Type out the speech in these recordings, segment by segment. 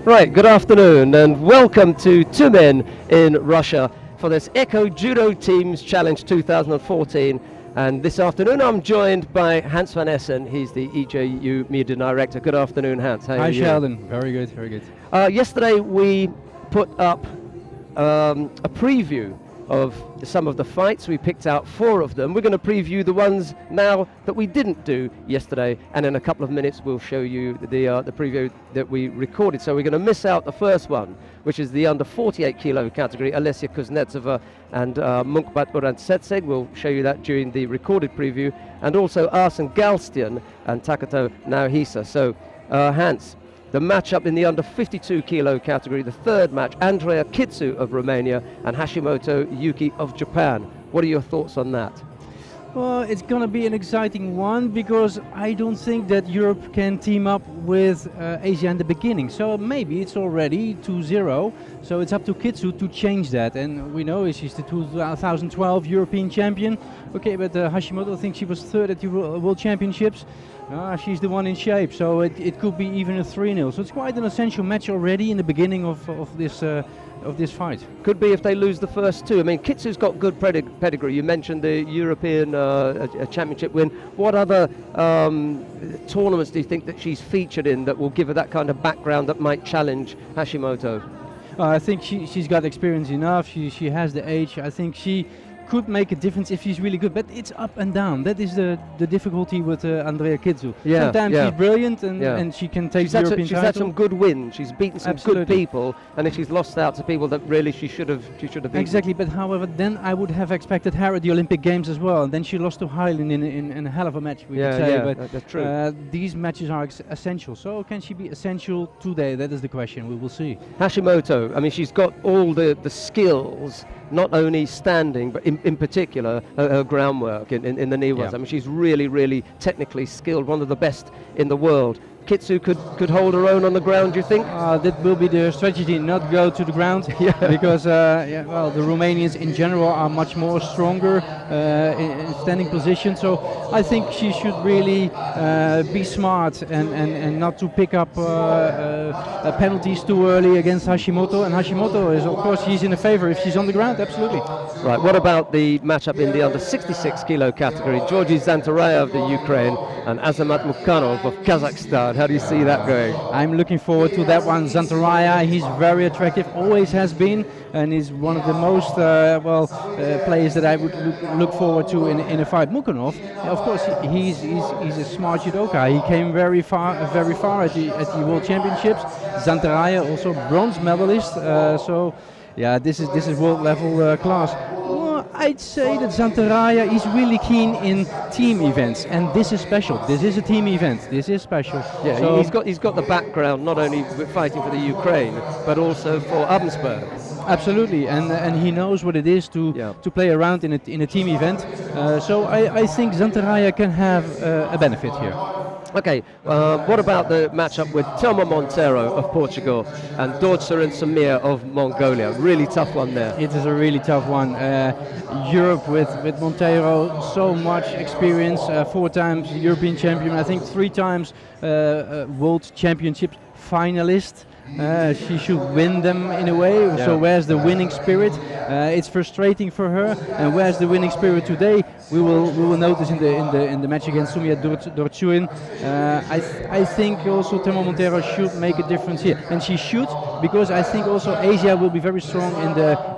Right, good afternoon and welcome to Tyumen in Russia for this ECCO Judo Teams Challenge 2014. And this afternoon I'm joined by Hans van Essen. He's the EJU Media Director. Good afternoon, Hans. How are you? Hi, Sheldon. Very good, very good. Yesterday we put up a preview of some of the fights. We picked out 4 of them. We're going to preview the ones now that we didn't do yesterday, and in a couple of minutes we'll show you the preview that we recorded. So we're going to miss out the first one, which is the under 48 kilo category. Alessia Kuznetsova and Munkbat Urantsetseg. We'll show you that during the recorded preview, and also Arsen Galstian and Takato Nauhisa. So Hans, the matchup in the under 52 kilo category, the third match, Andrea Kitsu of Romania and Hashimoto Yuki of Japan. What are your thoughts on that? Well, it's going to be an exciting one because I don't think that Europe can team up with Asia in the beginning. So maybe it's already 2-0. So it's up to Kitsu to change that. And we know she's the 2012 European champion. Okay, but Hashimoto, I think she was third at the World Championships. She's the one in shape, so it could be even a 3-0. So it's quite an essential match already in the beginning of this fight. Could be if they lose the first 2. I mean, Kitsu's got good pedigree. You mentioned the European championship win. What other tournaments do you think that she's featured in that will give her that kind of background that might challenge Hashimoto? I think she's got experience enough. She has the age. I think she could make a difference if she's really good, but it's up and down. That is the difficulty with Andrea Kitsu. Yeah, sometimes she's brilliant and she can take the European title. She's had some good wins. She's beaten some good people, and if she's lost out to people that really she should have beaten. Exactly, but however, then I would have expected her at the Olympic Games as well. And then she lost to Hyland in a hell of a match, we could say. But that's true. These matches are essential. So can she be essential today? That is the question. We will see. Hashimoto, I mean, she's got all the skills, not only standing, but in particular her groundwork in the knee was. I mean, she's really, really technically skilled, one of the best in the world. Kitsu could hold her own on the ground, do you think? That will be the strategy, not go to the ground, because well, the Romanians in general are much more stronger in standing position. So I think she should really be smart and not to pick up penalties too early against Hashimoto. And Hashimoto is, of course, she's in a favor if she's on the ground, absolutely. Right, what about the matchup in the under 66 kilo category? Georgi Zantaraya of the Ukraine and Azamat Mukhanov of Kazakhstan. How do you see that going? I'm looking forward to that one. Zantaraya, he's very attractive, always has been, and is one of the most players that I would look forward to in a fight. Mukhanov, of course, he's a smart judoka. He came very far at the World Championships. Zantaraya also bronze medalist. So yeah, this is world level class. I'd say that Zantaraya is really keen in team events, and this is special. This is a team event. This is special. Yeah, so he's got the background not only with fighting for the Ukraine, but also for Abensberg. Absolutely, and he knows what it is to play around in a team event. So I think Zantaraya can have a benefit here. Okay, what about the matchup with Telma Monteiro of Portugal and Dortzer Samir of Mongolia? Really tough one there. It is a really tough one. Europe with Monteiro, so much experience, 4 times European champion, I think 3 times World Championships finalist. She should win them in a way. So where's the winning spirit? It's frustrating for her. And where's the winning spirit today? We will notice in the match against Sumia Dortzuin. I think also Telma Monteiro should make a difference here, and she should, because I think also Asia will be very strong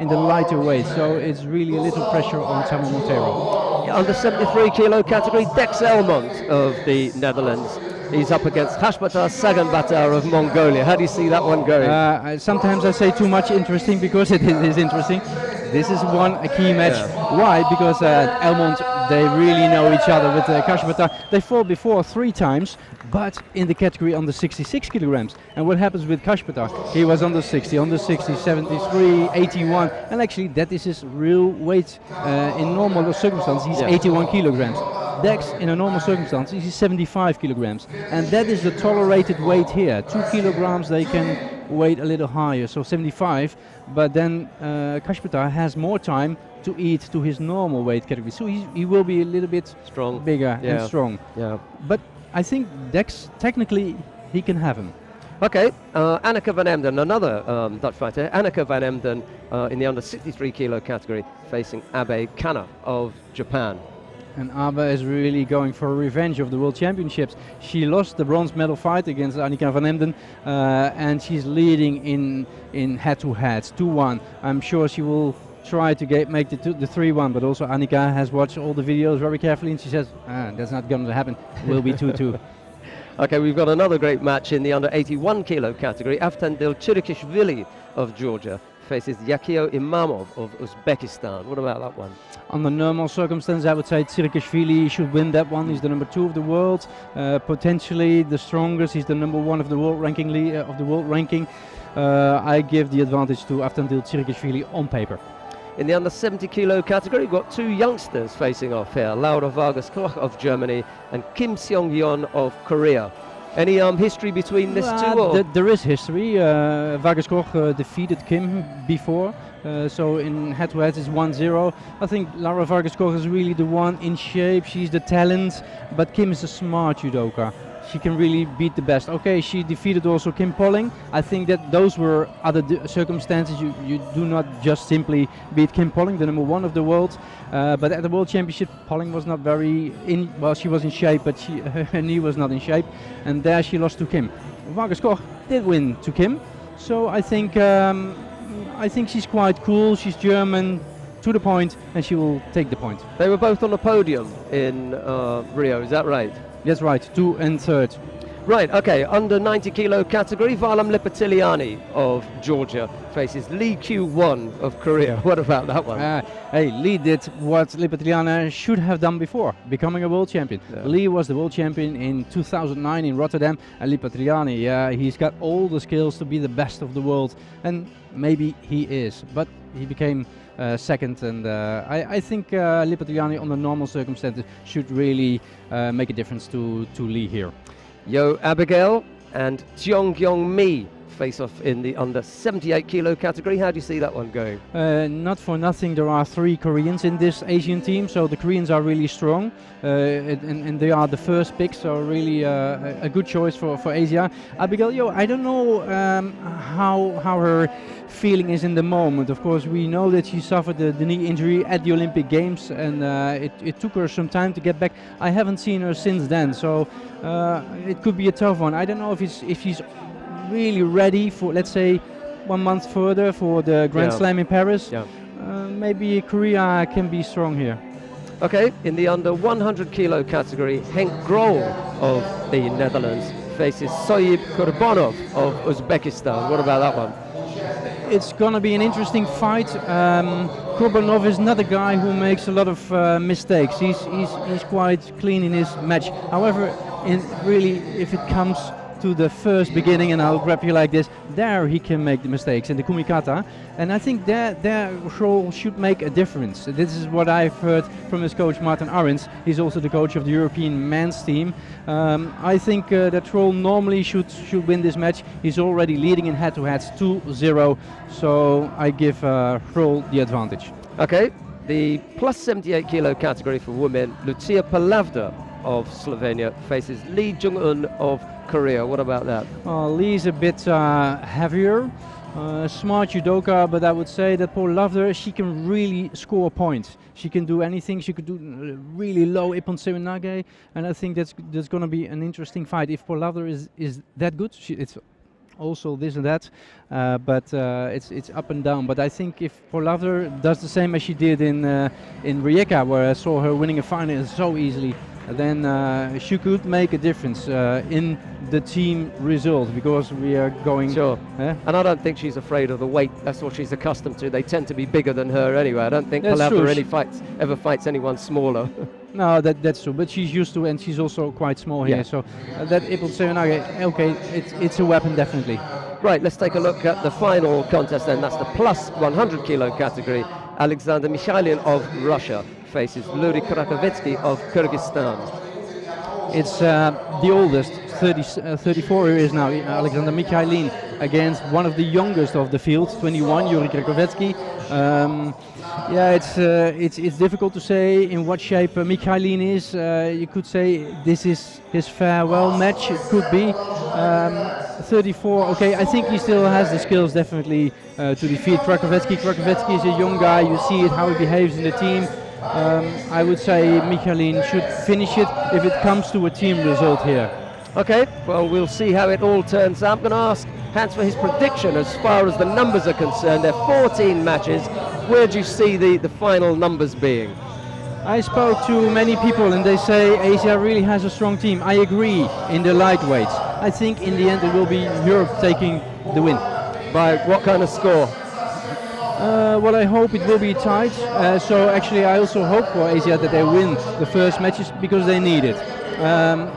in the lighter weight. So it's really a little pressure on Telma Monteiro. Under 73 kilo category, Dex Elmond of the Netherlands. He's up against Hashbata Saganbatar of Mongolia. How do you see that one going? Sometimes I say too much interesting because it is interesting. This is a key match. Why? Because Elmond, they really know each other with Hashbata. They fought before 3 times, but in the category under 66 kilograms. And what happens with Hashbata? He was under 60, under 60, 73, 81, and actually that is his real weight in normal circumstances. He's 81 kilograms. Dex, in a normal circumstance, is 75 kilograms, and that is the tolerated weight here. 2 kilograms they can weight a little higher, so 75, but then Hashbata has more time to eat to his normal weight category, so he will be a little bit bigger and strong. But I think Dex, technically, he can have him. Okay, Anneke van Emden, another Dutch fighter. Anneke van Emden in the under 63 kilo category, facing Abe Kana of Japan. And Abe is really going for revenge of the World Championships. She lost the bronze medal fight against Annika van Emden, and she's leading in head-to-heads, 2-1. I'm sure she will try to make the 3-1, but also Annika has watched all the videos very carefully, and she says, that's not going to happen. It will be 2-2. Okay, we've got another great match in the under 81 kilo category. Aftandil Chirikishvili of Georgia faces Yakio Imamov of Uzbekistan. What about that one? Under normal circumstances, I would say Chirikishvili should win that one. He's the number 2 of the world, potentially the strongest. He's the number 1 of the world ranking. I give the advantage to Aftandil Chirikishvili on paper. In the under 70 kilo category, we've got 2 youngsters facing off here, Laura Vargas-Koch of Germany and Kim Seong-yeon of Korea. Any history between these two? Or? There is history. Vargas-Koch defeated Kim before, so in head-to-head it's 1-0. I think Laura Vargas-Koch is really the one in shape. She's the talent, but Kim is a smart judoka. She can really beat the best. Okay, she defeated also Kim Polling. I think that those were other circumstances. You do not just simply beat Kim Polling, the number 1 of the world. But at the World Championship, Polling was not very well, she was in shape, but her knee was not in shape. And there she lost to Kim. Vargas-Koch did win to Kim. So I think she's quite cool. She's German, to the point, and she will take the point. They were both on the podium in Rio, is that right? That's right, 2 and 3rd. Right, okay, under 90 kilo category, Valam Lipatiliani of Georgia faces Lee Kyu-won of Korea. What about that one? Hey, Lee did what Lipatiliani should have done before, becoming a world champion. Yeah. Lee was the world champion in 2009 in Rotterdam, and Lipatiliani, he's got all the skills to be the best of the world, and maybe he is, but he became second, and I think Lipatiliani under normal circumstances should really make a difference to Lee here. Yo Abigail and Jeong Gyong-mi face off in the under 78 kilo category. How do you see that one going? Not for nothing, there are 3 Koreans in this Asian team, so the Koreans are really strong, and they are the first pick, so really a good choice for Asia. Abigail, I don't know how her feeling is in the moment. Of course, we know that she suffered the knee injury at the Olympic Games, and it took her some time to get back. I haven't seen her since then, so it could be a tough one. I don't know if she's really ready for, let's say, 1 month further for the Grand Slam in Paris. Yeah. Maybe Korea can be strong here. Okay, in the under 100 kilo category, Henk Grol of the Netherlands faces Soyib Kurbonov of Uzbekistan. What about that one? It's going to be an interesting fight. Kurbonov is not a guy who makes a lot of mistakes. He's quite clean in his match. However, really, if it comes to the first beginning, and I'll grab you like this, there he can make the mistakes in the kumikata, and I think their role should make a difference. This is what I've heard from his coach Martin Arends. He's also the coach of the European men's team. I think that role normally should win this match. He's already leading in head-to-heads 2-0, so I give Rol the advantage. Okay, the plus 78 kilo category for women, Lucia Palavda of Slovenia faces Lee Jung-un of Korea. What about that? Lee's a bit heavier, smart judoka, but I would say that Palavda, she can really score points. She can do anything. She could do really low Ippon Seoinage, and I think that's going to be an interesting fight. If Palavda is that good, it's also this and that, but it's up and down. But I think if Palavda does the same as she did in Rijeka, where I saw her winning a final so easily, then she could make a difference in the team result, because we are going... Sure. And I don't think she's afraid of the weight. That's what she's accustomed to. They tend to be bigger than her anyway. I don't think Palavda ever fights anyone smaller. No, that's true. But she's used to it, and she's also quite small here. So that Ippon Seoinage, okay, it's a weapon, definitely. Right, let's take a look at the final contest then. That's the plus 100 kilo category. Alexander Mikhailin of Russia faces Yuri Krakovetsky of Kyrgyzstan. It's the oldest, 34 he is now, Alexander Mikhailin, against one of the youngest of the field, 21, Yuri Krakovetsky. It's difficult to say in what shape Mikhailin is. You could say this is his farewell match. It could be. 34. Okay, I think he still has the skills definitely to defeat Krakovetsky. Krakovetsky is a young guy. You see it how he behaves in the team. I would say Michalin should finish it if it comes to a team result here. Okay, well, we'll see how it all turns out. I'm going to ask Hans for his prediction as far as the numbers are concerned. There are 14 matches. Where do you see the final numbers being? I spoke to many people and they say Asia really has a strong team. I agree in the lightweights. I think in the end it will be Europe taking the win. By what kind of score? Well, I hope it will be tight. So actually I also hope for Asia that they win the first matches because they need it.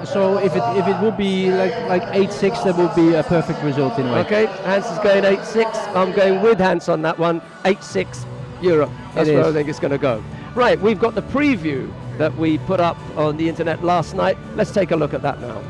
So if it would be like 8-6, that would be a perfect result in a way. Okay, Hans is going 8-6. I'm going with Hans on that one. 8-6 Europe. That's where I think it's going to go. Right, we've got the preview that we put up on the internet last night. Let's take a look at that now.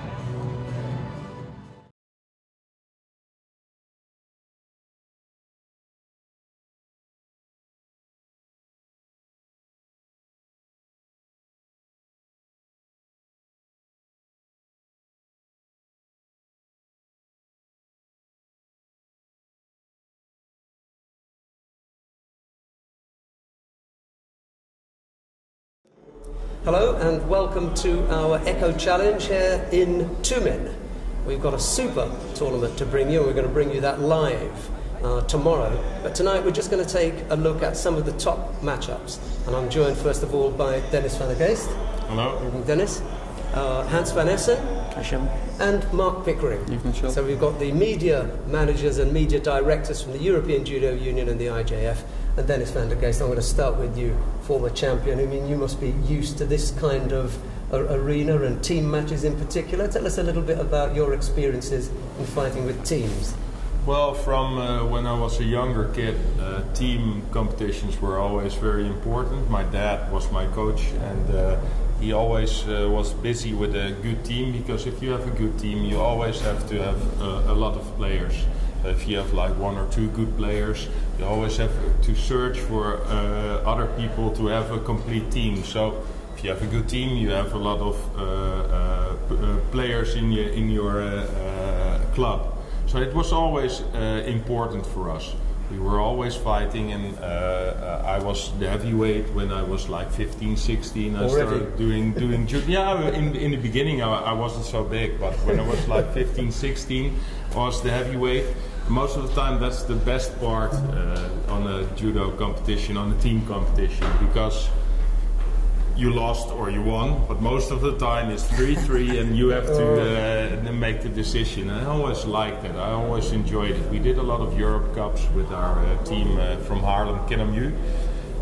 Hello and welcome to our ECCO Challenge here in Tyumen. We've got a super tournament to bring you, and we're going to bring you that live tomorrow. But tonight we're just going to take a look at some of the top matchups. And I'm joined first of all by Dennis van der Geest. Hello. Dennis. Hans van Essen. And Mark Pickering. So we've got the media managers and media directors from the European Judo Union and the IJF. And Dennis van der Geest, I'm going to start with you, former champion. I mean, you must be used to this kind of arena and team matches in particular. Tell us a little bit about your experiences in fighting with teams. Well, from when I was a younger kid, team competitions were always very important. My dad was my coach, and he always was busy with a good team, because if you have a good team, you always have to have a lot of players. If you have like 1 or 2 good players, you always have to search for other people to have a complete team. So if you have a good team, you have a lot of players in your club. So it was always important for us. We were always fighting, and I was the heavyweight when I was like 15, 16. I started doing judo. Yeah, in the beginning I wasn't so big, but when I was like 15, 16, I was the heavyweight. Most of the time that's the best part on a judo competition, on a team competition, because you lost or you won, but most of the time it's 3-3 and you have to make the decision. And I always liked it, I always enjoyed it. We did a lot of Europe Cups with our team from Haarlem, Kennemu.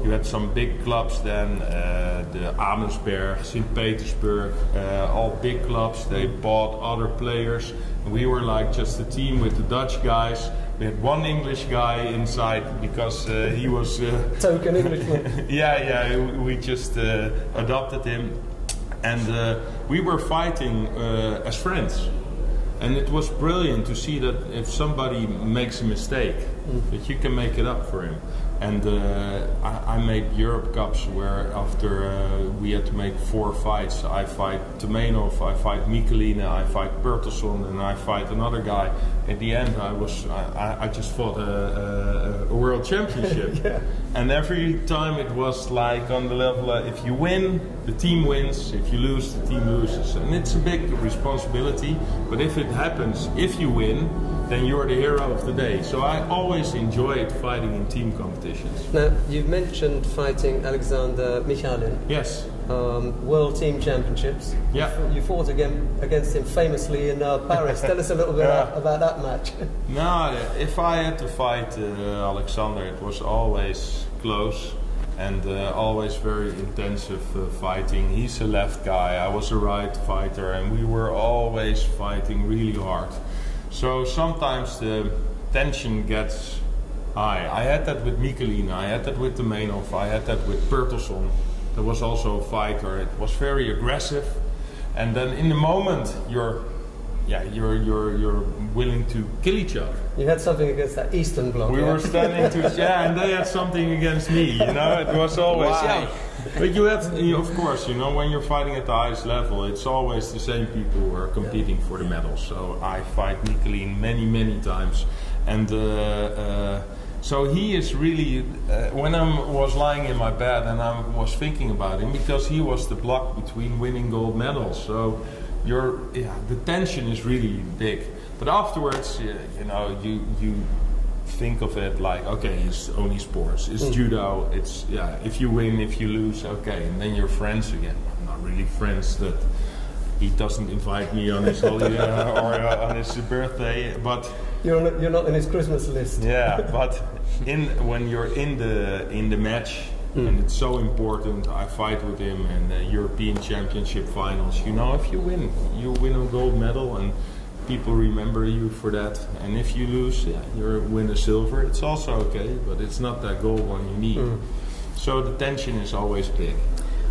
You had some big clubs then, the Amersberg, St. Petersburg, all big clubs. They bought other players. We were like just a team with the Dutch guys. We had one English guy inside because he was... token Englishman. Yeah, we just adopted him. And we were fighting as friends. And it was brilliant to see that if somebody makes a mistake, that you can make it up for him. And I made Europe Cups where after we had to make 4 fights. I fight Tyumen, I fight Michalin, I fight Bertelson, and I fight another guy. At the end I just fought a world championship. Yeah. And every time it was like on the level, if you win, the team wins, if you lose, the team loses. And it's a big responsibility, but if it happens, if you win, then you're the hero of the day. So I always enjoyed fighting in team competitions. Now, you've mentioned fighting Alexander Michalin. Yes. World Team Championships. Yeah. You fought against him famously in Paris. Tell us a little bit about that match. No, if I had to fight Alexander, it was always close and always very intensive fighting. He's a left guy, I was a right fighter, and we were always fighting really hard. So sometimes the tension gets high. I had that with Michalin, I had that with Tyumen, I had that with Bertelson. There was also a fighter. It was very aggressive, and then in the moment you're willing to kill each other. You had something against that Eastern bloc. We were standing to and they had something against me. You know, it was always But you have, of course, when you're fighting at the highest level, it's always the same people who are competing for the medals. So I fight Nicolene many times, and so he is really. When I was lying in my bed and I was thinking about him, because he was the block between winning gold medals. So the tension is really big. But afterwards, you think of it like, okay, it's only sports. It's judo. It's if you win, if you lose, okay, and then you're friends again. I'm not really friends that he doesn't invite me on his holiday or on his birthday, but you're not in his Christmas list. Yeah, but when you're in the match. And it's so important. I fight with him in the European Championship finals. If you win a gold medal, and people remember you for that. And if you lose, you win a silver. It's also okay, but it's not that gold one you need. So the tension is always big.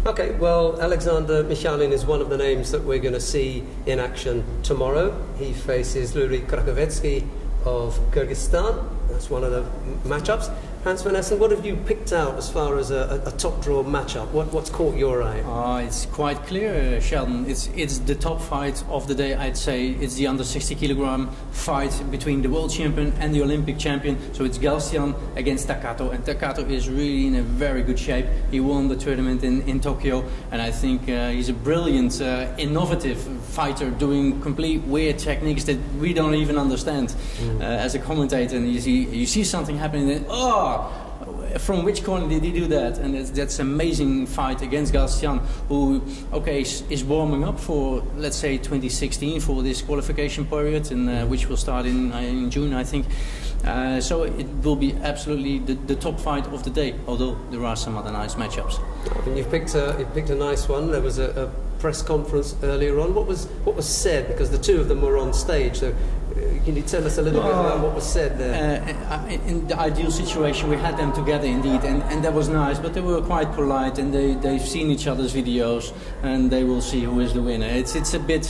Okay, well, Alexander Michalin is one of the names that we're going to see in action tomorrow. He faces Lurik Krakovetsky of Kyrgyzstan. That's one of the matchups. Hans van Essen, what have you picked out as far as a top draw matchup? What's caught your eye? It's quite clear, Sheldon. It's the top fight of the day, I'd say. It's the under 60 kilogram fight between the world champion and the Olympic champion. So it's Galstian against Takato, and Takato is really in a very good shape. He won the tournament in Tokyo, and I think he's a brilliant, innovative fighter, doing complete weird techniques that we don't even understand as a commentator. And you see something happening, and from which corner did he do that? And that's an amazing fight against Galstian, who, is warming up for, let's say, 2016 for this qualification period, and which will start in June, I think. So it will be absolutely the top fight of the day, although there are some other nice matchups. I mean, you've picked a nice one. There was a press conference earlier on. What was said? Because the two of them were on stage. So can you tell us a little bit about what was said there? In the ideal situation, we had them together indeed, and that was nice. But they were quite polite, and they've seen each other's videos, and they will see who is the winner. It's a bit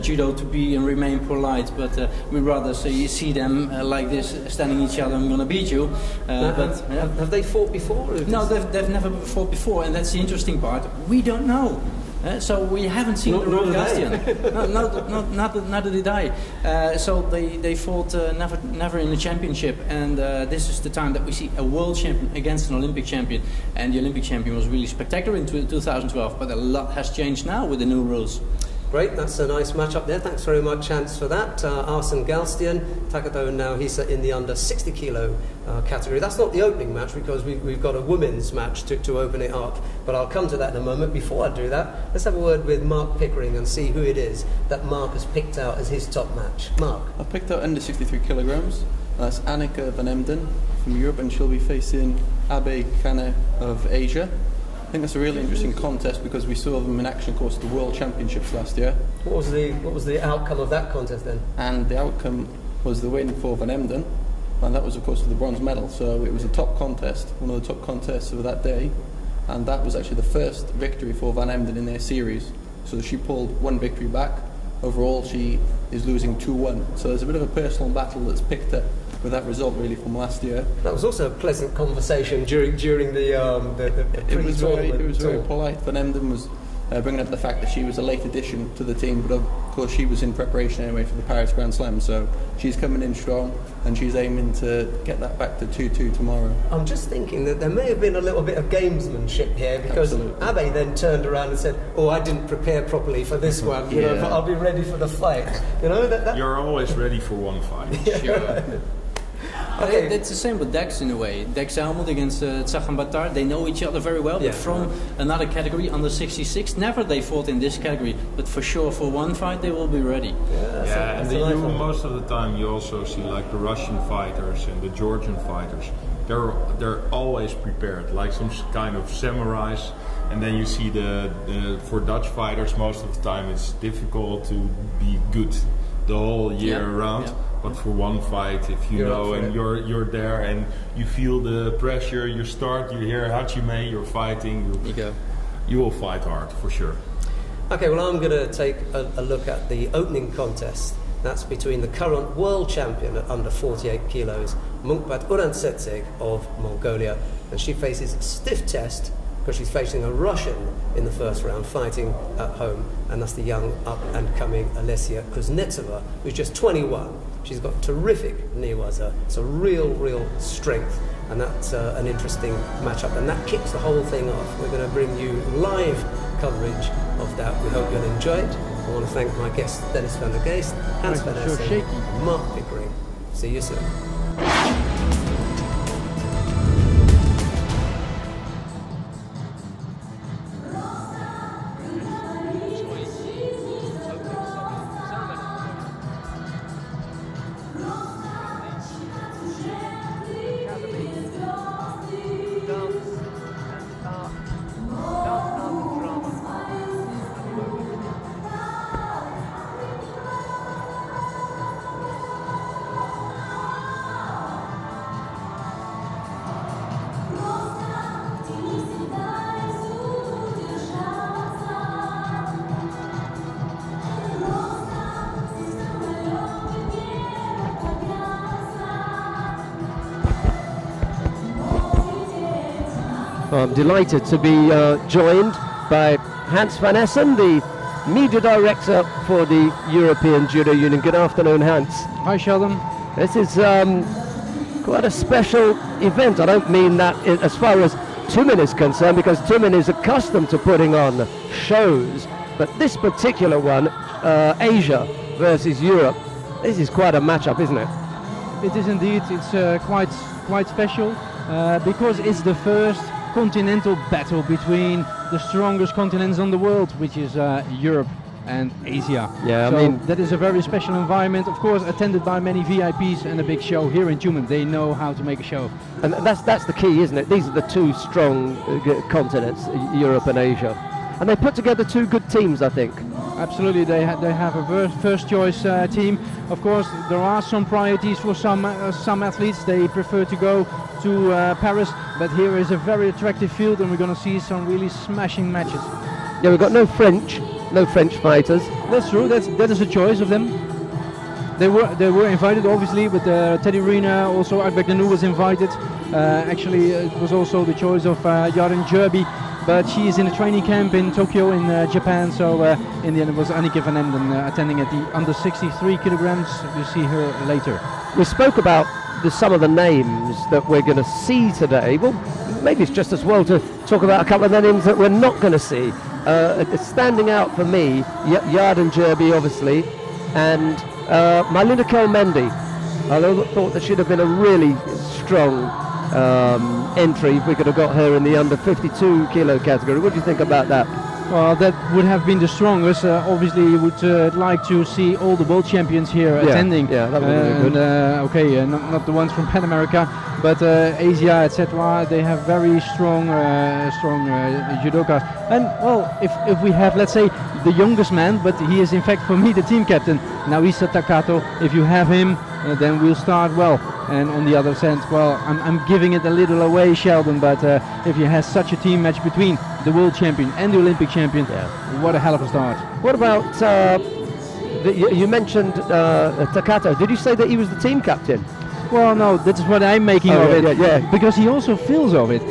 judo to be and remain polite, but we'd rather see them like this, standing each other. I'm going to beat you. Have they fought before? No, they've never fought before, and that's the interesting part. We don't know. So we haven't seen the real Galstian. Neither did I. So they fought never in the championship, and this is the time that we see a world champion against an Olympic champion. And the Olympic champion was really spectacular in 2012, but a lot has changed now with the new rules. Great, that's a nice match up there. Thanks very much, Hans, for that. Arsene Galstian, Takato now, he's in the under 60 kilo category. That's not the opening match, because we've got a women's match to open it up. But I'll come to that in a moment. Before I do that, let's have a word with Mark Pickering and see who it is that Mark has picked out as his top match. Mark. I've picked out under 63 kilograms. That's Annika van Emden from Europe, and she'll be facing Abe Kane of Asia. I think that's a really interesting contest, because we saw them in action, of course, at the World Championships last year. What was the outcome of that contest then? And the outcome was the win for Van Emden, and that was, of course, for the bronze medal. So it was a top contest, one of the top contests of that day, and that was actually the first victory for Van Emden in their series. So she pulled one victory back. Overall, she is losing 2-1. So there's a bit of a personal battle that's picked up with that result, really, from last year. That was also a pleasant conversation during the it was very polite. Van Emden was bringing up the fact that she was a late addition to the team, but of course she was in preparation anyway for the Paris Grand Slam, so she's coming in strong, and she's aiming to get that back to 2-2 tomorrow. I'm just thinking that there may have been a little bit of gamesmanship here, because Abe then turned around and said, I didn't prepare properly for this one, but I'll be ready for the fight. You're always ready for one fight. Sure. Okay. It's the same with Dex in a way. Dex Helmut against Tsagan Batar. They know each other very well, but from another category, under 66. Never they fought in this category, but for sure for one fight they will be ready. And most of the time you also see like the Russian fighters and the Georgian fighters. They're always prepared, like some kind of samurais. And then you see for Dutch fighters, most of the time it's difficult to be good the whole year around. Yeah. But for one fight, if you know and you're there and you feel the pressure, you hear Hachime, you're fighting, you will fight hard for sure. Okay, well I'm going to take a look at the opening contest. That's between the current world champion at under 48 kilos, Munkbat Urantsetseg of Mongolia, and she faces stiff test because she's facing a Russian in the first round, fighting at home, and that's the young up-and-coming Alessia Kuznetsova, who's just 21. She's got terrific newaza. It's a real strength, and that's an interesting matchup, and that kicks the whole thing off. We're going to bring you live coverage of that. We hope you'll enjoy it. I want to thank my guests, Dennis van der Geest, Hans van Essen, Mark Pickering. See you soon. I'm delighted to be joined by Hans van Essen, the media director for the European Judo Union. Good afternoon, Hans. Hi, Sheldon. This is quite a special event. I don't mean that as far as Tyumen is concerned, because Tyumen is accustomed to putting on shows, but this particular one, Asia versus Europe, this is quite a matchup, isn't it? It is indeed. It's quite special because it's the first continental battle between the strongest continents on the world, which is Europe and Asia. Yeah, so I mean, that is a very special environment, of course, attended by many VIPs and a big show here in Tyumen. They know how to make a show. And that's the key, isn't it? These are the two strong continents, Europe and Asia. And they put together two good teams, I think. Absolutely, they have a first choice team. Of course, there are some priorities for some athletes. They prefer to go to Paris, but here is a very attractive field, and we're going to see some really smashing matches. Yeah, we've got no French fighters. That's true. That is a choice of them. They were invited, obviously, but Teddy Rina, also Arbek Danou was invited. Actually, it was also the choice of Yaren Jerby, but she is in a training camp in Tokyo in Japan, so in the end it was Anneke van Emden attending at the under 63 kilograms. We'll see her later. We spoke about some of the names that we're going to see today. Well, maybe it's just as well to talk about a couple of the names that we're not going to see. Standing out for me, Yaren Jerby, obviously, and Marlene Kelmendi. I thought that should have been a really strong entry if we could have got her in the under 52 kilo category. What do you think about that? Well, that would have been the strongest. Obviously, you would like to see all the world champions here attending. Yeah, that would be good. Okay, not the ones from Pan America, but Asia, etc. They have very strong judokas. And well, if we have, let's say, the youngest man, but he is in fact for me the team captain, Naoisa Takato. If you have him, then we'll start well. And on the other hand, well, I'm giving it a little away, Sheldon, but if you have such a team match between the world champion and the Olympic champion, what a hell of a start. What about, you mentioned Takato. Did you say that he was the team captain? Well, no, that's what I'm making of it. Because he also feels of it.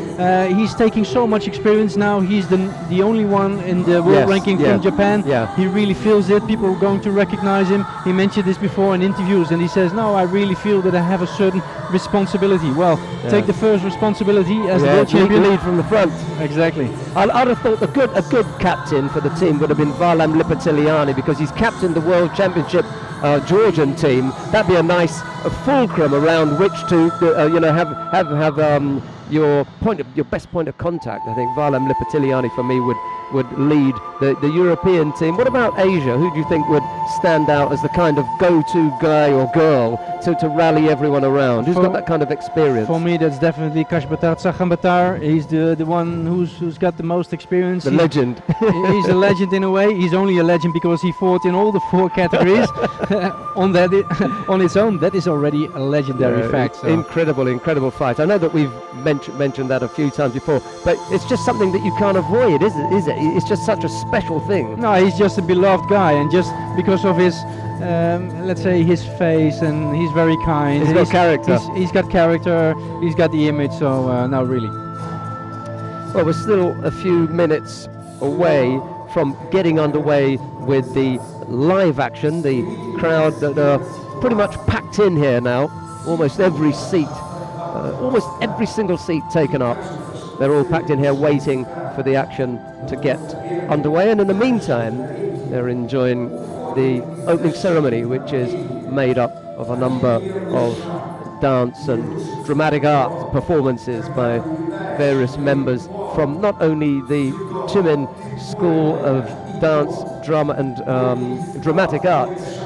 He's taking so much experience now. He's the only one in the world ranking from Japan. He really feels it. People are going to recognize him. He mentioned this before in interviews, and he says, "No, I really feel that I have a certain responsibility." Well, take the first responsibility as the world champion. Lead from the front. Exactly. I'd have thought a good captain for the team would have been Varlam Lipatiliani, because he's captained the World Championship Georgian team. That'd be a nice fulcrum around which to have your best point of contact. I think Varlam Lipatiliani for me would lead the European team. What about Asia? Who do you think would stand out as the kind of go-to guy or girl to rally everyone around? Who's got that kind of experience? For me, that's definitely Kashbatar Tsakhambatar. He's the one who's got the most experience. The legend. He's a legend in a way. He's only a legend because he fought in all the 4 categories on its own. That is already a legendary fact. So. Incredible fight. I know that we've mentioned that a few times before, but it's just something that you can't avoid, is it? It's just such a special thing. No, he's just a beloved guy, and just because of his, let's say, his face, and he's very kind. He's got character. He's got character. He's got the image. So no, really. Well, we're still a few minutes away from getting underway with the live action. The crowd that are pretty much packed in here now. Almost every seat, almost every single seat taken up. They're all packed in here waiting for the action to get underway. And in the meantime, they're enjoying the opening ceremony, which is made up of a number of dance and dramatic art performances by various members from not only the Tyumen School of Dance, Drama and Dramatic Arts,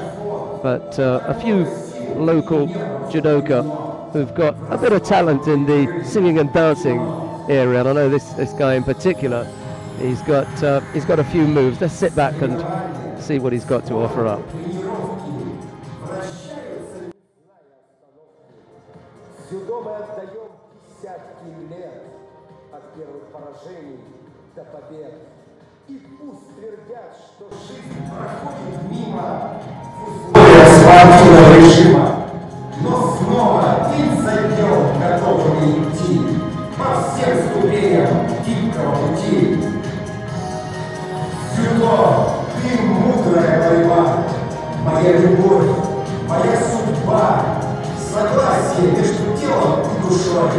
but a few local judoka who've got a bit of talent in the singing and dancing area. And I know this guy in particular, he's got a few moves. Let's sit back and see what he's got to offer up. Дзюдо мы отдаем десятки лет от первых поражений до побед. И пусть твердят, что жизнь проходит мимо в условиях спортивного режима. Но снова день за днем готовы идти по всем ступеням гибкого пути. Дзюдо, ты мудрая борьба, моя любовь, моя судьба. Согласие между телом и душой.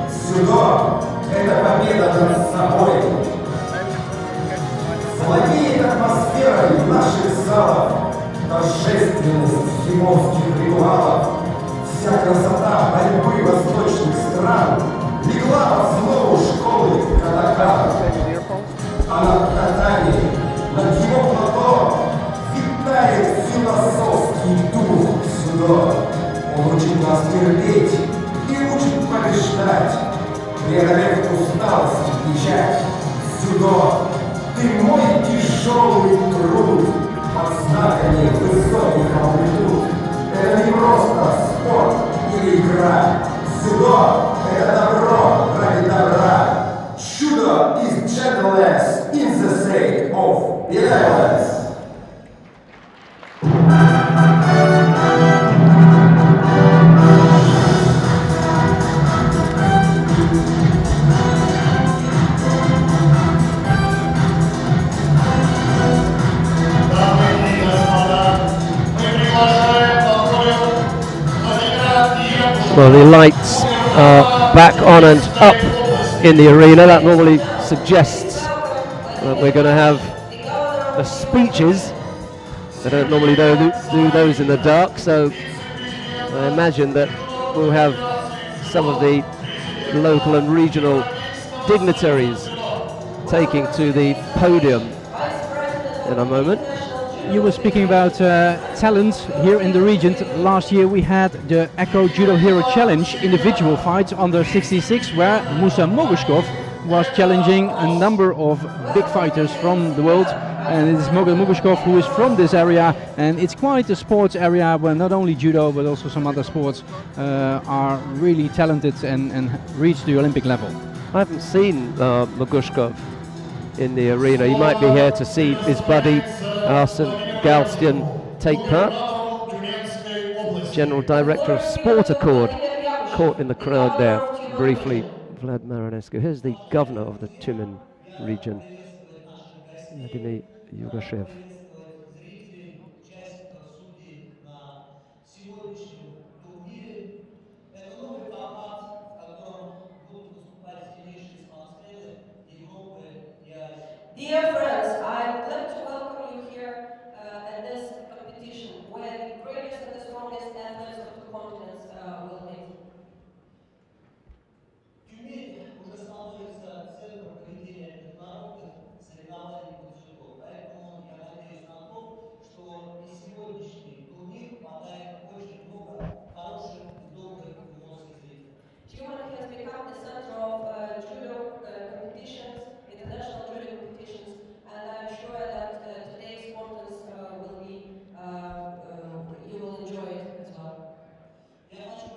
Дзюдо – это победа над собой. Владеет атмосферой наших залов, торжественность зимовских ритуалов. Вся красота борьбы восточных стран легла в основу школы катакан. А над татами, над его плато витает философский дух дзюдо. Он учит нас терпеть и учит побеждать, преодолев усталость и печать. Дзюдо, ты мой тяжелый труд под знаками высоких амплитуд. Это не просто спорт или игра. Дзюдо – это добро ради добра. Judo is gentleness in the sake of benevolence. Well, the lights are back on and up in the arena. That normally suggests that we're going to have the speeches. They don't normally do those in the dark, so I imagine that we'll have some of the local and regional dignitaries taking to the podium in a moment. You were speaking about talent here in the region. Last year we had the ECCO Judo Hero Challenge individual fights under 66, where Musa Mogushkov was challenging a number of big fighters from the world. And it is Mogushkov who is from this area, and it's quite a sports area where not only judo but also some other sports are really talented and reach the Olympic level. I haven't seen Mogushkov in the arena. He might be here to see his buddy Arsene Galstian take part. General Director of Sport Accord, caught in the crowd there briefly, Vlad Marinescu. Here's the governor of the Tyumen region, Vladimir Yugashev. Dear friends, I'd like to welcome you here at this competition where the greatest and the strongest athletes of two continents will meet. Тюмень уже становится центром проведения международных соревнований по дзюдо, поэтому я надеюсь на то, что и сегодняшний турнир подарит очень много хороших и добрых эмоций зрителям. Tyumen has become the center of judo competitions, international judo competitions, and I'm sure that today's contest will be, you will enjoy it as well. Я хочу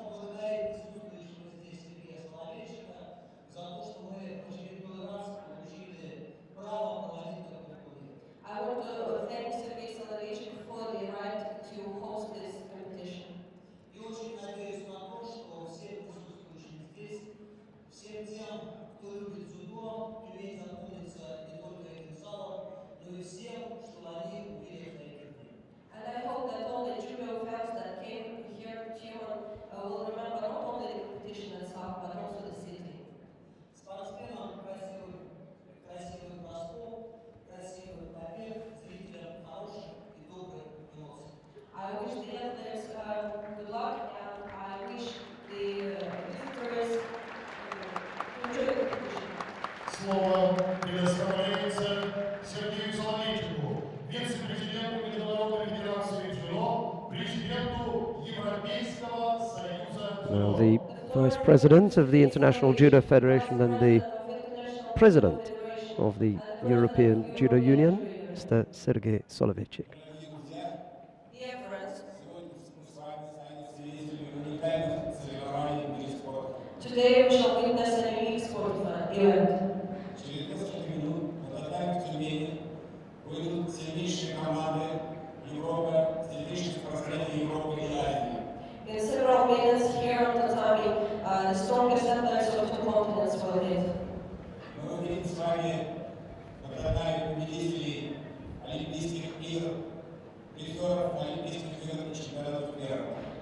Now the Vice President of the International Judo Federation and the President of the European Judo Union, Mr. Sergei Soloveichik. Dear friends, today we shall witness a unique sporting event. In several minutes here on tatami, the strongest athletes of two continents will meet.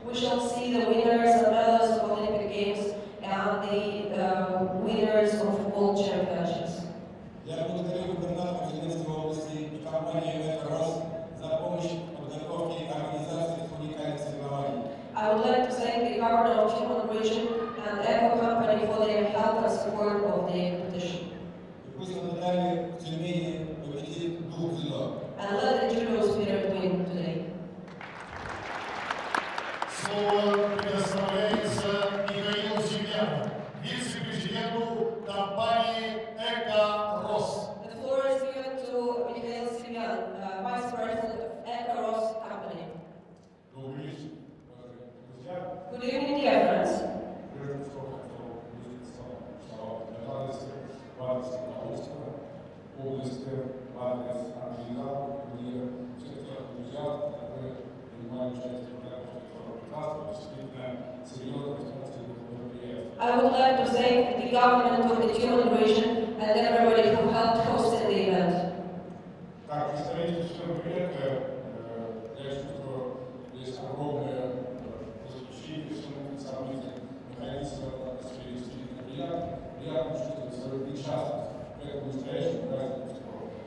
We shall see the winners and medalists of Olympic Games and the winners of world championships. I would like to thank the governor of Tyumen region and ECCO company for their help and support of the competition. And let the judo spirit win today. Слово предоставляется Михаилу Семену, вице-президенту компании «ECCO». The floor is given to Mikhail Semyan, Vice President of ECCO company. Good evening, dear friends. I would like to thank the government of the Tyumen region and everybody who helped host the event.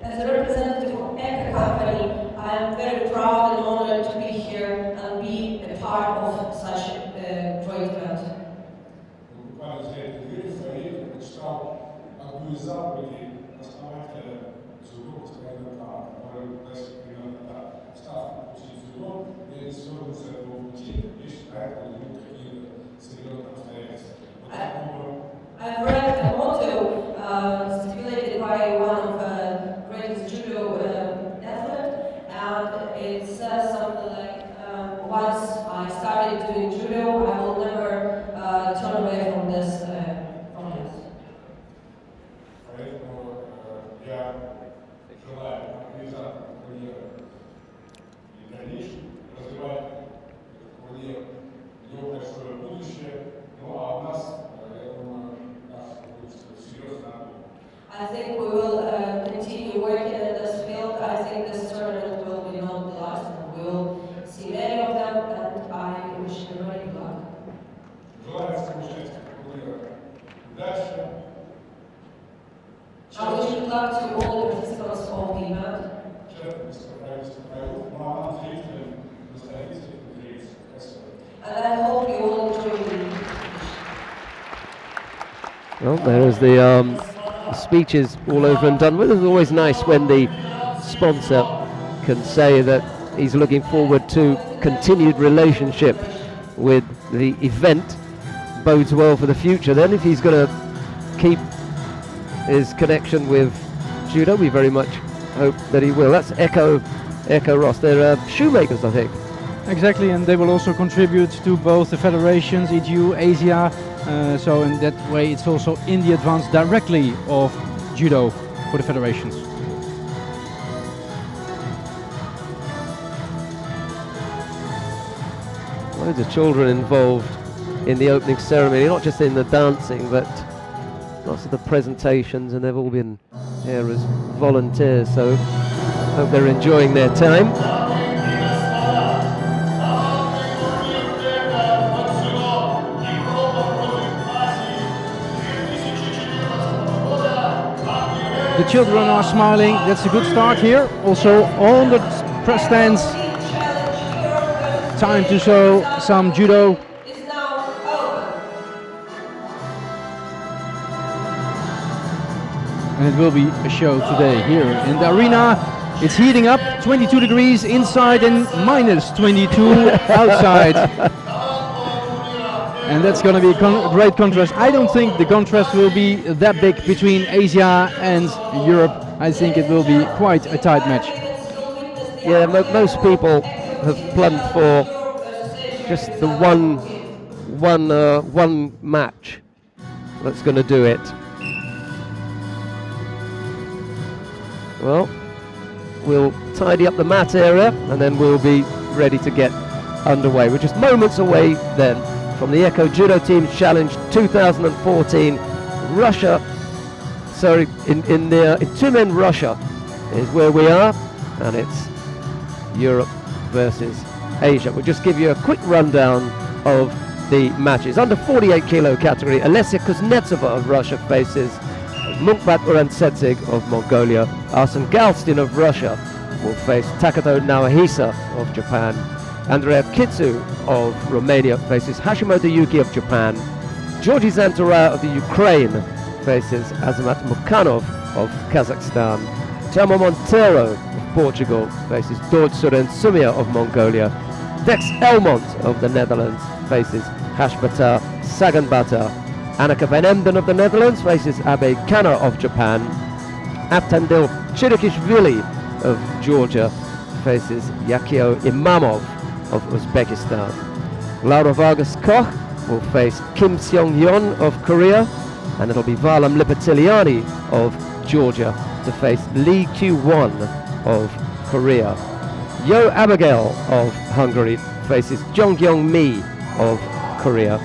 As a representative of ECCO company, I am very proud and honored to be here and be a part of such a great event. I've read a motto stipulated by one of the greatest judo athletes, and it says something like, once I started doing judo, I will never turn away from this. I think we will continue working in this field. I think this tournament will be not the last, and we will see many of them, and I wish them very good luck. I wish good luck to all the participants of the event. And I hope you all enjoy the competition. Well, there is the speeches all over and done with. It's always nice when the sponsor can say that he's looking forward to continued relationship with the event. Bodes well for the future then if he's going to keep his connection with judo. We very much hope that he will. That's ECCO Ross. They're shoemakers, I think. Exactly, and they will also contribute to both the federations, EGU, Asia, so in that way it's also in the advance directly of judo for the federations. Loads of children involved in the opening ceremony, not just in the dancing, but lots of the presentations, and they've all been here as volunteers, so hope they're enjoying their time. The children are smiling, that's a good start here. Also on the press stands, time to show some judo. And it will be a show today here in the arena. It's heating up, 22 degrees inside and minus 22 outside. and that's going to be a great contrast. I don't think the contrast will be that big between Asia and Europe. I think it will be quite a tight match. Yeah, most people have plumbed for just the one match that's going to do it. Well, we'll tidy up the mat area and then we'll be ready to get underway. We're just moments away then from the ECCO Judo Team Challenge 2014. Russia, sorry, in Tyumen, Russia is where we are, and it's Europe versus Asia. We'll just give you a quick rundown of the matches. Under 48 kilo category, Alesia Kuznetsova of Russia faces Munkbat Urantsetsig of Mongolia. Arsen Galstin of Russia will face Takato Naohisa of Japan. Andrea Kitsu of Romania faces Hashimoto Yuki of Japan. Georgi Zantora of the Ukraine faces Azamat Mukhanov of Kazakhstan. Chamo Montero of Portugal faces Dord Suren Sumia of Mongolia. Dex Elmont of the Netherlands faces Hashbata Saganbata. Annika van Emden of the Netherlands faces Abe Kana of Japan. Avtandil Chirikishvili of Georgia faces Yakio Imamov of Uzbekistan. Laura Vargas Koch will face Kim Seong-yeon of Korea, and it'll be Varlam Lipatiliani of Georgia to face Lee Kyu-won of Korea. Yo Abigail of Hungary faces Jongkyung Mi of Korea,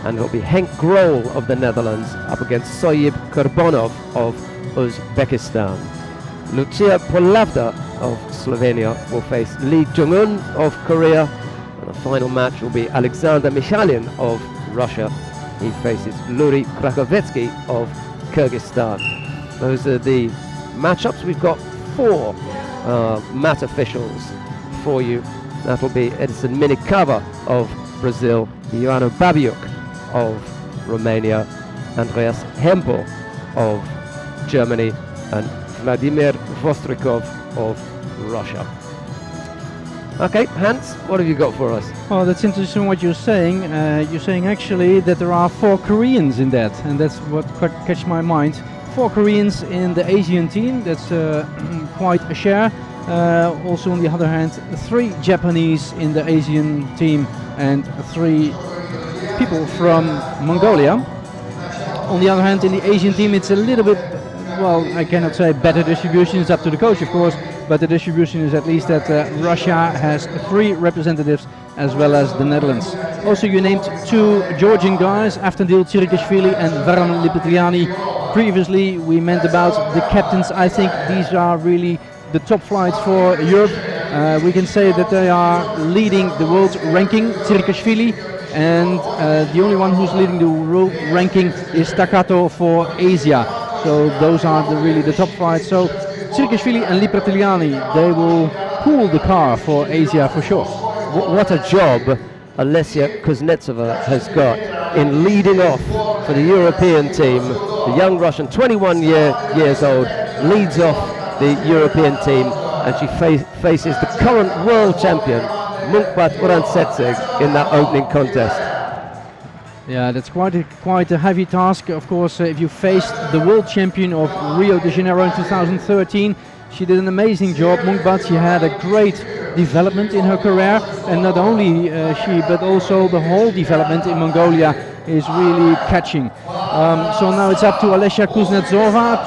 and it'll be Henk Grol of the Netherlands up against Soyib Kurbonov of Uzbekistan. Lucia Polavda of Slovenia will face Lee Jung-un of Korea, and the final match will be Alexander Michalin of Russia. He faces Luri Krakovetsky of Kyrgyzstan. Those are the matchups. We've got 4 mat officials for you. That'll be Edison Minikava of Brazil, Ioano Babiuk of Romania, Andreas Hempel of Germany, and Vladimir Vostrikov of Russia. Okay, Hans, what have you got for us? Oh, that's interesting what you're saying. You're saying actually that there are 4 Koreans in that, and that's what catch my mind. 4 Koreans in the Asian team, that's quite a share. Also on the other hand, 3 Japanese in the Asian team and 3 people from Mongolia. On the other hand, in the Asian team it's a little bit, well, I cannot say better distribution, it's up to the coach of course, but the distribution is at least that Russia has 3 representatives as well as the Netherlands. Also you named 2 Georgian guys, Avtandil Chirikishvili and Varlam Lipatiliani. Previously we meant about the captains. I think these are really the top flights for Europe. We can say that they are leading the world ranking, Chirikishvili, and the only one who's leading the world ranking is Takato for Asia. So those are really the top flights. So Chirikishvili and Lipatiliani, they will pull the car for Asia for sure. What a job Alesia Kuznetsova has got in leading off for the European team. The young Russian, 21 years old, leads off the European team, and she faces the current world champion, Munkbat Urantsetsig, in that opening contest. Yeah, that's quite a heavy task. Of course, if you faced the world champion of Rio de Janeiro in 2013, she did an amazing job. Munkbat, she had a great development in her career, and not only she, but also the whole development in Mongolia is really catching. So now it's up to Alesia Kuznetsova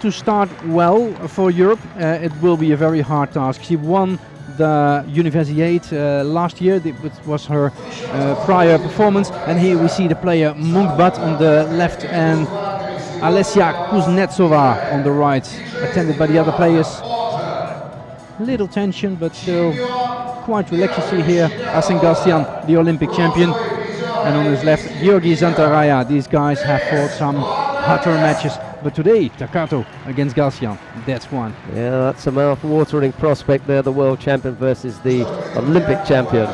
to start well for Europe. It will be a very hard task. She won the Universiade last year. It was her prior performance, and here we see the player Munkbat on the left and Alesia Kuznetsova on the right, attended by the other players. Little tension, but still quite relaxed. You see here Arsen Galstin, the Olympic champion, and on his left Georgi Zantaraya. These guys have fought some hotter matches, but today Takato against Galstin, that's one. Yeah, that's a mouth-watering prospect there, the world champion versus the Olympic champion.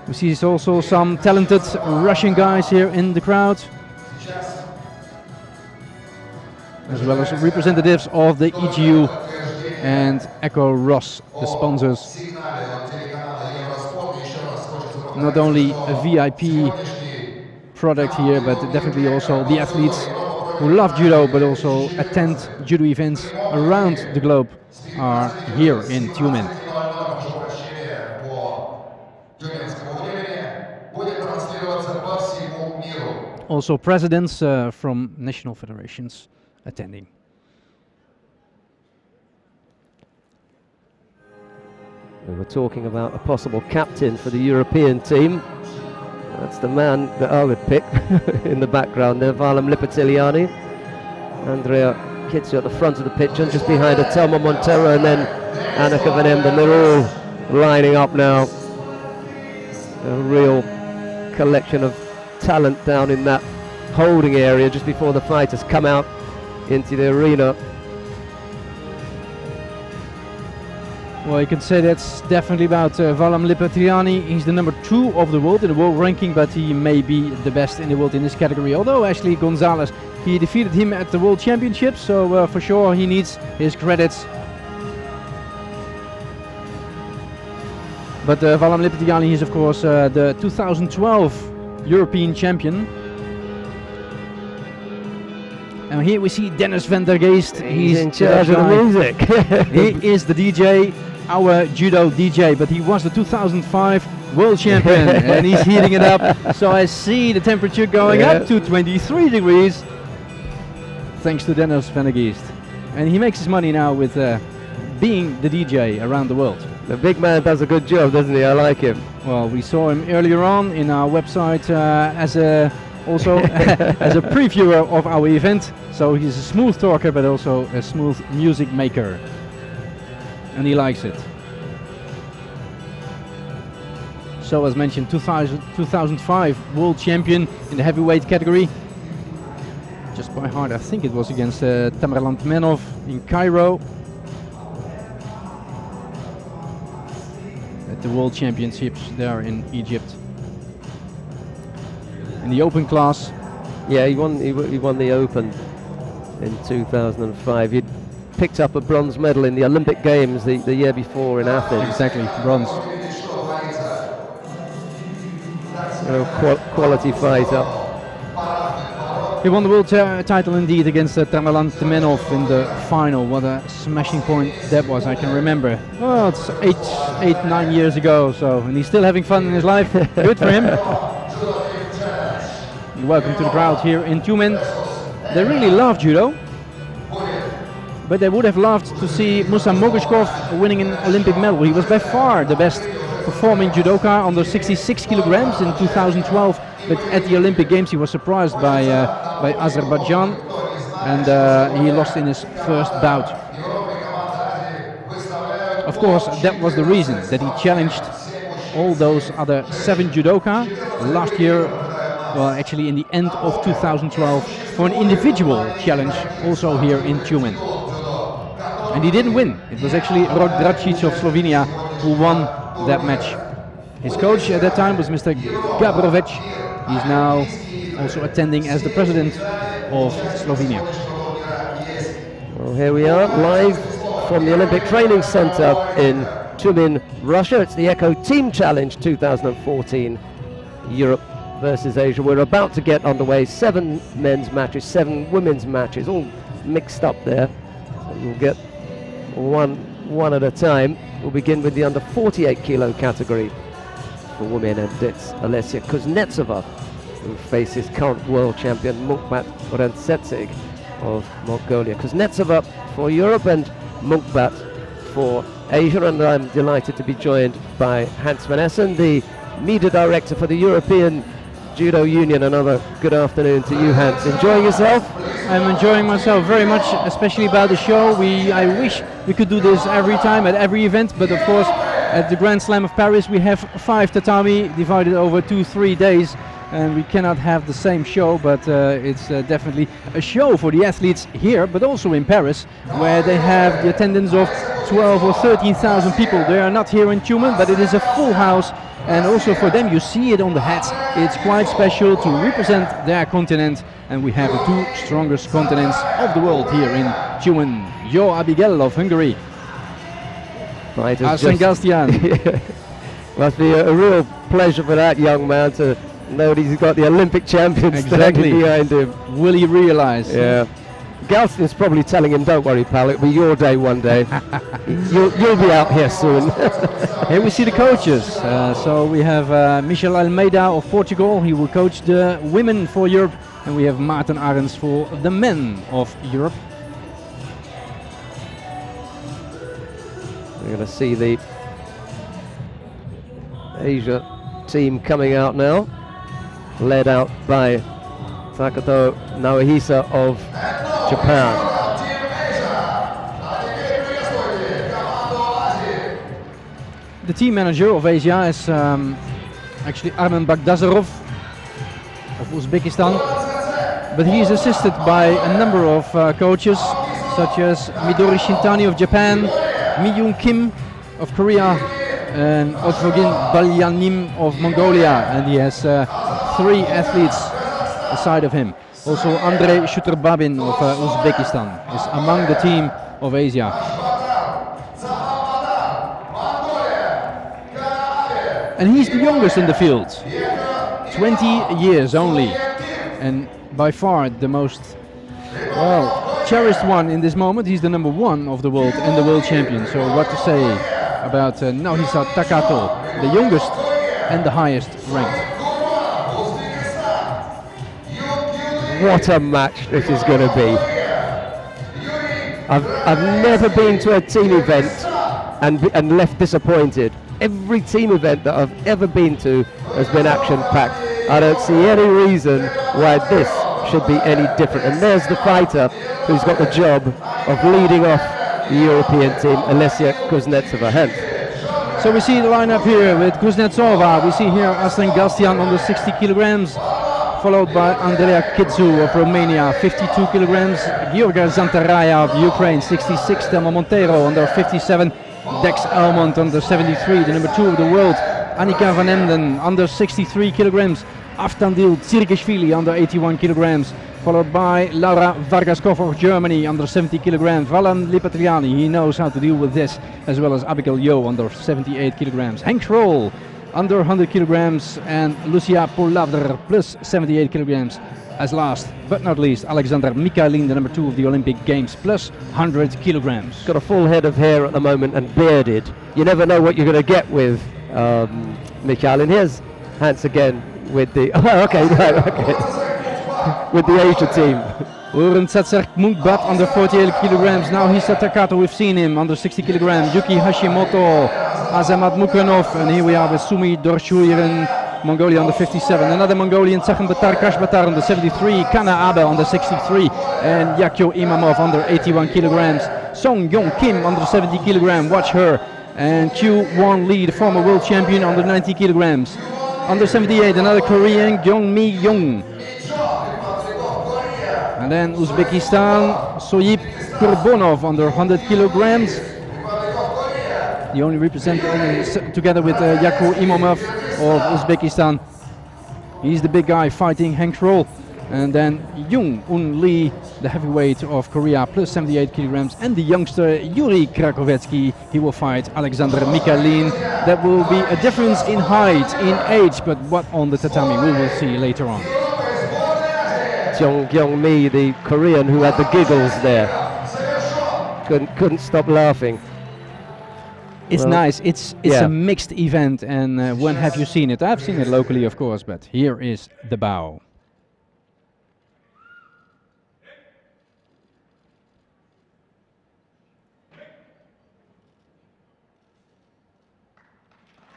We see also some talented Russian guys here in the crowd, as well as representatives of the ECCO and ECCO Ross, the sponsors. not only a VIP product here, but definitely also the athletes who love judo but also attend judo events around the globe are here in Tyumen. Also presidents from national federations attending. We were talking about a possible captain for the European team. That's the man that I would pick in the background there, Valam Lipatiliani. Andrea Kitsu at the front of the pitch, and just behind her, Telma Montero and then Annika van Emden. They're all lining up now. A real collection of talent down in that holding area just before the fighters come out into the arena. Well, you can say that's definitely about Valam Lipatiliani. He's the number 2 of the world in the world ranking, but he may be the best in the world in this category. Although Ashley Gonzalez, he defeated him at the World Championships, so for sure he needs his credits. But Valam Lipatiliani is of course the 2012 European champion. And here we see Dennis van der Geest. He's in charge of the music. He is the DJ, our judo DJ, but he was the 2005 world champion and he's heating it up. So I see the temperature going up to 23 degrees thanks to Dennis van der Geest. And he makes his money now with being the DJ around the world. The big man does a good job, doesn't he? I like him. Well, we saw him earlier on in our website as a previewer of our event. So he's a smooth talker but also a smooth music maker, and he likes it. So as mentioned, 2005 world champion in the heavyweight category. Just by heart I think it was against Tamerlan Tmenov in Cairo at the world championships there in Egypt. In the open class. Yeah, he won the open in 2005. He'd picked up a bronze medal in the Olympic Games the year before in Athens. Exactly, bronze. Quality fighter. He won the world title indeed against Tamerlan Tmenov in the final. What a smashing point that was, I can remember. Oh, it's 9 years ago, so, and he's still having fun in his life. Good for him. Welcome to the crowd here in Tyumen. They really love judo, but they would have loved to see Musa Mogishkov winning an Olympic medal. He was by far the best performing judoka under 66 kilograms in 2012, but at the Olympic Games he was surprised by Azerbaijan, and he lost in his first bout. Of course, that was the reason that he challenged all those other 7 judoka last year. Well, actually in the end of 2012 for an individual challenge also here in Tyumen. And he didn't win. It was actually Rok Dracic of Slovenia who won that match. His coach at that time was Mr. Gabrovic. He's now also attending as the president of Slovenia. Well, here we are live from the Olympic Training Center in Tyumen, Russia. It's the ECCO Team Challenge 2014, Europe versus Asia. We're about to get underway. 7 men's matches, 7 women's matches, all mixed up there. So we'll get one at a time. We'll begin with the under 48 kilo category for women, and it's Alessia Kuznetsova who faces current world champion Munkbat Rentsetsig of Mongolia. Kuznetsova for Europe and Munkbat for Asia, and I'm delighted to be joined by Hans van Essen, the media director for the European Judo Union. Another good afternoon to you, Hans. Enjoying yourself? I'm enjoying myself very much, especially about the show. I wish we could do this every time at every event, but of course at the Grand Slam of Paris we have 5 tatami divided over 2-3 days, and we cannot have the same show, but it's definitely a show for the athletes here, but also in Paris, where they have the attendance of 12 or 13,000 people. They are not here in Tyumen, but it is a full house. And also for them, you see it on the hats, it's quite special to represent their continent, and we have the 2 strongest continents of the world here in Tyumen. Jo Abigail of Hungary. Right, Arsene Gastian. Must be a real pleasure for that young man to know that he's got the Olympic champion Exactly. standing behind him. Will he realize? Yeah. Galston's probably telling him, don't worry, pal, it'll be your day one day. you'll be out here soon. Here we see the coaches. So we have Michel Almeida of Portugal. He will coach the women for Europe. And we have Maarten Arends for the men of Europe. We're going to see the Asia team coming out now, led out by Takato Naohisa of Japan. The team manager of Asia is actually Armen Bagdazarov of Uzbekistan, but he is assisted by a number of coaches such as Midori Shintani of Japan, Mi-young Kim of Korea, and Otvogin Balyanim of Mongolia, and he has 3 athletes aside of him. Also Andrei Shuterbabin of Uzbekistan is among the team of Asia. And he's the youngest in the field, 20 years only, and by far the most, well, cherished one in this moment. He's the number 1 of the world and the world champion. So what to say about Naohisa Takato, the youngest and the highest ranked. What a match this is going to be. I've never been to a team event and left disappointed. Every team event that I've ever been to has been action-packed. I don't see any reason why this should be any different. And there's the fighter who's got the job of leading off the European team, Alessia Kuznetsova. Hence. So we see the lineup here with Kuznetsova. We see here Astrid Gastian under 60 kilograms, followed by Andrea Kitsu of Romania, 52 kilograms, Georga Zantaraya of Ukraine, 66, Thelma Montero under 57, Dex Elmont under 73, the number 2 of the world, Annika van Emden under 63 kilograms, Aftandil Tsirkishvili under 81 kilograms, followed by Laura Vargaskov of Germany under 70 kilograms, Valan Lipatriani, he knows how to deal with this, as well as Abigail Yo under 78 kilograms, Henk Schroll under 100 kilograms, and Lucia Polavder plus 78 kilograms. As last but not least, Alexander Mikhailin, the number 2 of the Olympic Games, plus 100 kilograms. Got a full head of hair at the moment and bearded. You never know what you're going to get with Mikhailin. Here's Hans again with the with the Asia team. Uren Tsatser Munkbat under 48 kilograms. Naohisa Takato, we've seen him under 60 kilograms. Yuki Hashimoto, Azamat Mukhanov, and here we are with Sumi Dorshuiren, Mongolia under 57. Another Mongolian, Tsakhn Batar Kashbatar under 73. Kana Abe under 63. And Yakyo Imamov under 81 kilograms. Song Yong Kim under 70 kilograms. Watch her. And Kyu Won Lee, the former world champion, under 90 kilograms. Under 78, another Korean, Gyeong Mi Young. And then Uzbekistan, Soyip Kurbonov under 100 kilograms. The only representative together with Yakko Imamov of Uzbekistan. He's the big guy fighting Henk Schroll. And then Jung Un Lee, the heavyweight of Korea, plus 78 kilograms. And the youngster Yuri Krakovetsky, he will fight Alexander Mikhailin. That will be a difference in height, in age, but what on the tatami we will see later on. Jong Gyong Mi, the Korean who had the giggles there. Couldn't stop laughing. It's nice. It's a mixed event, and when have you seen it? I've seen it locally, of course, but here is the bow.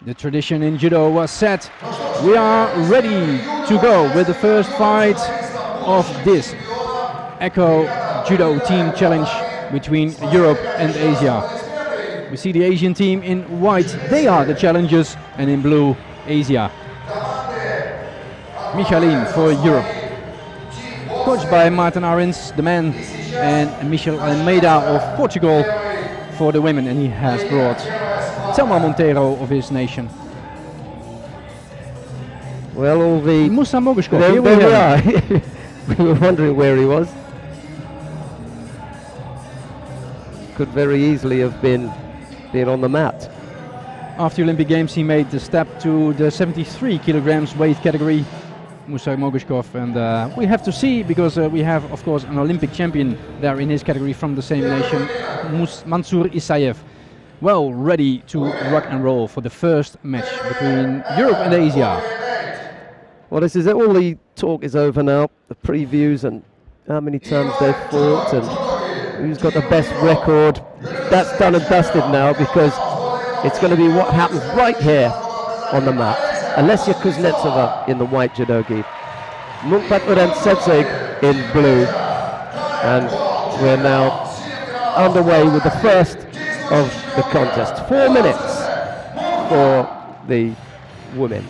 The tradition in judo was set. We are ready to go with the first fight of this ECCO Judo Team Challenge between Europe and Asia. We see the Asian team in white, they are the challengers, and in blue, Asia. Mikhailin for Europe. Coached by Maarten Arends, the men, and Michel Almeida of Portugal for the women, and he has brought Thelma Montero of his nation. Well, all the... Musa Mogeshkov, there we are. We were wondering where he was. Could very easily have been on the mat. After the Olympic Games, he made the step to the 73 kilograms weight category, Musa Mogishkov, and we have to see, because we have, of course, an Olympic champion there in his category from the same nation, Mansour Isayev, well ready to rock and roll for the first match between Europe and Asia. Well, this is it. All the talk is over now. The previews and how many times they've fought and who's got the best record. That's done and dusted now, because it's going to be what happens right here on the mat. Alessia Kuznetsova in the white judogi, Munkbat Urentsetseg in blue, and we're now underway with the first of the contest. 4 minutes for the women.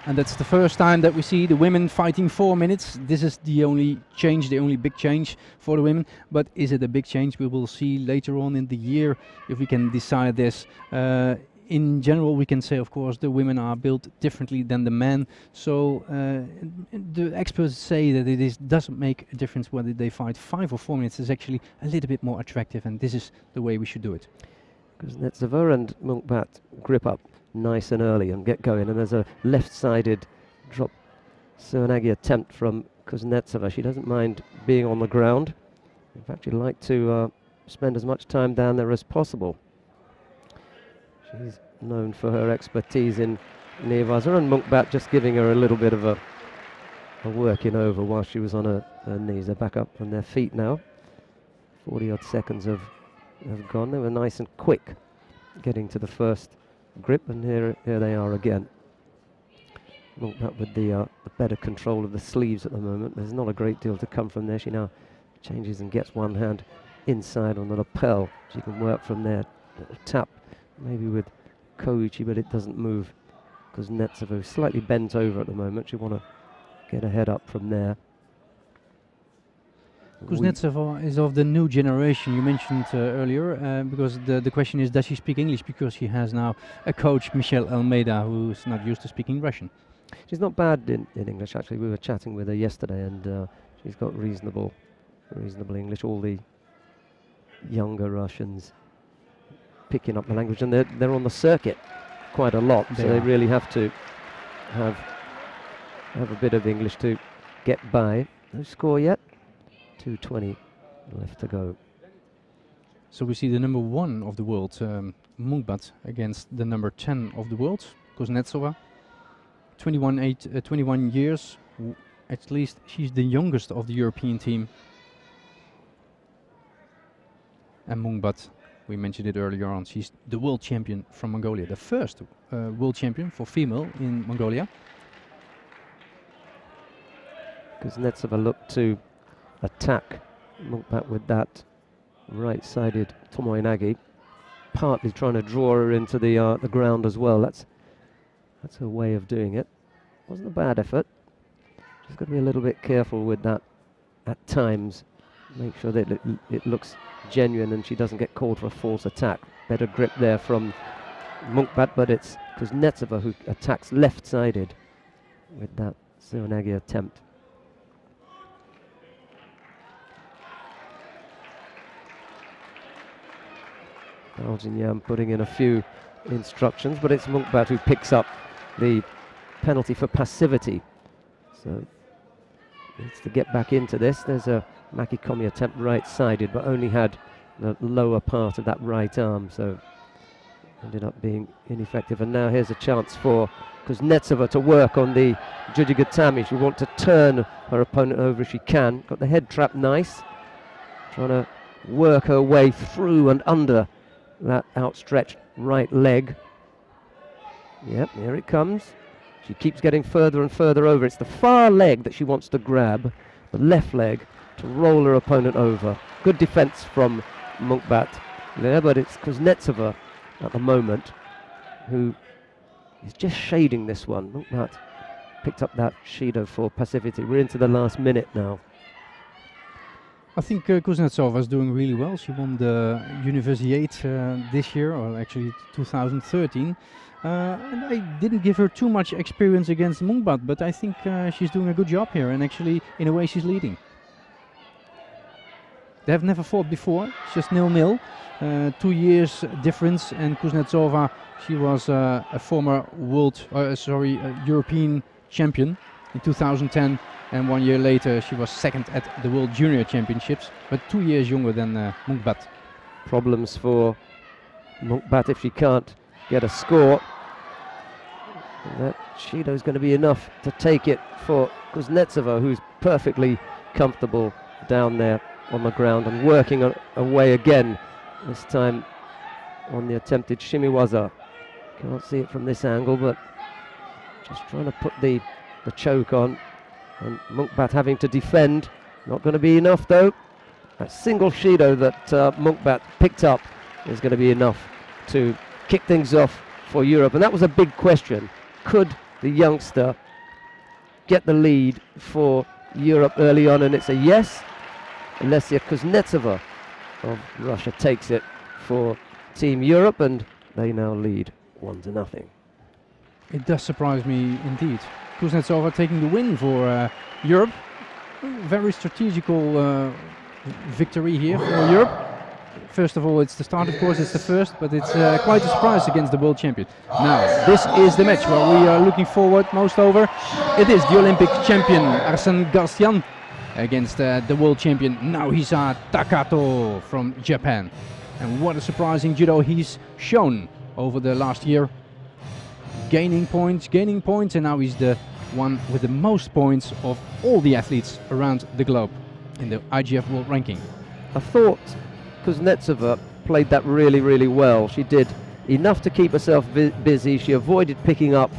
And that's the first time that we see the women fighting 4 minutes. This is the only change, the only big change for the women. But is it a big change? We will see later on in the year if we can decide this. In general, we can say, of course, the women are built differently than the men. So the experts say that it doesn't make a difference whether they fight 5 or 4 minutes. It's actually a little bit more attractive, and this is the way we should do it. Kuznetsova and Munkbat grip up nice and early and get going, and there's a left-sided drop Suanagi attempt from Kuznetsova. She doesn't mind being on the ground. In fact, she'd like to spend as much time down there as possible. She's known for her expertise in Nevaza, and Munkbat just giving her a little bit of a working over while she was on her knees. They're back up on their feet now. 40-odd seconds have gone. They were nice and quick getting to the first grip, and here they are again. Munkbat with the better control of the sleeves at the moment. There's not a great deal to come from there. She now changes and gets one hand inside on the lapel. She can work from there. Little tap maybe with Koichi, but it doesn't move because Kuznetsova is slightly bent over at the moment. She want to get a head up from there. Kuznetsova is of the new generation you mentioned earlier, because the question is, does she speak English? Because she has now a coach, Michel Almeida, who's not used to speaking Russian. She's not bad in English, actually. We were chatting with her yesterday, and she's got reasonable English. All the younger Russians picking up the language, and they're on the circuit quite a lot, so they really have to have a bit of English to get by. No score yet. 2:20 left to go. So we see the number 1 of the world, Munkbat, against the number 10 of the world, Kuznetsova. 21 years, at least she's the youngest of the European team. And Munkbat, we mentioned it earlier on, she's the world champion from Mongolia, the first world champion for female in Mongolia. Kuznetsova looked to attack Munkbat with that right-sided tomoe-nage, partly trying to draw her into the ground as well. That's her way of doing it. Wasn't a bad effort. Just got to be a little bit careful with that at times. Make sure that it looks genuine and she doesn't get called for a false attack. Better grip there from Munkbat, but it's Kuznetsova who attacks left-sided with that Suanagi attempt. Alginian putting in a few instructions, but it's Munkbat who picks up the penalty for passivity. So needs to get back into this. There's a Makikomi attempt right-sided, but only had the lower part of that right arm, so ended up being ineffective. And now here's a chance for Kuznetsova to work on the Jujigatami. She wants to turn her opponent over if she can. Got the head trap nice. Trying to work her way through and under that outstretched right leg. Yep, here it comes. She keeps getting further and further over. It's the far leg that she wants to grab, the left leg, to roll her opponent over. Good defense from Munkbat there, but it's Kuznetsova at the moment who is just shading this one. Munkbat picked up that Shido for passivity. We're into the last minute now. I think Kuznetsova is doing really well. She won the Universiade this year, or actually 2013. And I didn't give her too much experience against Munkbat, but I think she's doing a good job here, and actually, in a way, she's leading. They have never fought before. It's just 0-0. 2 years difference, and Kuznetsova, she was a former European champion in 2010, and 1 year later she was second at the World Junior Championships, but 2 years younger than Munkbat. Problems for Munkbat if she can't get a score. That Shido's going to be enough to take it for Kuznetsova, who's perfectly comfortable down there on the ground and working away again, this time on the attempted shimiwaza. Can't see it from this angle, but just trying to put the choke on, and Munkbat having to defend. Not going to be enough though. That single Shido that Munkbat picked up is going to be enough to kick things off for Europe, and that was a big question. Could the youngster get the lead for Europe early on? And it's a yes. Alessia Kuznetsova of Russia takes it for Team Europe, and they now lead 1-0. It does surprise me indeed. Kuznetsova taking the win for Europe. Very strategical victory here for Europe. First of all, it's the start, of course, it's the first, but it's quite a surprise against the world champion. Now, this is the match where we are looking forward most over. It is the Olympic champion Arsène Garstian against the world champion Naohisa Takato from Japan. And what a surprising judo he's shown over the last year. Gaining points, and now he's the one with the most points of all the athletes around the globe in the IGF World Ranking. I thought Kuznetsova played that really, really well. She did enough to keep herself busy. She avoided picking up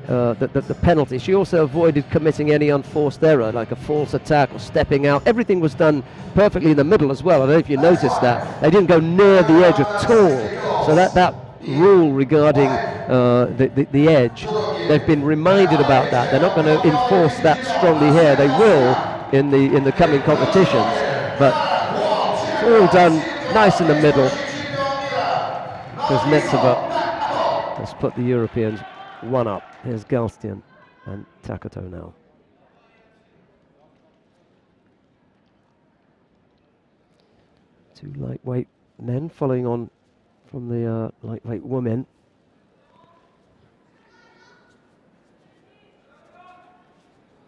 the penalty. She also avoided committing any unforced error, like a false attack or stepping out. Everything was done perfectly in the middle as well. I don't know if you noticed that. They didn't go near the edge at all. So that rule regarding the edge, they've been reminded about that. They're not going to enforce that strongly here. They will in the coming competitions, but it's all done nice in the middle. Kuznetsova has put the Europeans one up. Here's Galstian and Takato now. Two lightweight men following on from the lightweight women.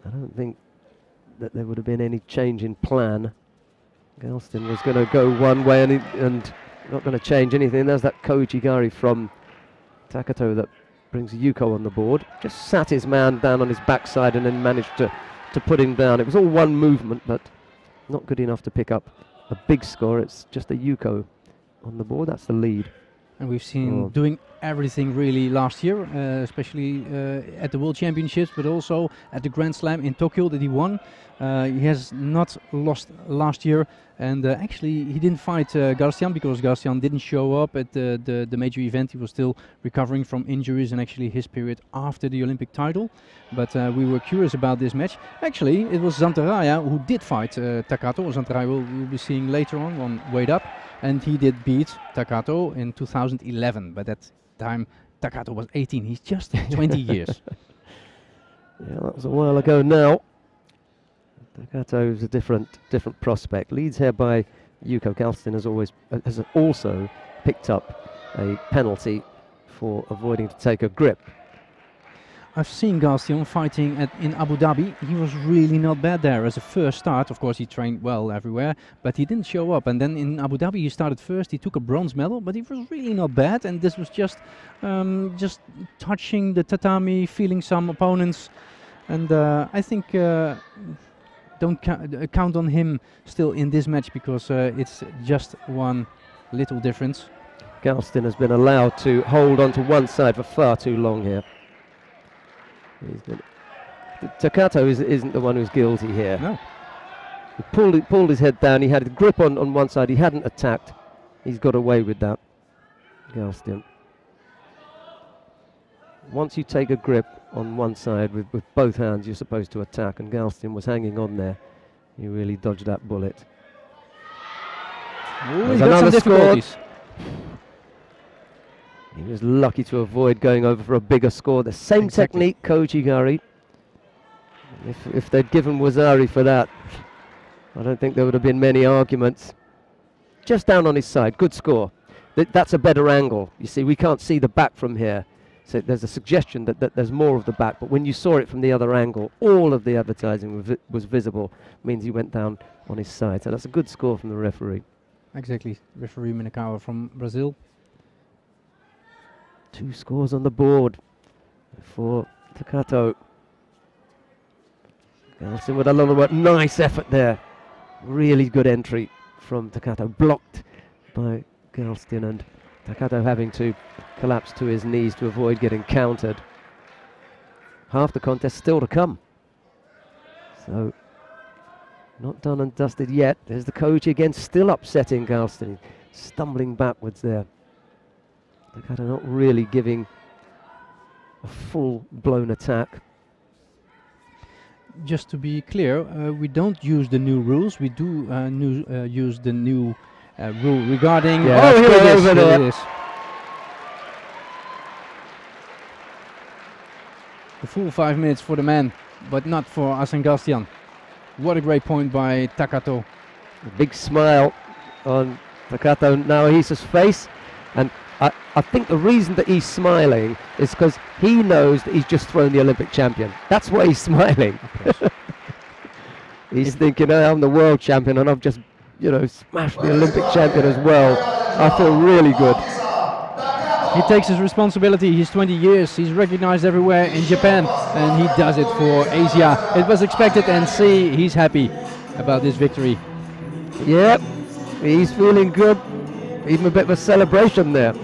I don't think that there would have been any change in plan. Galstian was going to go one way and not going to change anything. There's that Koichigari from Takato that brings Yuko on the board. Just sat his man down on his backside and then managed to put him down. It was all one movement, but not good enough to pick up a big score. It's just a Yuko on the board. That's the lead. And we've seen doing everything really last year, especially at the World Championships, but also at the Grand Slam in Tokyo that he won. He has not lost last year, and actually he didn't fight Garstian because Garstian didn't show up at the major event. He was still recovering from injuries and actually his period after the Olympic title. But we were curious about this match. Actually, it was Zantaraya who did fight Takato. Zantaraya we'll be seeing later on Weight Up. And he did beat Takato in 2011, but at that time Takato was 18. He's just 20 years. Yeah, that was a while ago now. Takato is a different prospect. Leads here by Yuko. Galstian has also picked up a penalty for avoiding to take a grip. I've seen Galstian fighting in Abu Dhabi. He was really not bad there as a first start. Of course, he trained well everywhere, but he didn't show up. And then in Abu Dhabi, he started first. He took a bronze medal, but he was really not bad. And this was just touching the tatami, feeling some opponents. And I think don't count on him still in this match because it's just one little difference. Galstian has been allowed to hold on to one side for far too long here. Takato isn't the one who's guilty here. No. He pulled his head down. He had a grip on one side. He hadn't attacked. He's got away with that. Galstian. Once you take a grip on one side with both hands, you're supposed to attack. And Galstian was hanging on there. He really dodged that bullet. He's got some difficulties. He was lucky to avoid going over for a bigger score. The same technique, Koichigari. If they'd given Wazari for that, I don't think there would have been many arguments. just down on his side. Good score. That's a better angle. You see, we can't see the back from here. So there's a suggestion that there's more of the back, but when you saw it from the other angle, all of the advertising was visible, means he went down on his side. So that's a good score from the referee. Exactly. Referee Minakawa from Brazil. 2 scores on the board for Takato. Galston with a lot of work. Nice effort there. Really good entry from Takato. Blocked by Galston, and Takato having to collapse to his knees to avoid getting countered. Half the contest still to come. So, not done and dusted yet. There's the coach again, still upsetting Galston. Stumbling backwards there. Takato not really giving a full-blown attack. Just to be clear, we don't use the new rules. We do use the new rule regarding... Yeah, here it is. The full 5 minutes for the man, but not for Asen Galstian. What a great point by Takato. A big smile on Takato Naohisa's face, and I think the reason that he's smiling is because he knows that he's just thrown the Olympic champion. That's why he's smiling. He's thinking, oh, I'm the world champion and I've just, you know, smashed the Olympic champion as well. I feel really good. He takes his responsibility. He's 20 years. He's recognized everywhere in Japan, and he does it for Asia. It was expected, and see, he's happy about this victory. Yep, he's feeling good. Even a bit of a celebration there.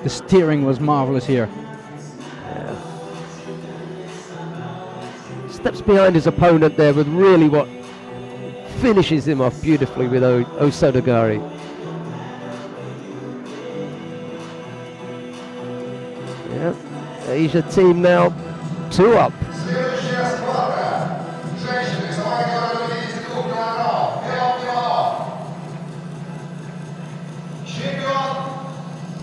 The steering was marvelous here. Yeah. Steps behind his opponent there with really what finishes him off beautifully with Osodagari. Yeah, Asia team now 2 up.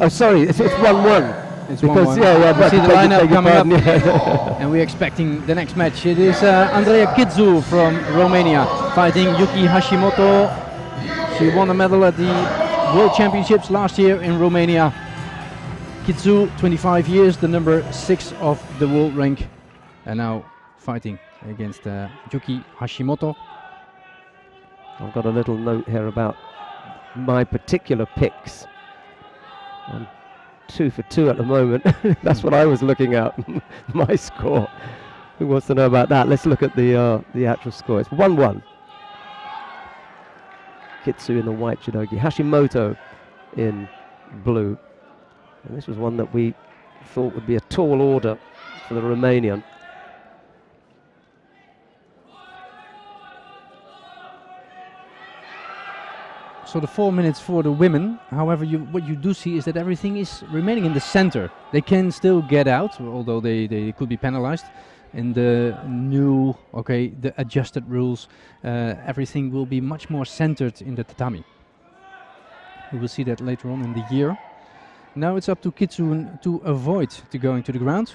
Oh, sorry, it's 1-1. It's because 1-1. yeah, we see the lineup coming up, yeah. and we're expecting the next match. It is Andrea Kitsu from Romania fighting Yuki Hashimoto. She won a medal at the World Championships last year in Romania. Kitsu, 25 years, the number 6 of the world rank, and now fighting against Yuki Hashimoto. I've got a little note here about my particular picks. I'm 2 for 2 at the moment. That's what I was looking at. My score. Who wants to know about that? Let's look at the actual score. It's 1-1. Kitsu in the white judogi, Hashimoto in blue. And this was one that we thought would be a tall order for the Romanian. So the 4 minutes for the women. However, what you do see is that everything is remaining in the center. They can still get out, although they could be penalized. In the new, the adjusted rules, everything will be much more centered in the tatami. We will see that later on in the year. Now it's up to Kitsu to avoid going to the ground,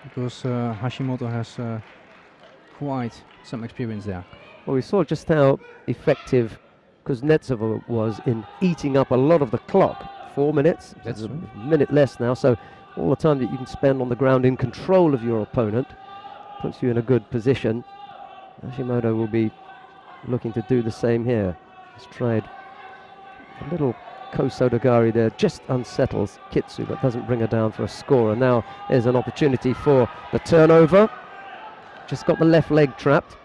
because Hashimoto has quite some experience there. Well, we saw just how effective Kuznetsova was in eating up a lot of the clock. 4 minutes, that's a minute less now, so all the time that you can spend on the ground in control of your opponent puts you in a good position. Hashimoto will be looking to do the same here. He's tried a little Kosodagari there, just unsettles Kitsu but doesn't bring her down for a score, and now there's an opportunity for the turnover. Just got the left leg trapped.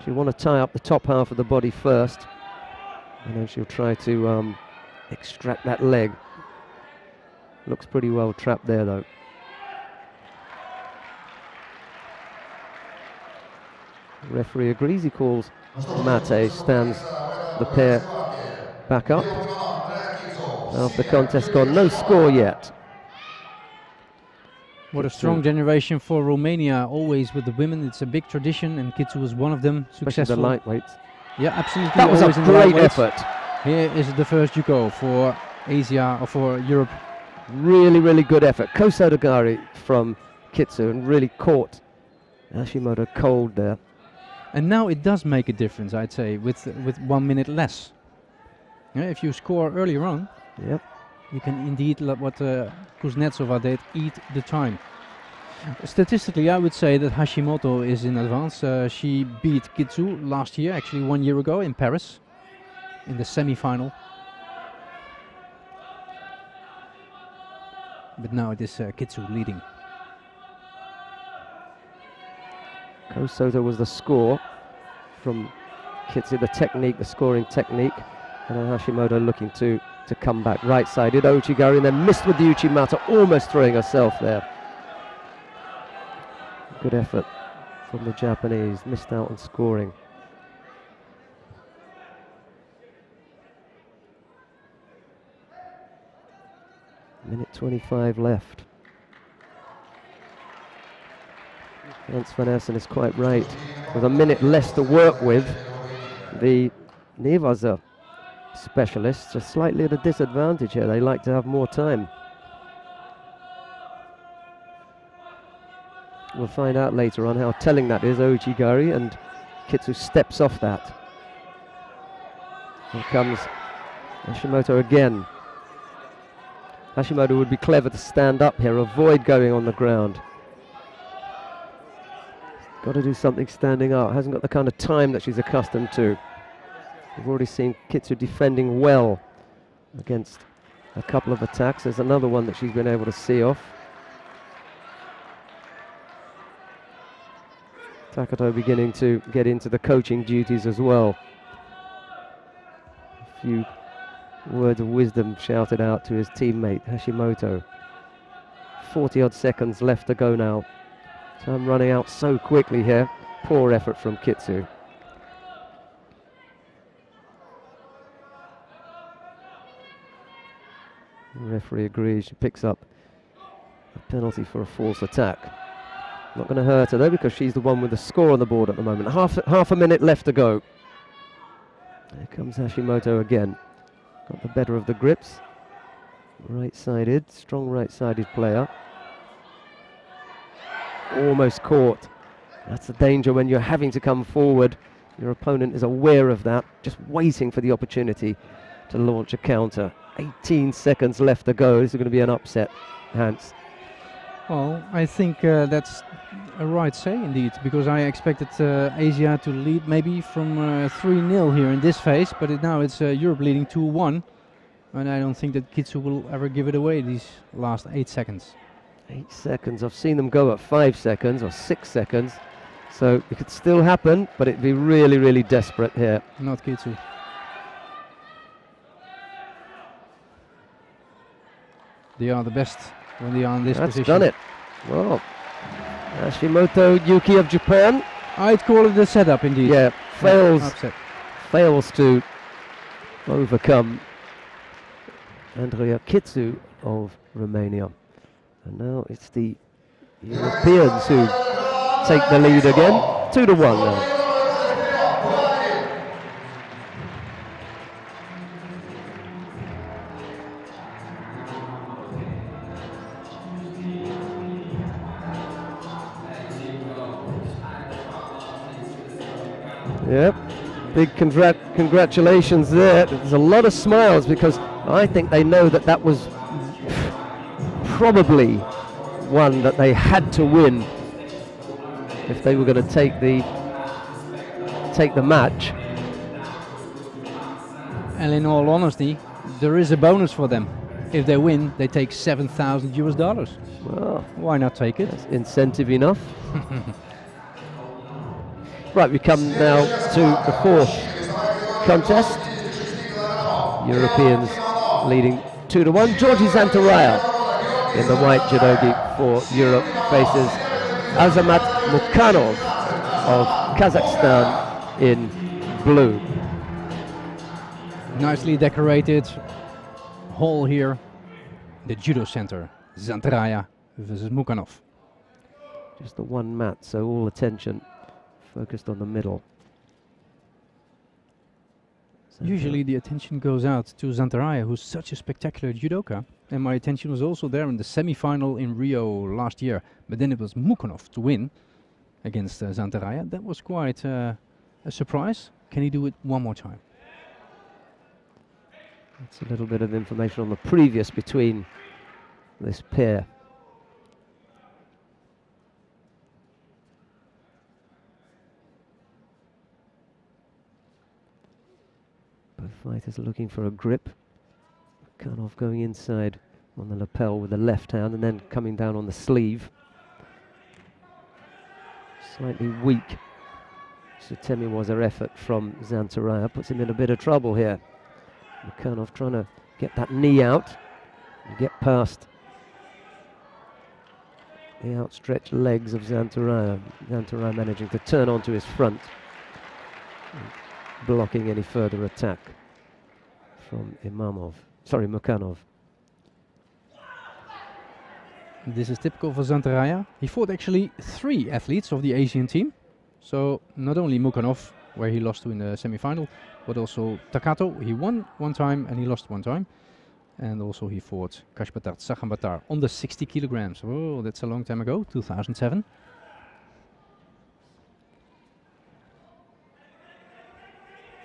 She'll want to tie up the top half of the body first, and then she'll try to extract that leg. Looks pretty well trapped there though. The referee agrees, he calls Mate, stands the pair back up. Half the contest gone, no score yet. What a strong generation for Romania, always with the women. It's a big tradition, and Kitsu was one of them. Especially the lightweights. Yeah, absolutely. That was a great effort. Here is the first Judo for Asia, or for Europe. Really, really good effort. Kosodagari from Kitsu, and really caught Hashimoto cold there. And now it does make a difference, I'd say, with 1 minute less. Yeah, if you score earlier on, Yep. you can indeed, what Kuznetsova did, eat the time. Statistically, I would say that Hashimoto is in advance. She beat Kitsu last year, actually 1 year ago in Paris, in the semi-final. But now it is Kitsu leading. Kosoto was the score from Kitsu, the technique, the scoring technique. And then Hashimoto looking to come back. Right-sided Ouchigari and then missed with the Uchimata, almost throwing herself there. Good effort from the Japanese, missed out on scoring. Minute 25 left. Hans van Essen is quite right. With a minute less to work with, the Nevaza specialists are slightly at a disadvantage here. They like to have more time. We'll find out later on how telling that is. Ouchigari, and Kitsu steps off that. Here comes Hashimoto again. Hashimoto would be clever to stand up here, avoid going on the ground. Got to do something standing up. Hasn't got the kind of time that she's accustomed to. We've already seen Kitsu defending well against a couple of attacks. There's another one that she's been able to see off. Takato beginning to get into the coaching duties as well. A few words of wisdom shouted out to his teammate Hashimoto. 40 odd seconds left to go now. Time running out so quickly here. Poor effort from Kitsu. The referee agrees. She picks up a penalty for a false attack. Not going to hurt her though, because she's the one with the score on the board at the moment. Half a minute left to go. Here comes Hashimoto again. Got the better of the grips. Right-sided, strong right-sided player. Almost caught. That's the danger when you're having to come forward. Your opponent is aware of that, just waiting for the opportunity to launch a counter. 18 seconds left to go. This is going to be an upset, Hans. Well, I think that's a right say indeed, because I expected Asia to lead maybe from 3-0 here in this phase, but now it's Europe leading 2-1, and I don't think that Kitsu will ever give it away these last 8 seconds. 8 seconds. I've seen them go at 5 seconds or 6 seconds, so it could still happen, but it'd be really, really desperate here. Not Kitsu. They are the best when they are in this position. That's done it. Well, Hashimoto Yuki of Japan. I'd call it the setup indeed. Yeah, fails to overcome Andrea Kitsu of Romania. And now it's the Europeans who take the lead again. 2-1 now. Yep, big congratulations there. There's a lot of smiles because I think they know that that was probably one that they had to win if they were going to take the match. And in all honesty, there is a bonus for them. If they win, they take $7,000. Well, why not take it? That's incentive enough. Right, we come now to the fourth contest. Europeans leading 2-1. Georgi Zantaraya in the white judogi for Europe faces Azamat Mukhanov of Kazakhstan in blue. Nicely decorated hall here, the judo center. Zantaraya versus Mukhanov. Just the one mat, so all attention focused on the middle. Usually the attention goes out to Zantaraya, who's such a spectacular judoka, and my attention was also there in the semi-final in Rio last year, but then it was Mukhanov to win, against Zantaraya. That was quite a surprise. Can he do it one more time? That's a little bit of information on the previous between this pair. Both fighters are looking for a grip. Mukhanov going inside on the lapel with the left hand and then coming down on the sleeve. Slightly weak. Sutemiwaza effort from Zantaraya puts him in a bit of trouble here. Mukhanov trying to get that knee out and get past the outstretched legs of Zantaraya. Zantaraya managing to turn onto his front, blocking any further attack from Mukhanov. This is typical for Zantaraya. He fought actually 3 athletes of the Asian team. So not only Mukhanov, where he lost to in the semi-final, but also Takato. He won one time and he lost one time. And also he fought Kashbatar Tsagambatar on the 60 kilograms. Oh, that's a long time ago, 2007.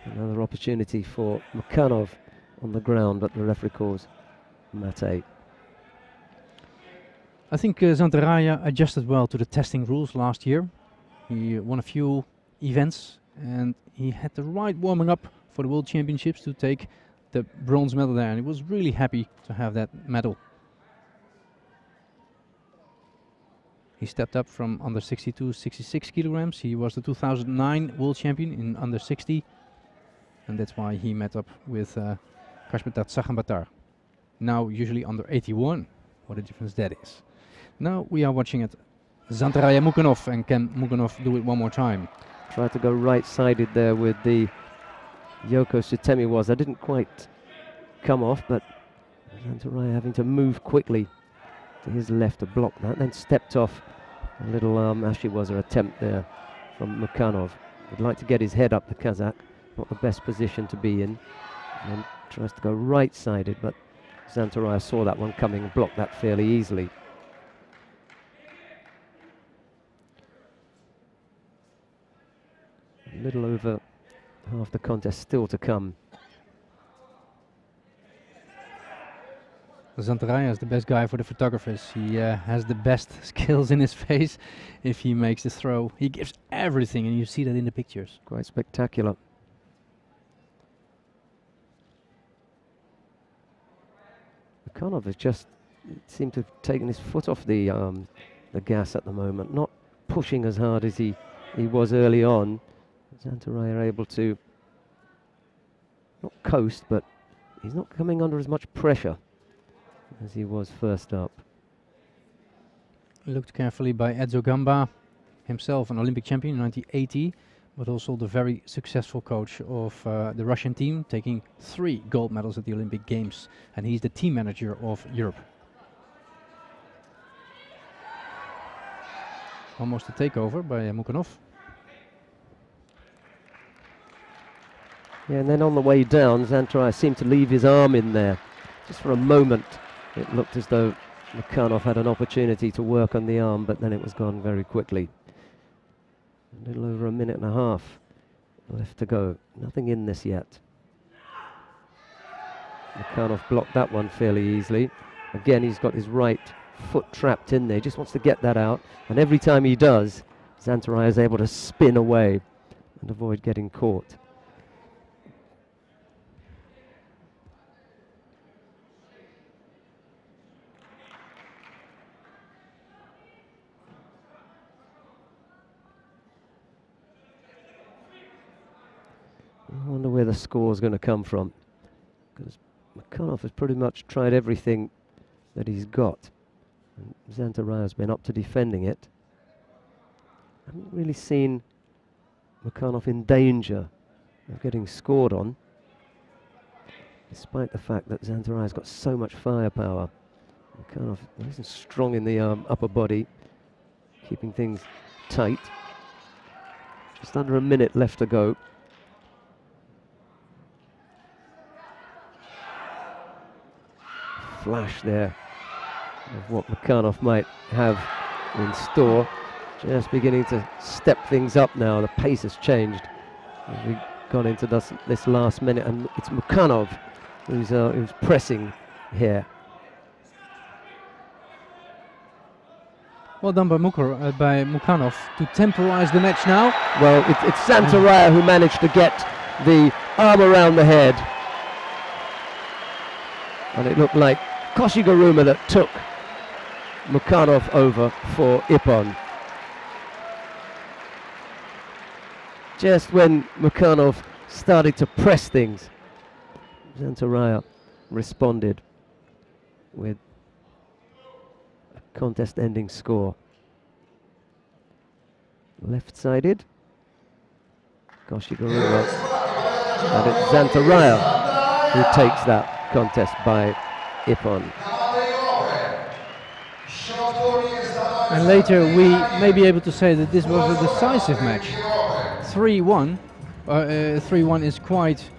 Another opportunity for Mukhanov on the ground, but the referee calls Mate. I think Zantaraya adjusted well to the testing rules last year. He won a few events and he had the right warming up for the World Championships to take the bronze medal there, and he was really happy to have that medal. He stepped up from under 60 to 66 kilograms. He was the 2009 world champion in under 60, and that's why he met up with Kashbatar Tsagambatar. Now usually under 81. What a difference that is. Now we are watching it. Zantaraya Mukhanov, and can Mukhanov do it one more time? Tried to go right-sided there with the Yoko Sutemiwaza. Didn't quite come off, but Zantaraya having to move quickly to his left to block that, then stepped off a little Ashiwaza attempt there from Mukhanov. Would like to get his head up, the Kazakh, not the best position to be in, and tries to go right-sided, but Zantaraya saw that one coming and blocked that fairly easily. A little over half the contest still to come. Zantaraya is the best guy for the photographers. He has the best skills in his face if he makes the throw. He gives everything, and you see that in the pictures. Quite spectacular. Mukhanov has just seemed to have taken his foot off the gas at the moment, not pushing as hard as he was early on. Zantaraya are able to not coast, but he's not coming under as much pressure as he was first up. Looked carefully by Edzo Gamba, himself an Olympic champion in 1980, but also the very successful coach of the Russian team, taking 3 gold medals at the Olympic Games, and he's the team manager of Europe. Almost a takeover by Mukhanov. Yeah, and then on the way down, Zantaraya seemed to leave his arm in there. Just for a moment, it looked as though Mukhanov had an opportunity to work on the arm, but then it was gone very quickly. A little over a minute and a half left to go. Nothing in this yet. Mukhanov blocked that one fairly easily. Again, he's got his right foot trapped in there. He just wants to get that out. And every time he does, Zantaraya is able to spin away and avoid getting caught. I wonder where the score is going to come from, because Mukhanov has pretty much tried everything that he's got, and Zantaraya has been up to defending it. I haven't really seen Mukhanov in danger of getting scored on, despite the fact that Zantaraya has got so much firepower. Mukhanov isn't strong in the upper body, keeping things tight. Just under a minute left to go. Flash there of what Mukhanov might have in store. just beginning to step things up now. The pace has changed as we got into this last minute, and it's Mukhanov who's pressing here. Well done by Mukhanov to temporize the match now. Well, it's Santaraya who managed to get the arm around the head, and it looked like Koshiguruma that took Mukhanov over for Ippon. Just when Mukhanov started to press things, Santaraya responded with a contest-ending score. Left-sided, Koshiguruma, and it's Santaraya who takes that contest by Ippon. And later we may be able to say that this was a decisive match. 3-1. 3-1 is quite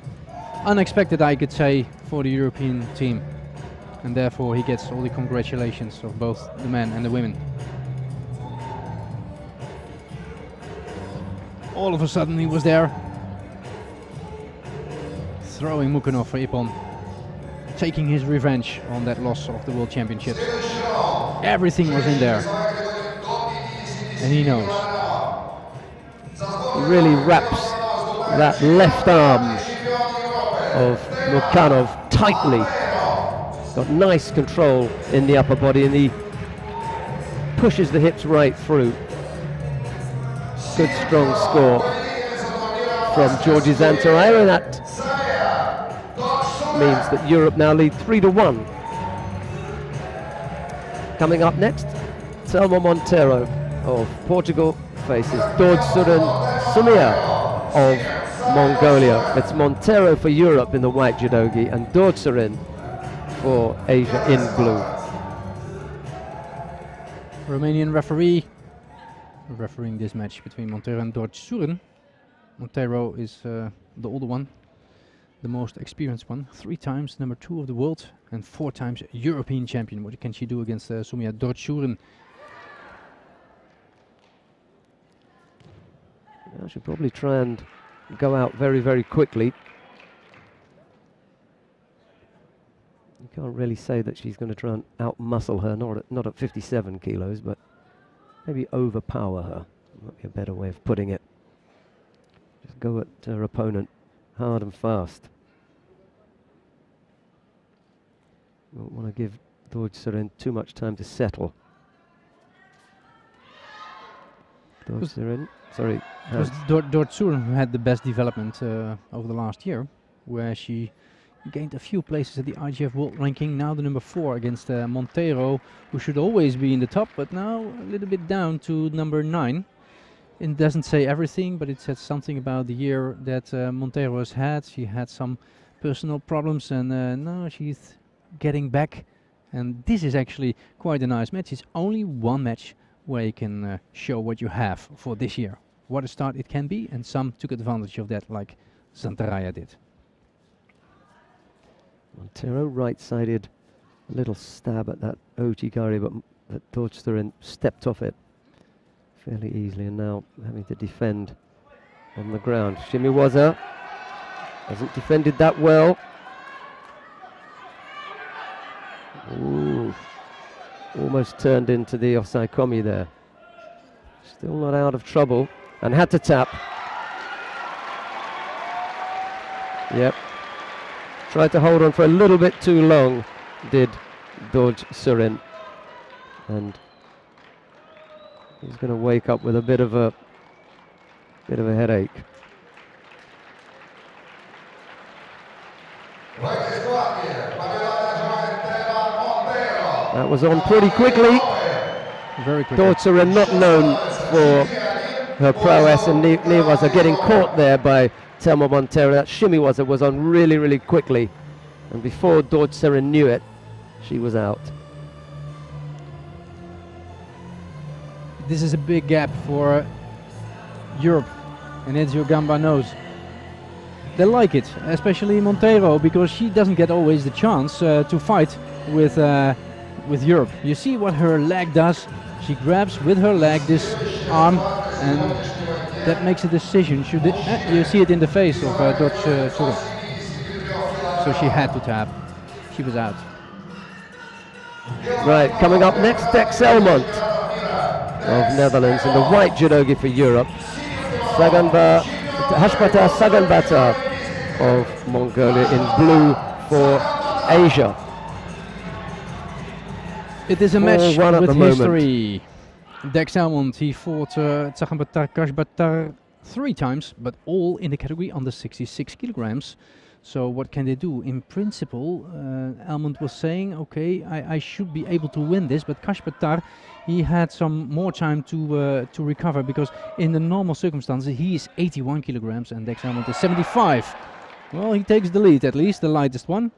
unexpected, I could say, for the European team. And therefore he gets all the congratulations of both the men and the women. All of a sudden he was there, throwing Mukhanov for Ippon, taking his revenge on that loss of the World Championships. Everything was in there, and he knows. He really wraps that left arm of Mukhanov tightly. Got nice control in the upper body, and he pushes the hips right through. Good strong score from Georgi Santaraya, and that means that Europe now lead 3-1. Coming up next, Telma Monteiro of Portugal faces Dorjsuren Sumia of Mongolia. It's Monteiro for Europe in the white judogi and Dorjsuren for Asia in blue. Romanian referee refereeing this match between Monteiro and Dorjsuren. Monteiro is the older one, the most experienced one, 3 times number 2 of the world and 4 times European champion. What can she do against Sumia Dorjsuren? I should probably try and go out very, very quickly. You can't really say that she's going to try and out-muscle her, not at 57 kilos, but maybe overpower her. Might be a better way of putting it. Just go at her opponent hard and fast. Don't want to give Dorjsuren too much time to settle. Dorjsuren, sorry. It was Dorjsuren who had the best development over the last year, where she gained a few places at the IGF World Ranking, now the number 4 against Monteiro, who should always be in the top, but now a little bit down to number 9. It doesn't say everything, but it says something about the year that Monteiro has had. She had some personal problems, and now she's getting back. And this is actually quite a nice match. It's only one match where you can show what you have for this year. What a start it can be, and some took advantage of that, like Santaraya did. Monteiro right-sided, a little stab at that Ojigari, but Dorjsuren stepped off it fairly easily, and now having to defend on the ground. Shimiwaza hasn't defended that well. Ooh, almost turned into the Osaikomi there. Still not out of trouble, and had to tap. Yep. Tried to hold on for a little bit too long, did Dorjsuren, and he's going to wake up with a bit of a headache. That was on pretty quickly. Very quickly. Dorjsuren not known for her prowess, and Niwaza getting caught there by Telma Monteiro. That Shimiwaza was on really, really quickly, and before Dorjsuren knew it, she was out. This is a big gap for Europe, and Ezio Gamba knows. They like it, especially Monteiro, because she doesn't get always the chance to fight with Europe. You see what her leg does. She grabs with her leg this arm, and that makes a decision. Should it, you see it in the face of Dutch Sorel. So she had to tap. She was out. Right, coming up next, Dex Elmont of Netherlands in the white judogi for Europe. Hashpata Saganbata of Mongolia in blue for Asia. It is a match at with the history. Dex Elmont, he fought Tsaganbatar, Kashbatar 3 times, but all in the category under 66 kilograms. So what can they do? In principle, Elmont was saying, okay, I should be able to win this, but Kashbatar, he had some more time to recover, because in the normal circumstances he is 81 kilograms and Dex Elmont is 75. Well, he takes the lead, at least the lightest one,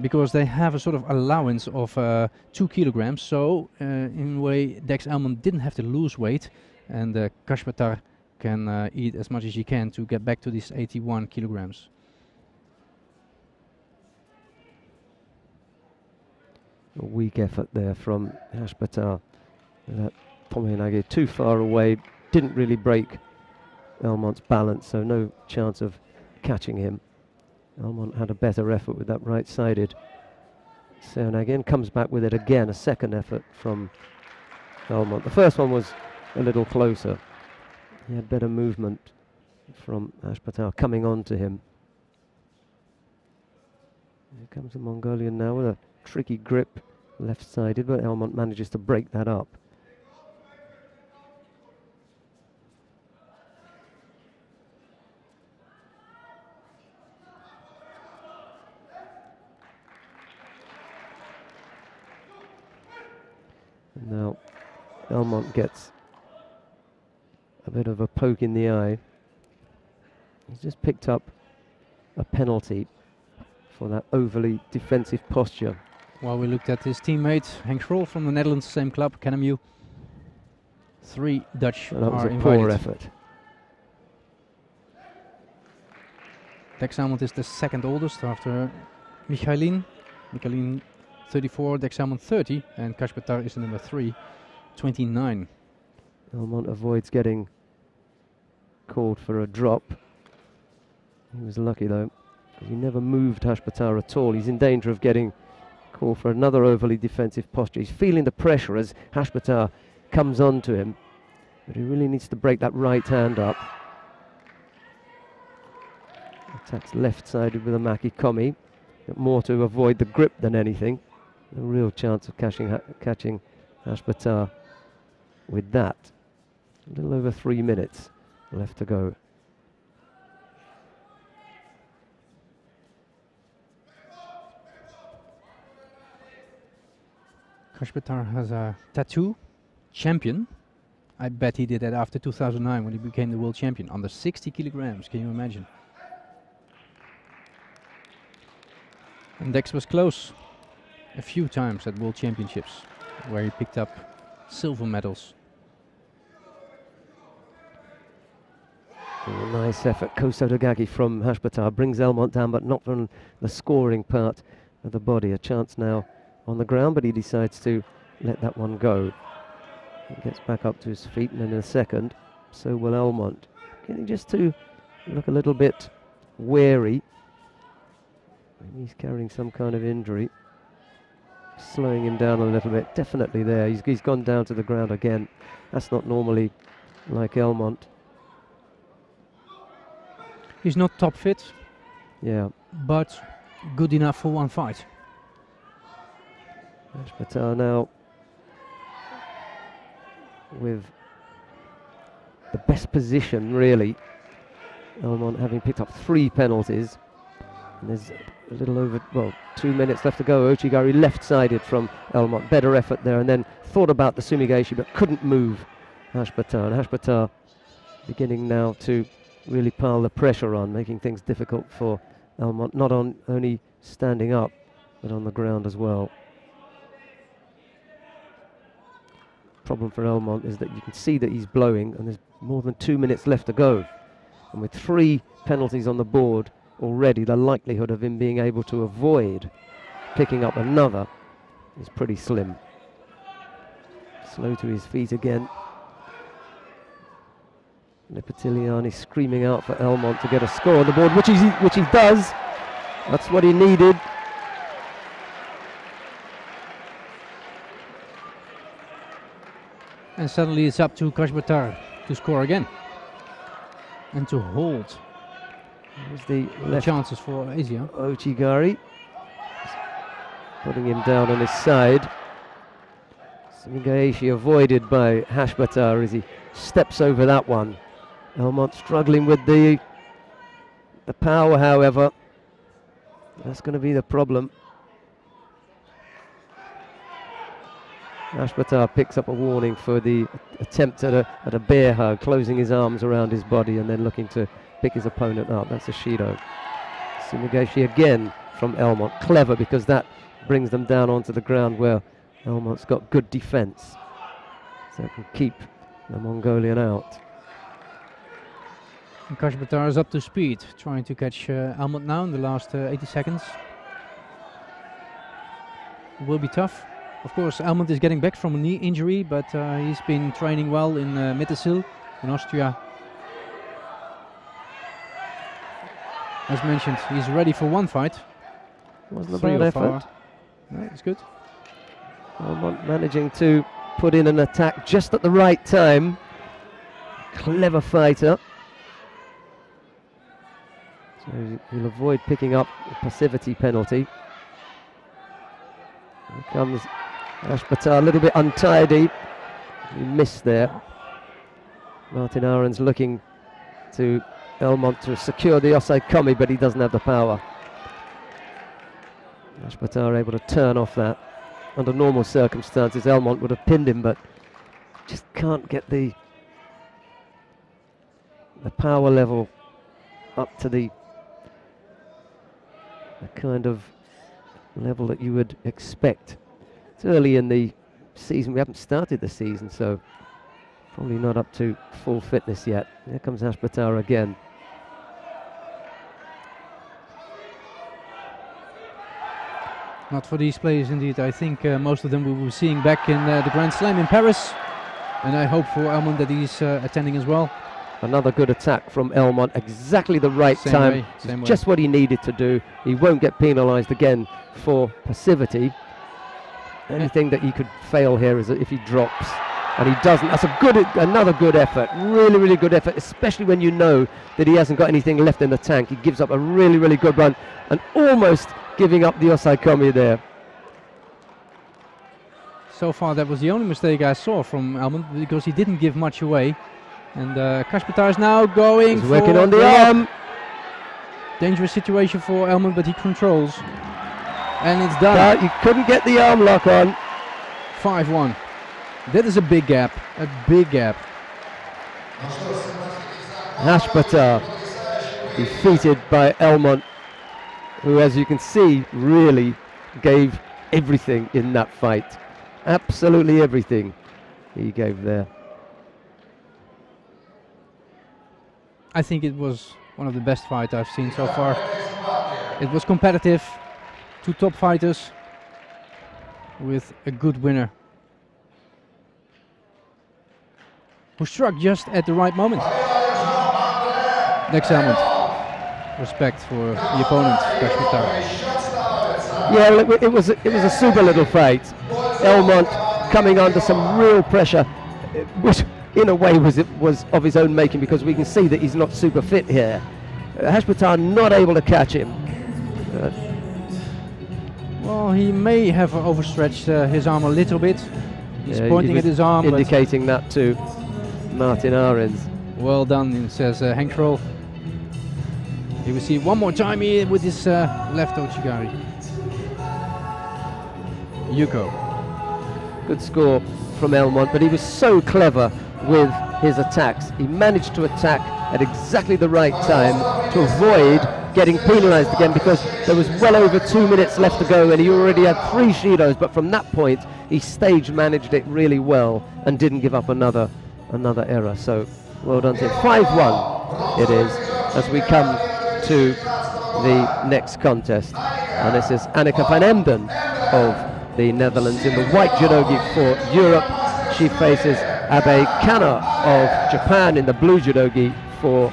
because they have a sort of allowance of 2 kilograms. So in a way, Dex Elmont didn't have to lose weight, and Kashbatar can eat as much as he can to get back to these 81 kilograms. A weak effort there from Hashpatar. That Tomohinage too far away, didn't really break Elmont's balance, so no chance of catching him. Elmont had a better effort with that right-sided Seonage, and comes back with it again, a second effort from Elmont. The first one was a little closer. He had better movement from Hashpatar coming on to him. Here comes the Mongolian now with a tricky grip, left-sided, but Elmont manages to break that up. And now Elmont gets a bit of a poke in the eye. He's just picked up a penalty for that overly defensive posture. While we looked at his teammate Henk Schrol from the Netherlands, same club, KNMU. 3 Dutch That was are a invited. poor effort. Dex Elmont is the second oldest after Michailin. Michailin 34, Dex Elmont 30, and Kashbatar is the number 3, 29. Elmont avoids getting called for a drop. He was lucky though, because he never moved Hashpatar at all. He's in danger of getting called for another overly defensive posture. He's feeling the pressure as Hashpatar comes on to him, but he really needs to break that right hand up. Attacks left-sided with a Maki Komi, but more to avoid the grip than anything. No real chance of catching Hashpatar with that. A little over 3 minutes left to go. Kashbatar has a tattoo, champion. I bet he did that after 2009 when he became the world champion, under 60 kilograms, can you imagine? And Dex was close a few times at world championships, where he picked up silver medals. A nice effort, Kosotogagi from Hashpatar brings Elmont down, but not from the scoring part of the body. A chance now on the ground, but he decides to let that one go. He gets back up to his feet, and in a second, so will Elmont. Getting just to look a little bit wary. Maybe he's carrying some kind of injury. Slowing him down a little bit, definitely there. He's gone down to the ground again. That's not normally like Elmont. He's not top fit, Yeah. but good enough for one fight. Hashpatar now with the best position, really. Elmont having picked up 3 penalties. And there's a little over, 2 minutes left to go. Ochigari left-sided from Elmont. Better effort there, and then thought about the Sumigaeshi, but couldn't move Hashpatar. And Hashpatar beginning now to really pile the pressure on, making things difficult for Elmont, not on only standing up, but on the ground as well. Problem for Elmont is that you can see that he's blowing, and there's more than 2 minutes left to go. And with 3 penalties on the board already, the likelihood of him being able to avoid picking up another is pretty slim. Slow to his feet again. Lipatiliani screaming out for Elmont to get a score on the board, which he does. That's what he needed. And suddenly it's up to Kashbatar to score again and to hold. There's the left chances for Asia. Ochigari putting him down on his side. Sumigaishi avoided by Hashbatar as he steps over that one. Elmont struggling with the power, however. That's going to be the problem. Hashbatar picks up a warning for the attempt at a bear hug, closing his arms around his body and then looking to pick his opponent up. That's a Shido. Sumigaishi again from Elmont. Clever, because that brings them down onto the ground where Elmont's got good defense. So it can keep the Mongolian out. And Kashbatar is up to speed, trying to catch Elmont now in the last 80 seconds. It will be tough. Of course, Elmont is getting back from a knee injury, but he's been training well in Mittersill in Austria. As mentioned, he's ready for one fight. Wasn't a bad effort. No, it's good. Elmont managing to put in an attack just at the right time. Clever fighter. So he'll avoid picking up the passivity penalty. Here comes Hashbatar, a little bit untidy. He missed there. Martin Ahrens looking to Elmont to secure the Osaikomi, but he doesn't have the power. Hashbatar able to turn off that. Under normal circumstances, Elmont would have pinned him, but just can't get the power level up to the kind of level that you would expect. It's early in the season. We haven't started the season, so probably not up to full fitness yet. Here comes Hashbatar again. Not for these players indeed. I think most of them we will be seeing back in the Grand Slam in Paris. And I hope for Elmont that he's attending as well. Another good attack from Elmont, exactly the right time. Just what he needed to do. He won't get penalised again for passivity. Anything that he could fail here is if he drops, and he doesn't. That's another good effort. Really, really good effort, especially when you know that he hasn't got anything left in the tank. He gives up a really, really good run, and almost giving up the Osaikomi there. So far, that was the only mistake I saw from Elmont, because he didn't give much away. And Kashbatar is now going He's working on the arm. Dangerous situation for Elmont, but he controls. And it's done. He couldn't get the arm lock on. 5-1. That is a big gap. A big gap. Hashbatar defeated by Elmont, who, as you can see, really gave everything in that fight. Absolutely everything he gave there. I think it was one of the best fights I've seen so far. It was competitive. Two top fighters with a good winner, who struck just at the right moment. Next Elmont. Respect for the opponent, Kashbatar. Yeah, well, it was a super little fight. Elmont coming under some real pressure, which in a way was of his own making, because we can see that he's not super fit here. Hashbatar not able to catch him. Well, he may have overstretched his arm a little bit. He's pointing at his arm, indicating that to Martin Ahrens. Well done, says Henk Kroll. He will see one more time here with his left Ochigari. Yuko. Good score from Elmont, but he was so clever with his attacks. He managed to attack at exactly the right time to avoid getting penalised again, because there was well over 2 minutes left to go and he already had 3 Shidos, but from that point he stage managed it really well and didn't give up another error. So well done to him. 5-1 it is as we come to the next contest, and this is Anneke van Emden of the Netherlands in the white judogi for Europe. She faces Abe Kana of Japan in the blue judogi for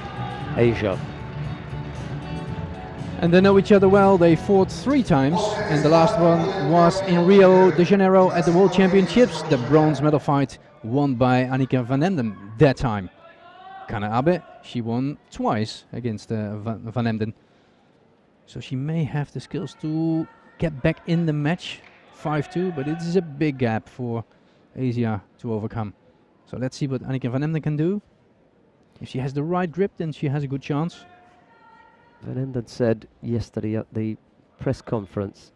Asia. And they know each other well. They fought 3 times, and the last one was in Rio de Janeiro at the World Championships. The bronze medal fight won by Annika van Emden that time. Kana Abe, she won twice against van Emden. So she may have the skills to get back in the match. 5-2, but it is a big gap for Asia to overcome. So let's see what Annika van Emden can do. If she has the right grip, then she has a good chance. Van Emden said yesterday at the press conference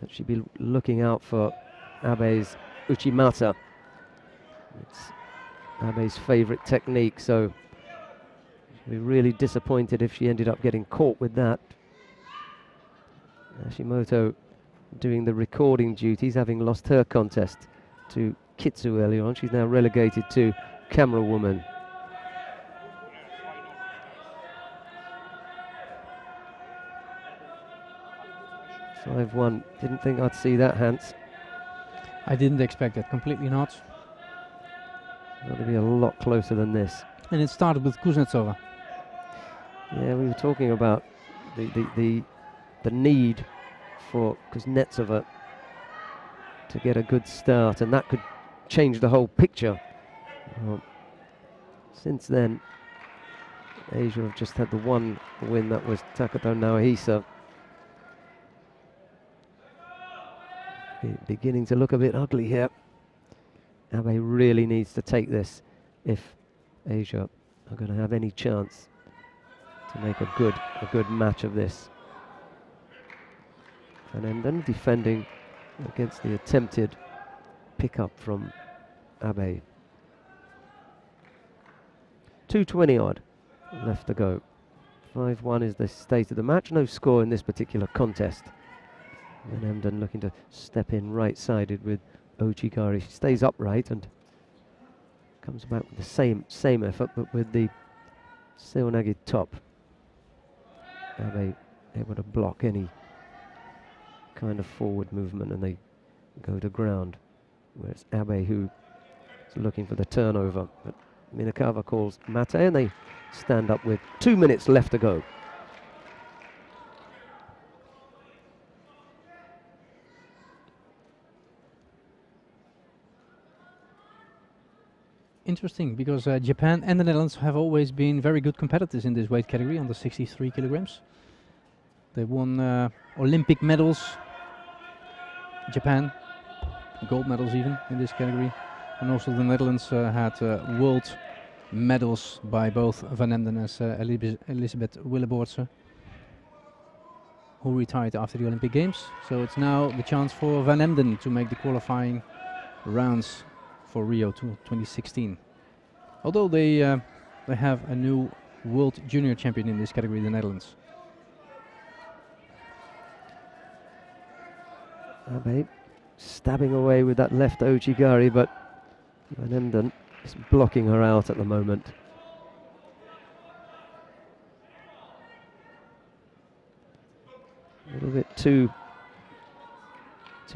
that she'd be looking out for Abe's Uchimata. It's Abe's favourite technique, so she'd be really disappointed if she ended up getting caught with that. Hashimoto doing the recording duties, having lost her contest to Kitsu earlier on. She's now relegated to camera woman. 5-1. Didn't think I'd see that, Hans. I didn't expect that, completely not. Got to be a lot closer than this. And it started with Kuznetsova. Yeah, we were talking about the need for Kuznetsova to get a good start, and that could change the whole picture. Well, since then, Asia have just had the one win, that was Takato Naohisa. Beginning to look a bit ugly here. Abe really needs to take this if Asia are going to have any chance to make a good match of this. Van Emden defending against the attempted pickup from Abe. 2:20 odd left to go. 5-1 is the state of the match. No score in this particular contest. Van Emden looking to step in right-sided with Ochigari. She stays upright and comes back with the same effort, but with the Seoinage top. Abe able to block any kind of forward movement, and they go to ground. Where it's Abe who is looking for the turnover. But Minakawa calls mate, and they stand up with 2 minutes left to go. Interesting, because Japan and the Netherlands have always been very good competitors in this weight category, under 63 kilograms. They won Olympic medals. Japan, gold medals even in this category. And also the Netherlands had world medals by both Van Emden and Elisabeth Willeboortse, who retired after the Olympic Games. So it's now the chance for Van Emden to make the qualifying rounds for Rio 2016. Although they have a new world junior champion in this category, the Netherlands. Abe stabbing away with that left Ochigari, but Van Emden is blocking her out at the moment. A little bit too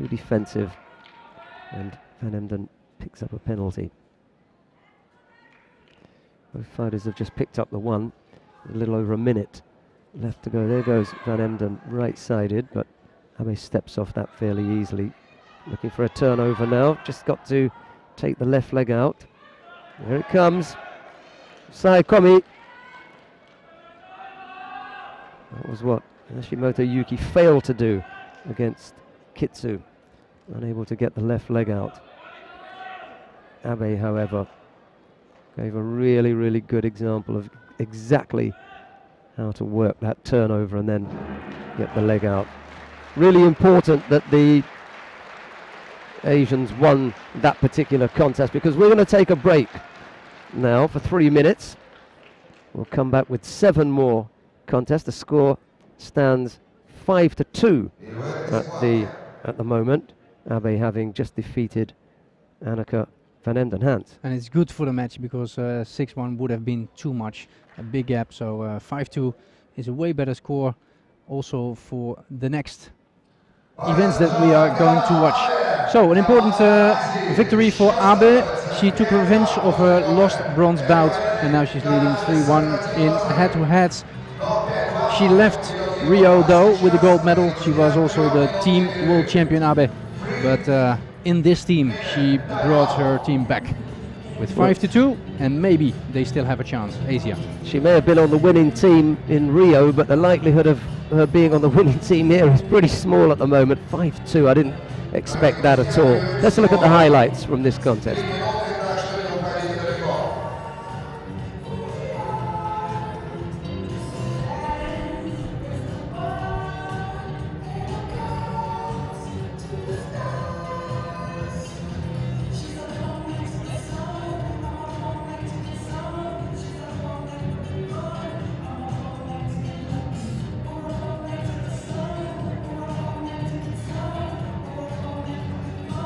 defensive, and Van Emden picks up a penalty. Both fighters have just picked up the one. A little over a minute left to go. There goes Van Emden right-sided, but Abe steps off that fairly easily. Looking for a turnover now. Just got to take the left leg out. There it comes. Saikomi. That was what Hashimoto Yuki failed to do against Kitsu. Unable to get the left leg out. Abe, however, gave a really good example of exactly how to work that turnover and then get the leg out. Really important that the Asians won that particular contest, because we're going to take a break now for 3 minutes. We'll come back with 7 more contests. The score stands 5-2 at the moment. Abe having just defeated Annika van Emden. Hans. And it's good for the match, because 6-1 would have been too much, a big gap. So 5-2 is a way better score also for the next events that we are going to watch. So an important victory for Abe. she took revenge of her lost bronze bout, and now she's leading 3-1 in head-to-heads. She left Rio though with a gold medal. She was also the team world champion, Abe, but in this team she brought her team back with 5-2, and maybe they still have a chance. Asia. She may have been on the winning team in Rio, but the likelihood of her being on the winning team here is pretty small at the moment. 5-2, I didn't expect that at all. Let's look at the highlights from this contest.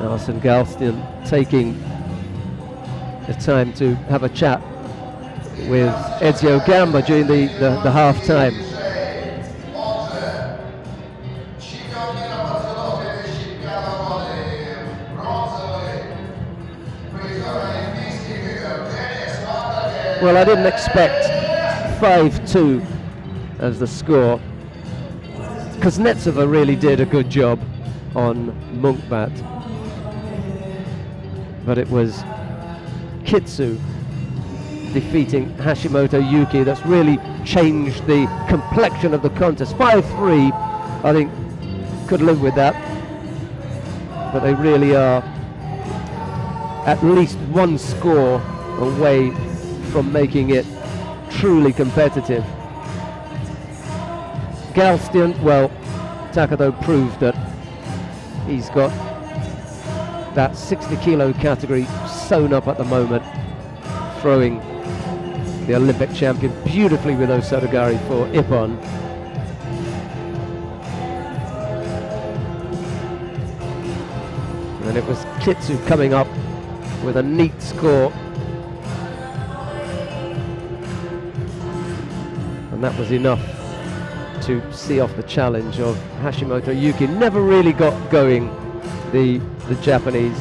Alison Galstian taking the time to have a chat with Ezio Gamba during the half time. Well, I didn't expect 5-2 as the score. Kuznetsova really did a good job on Munkbat, but it was Kitsu defeating Hashimoto Yuki that's really changed the complexion of the contest. 5-3, I think, could live with that, but they really are at least one score away from making it truly competitive. Galstian, well, Takado proved that he's got that 60 kilo category sewn up at the moment, throwing the Olympic champion beautifully with Osotogari for Ippon. And it was Kitsu coming up with a neat score, and that was enough to see off the challenge of Hashimoto Yuki. Never really got going, the Japanese.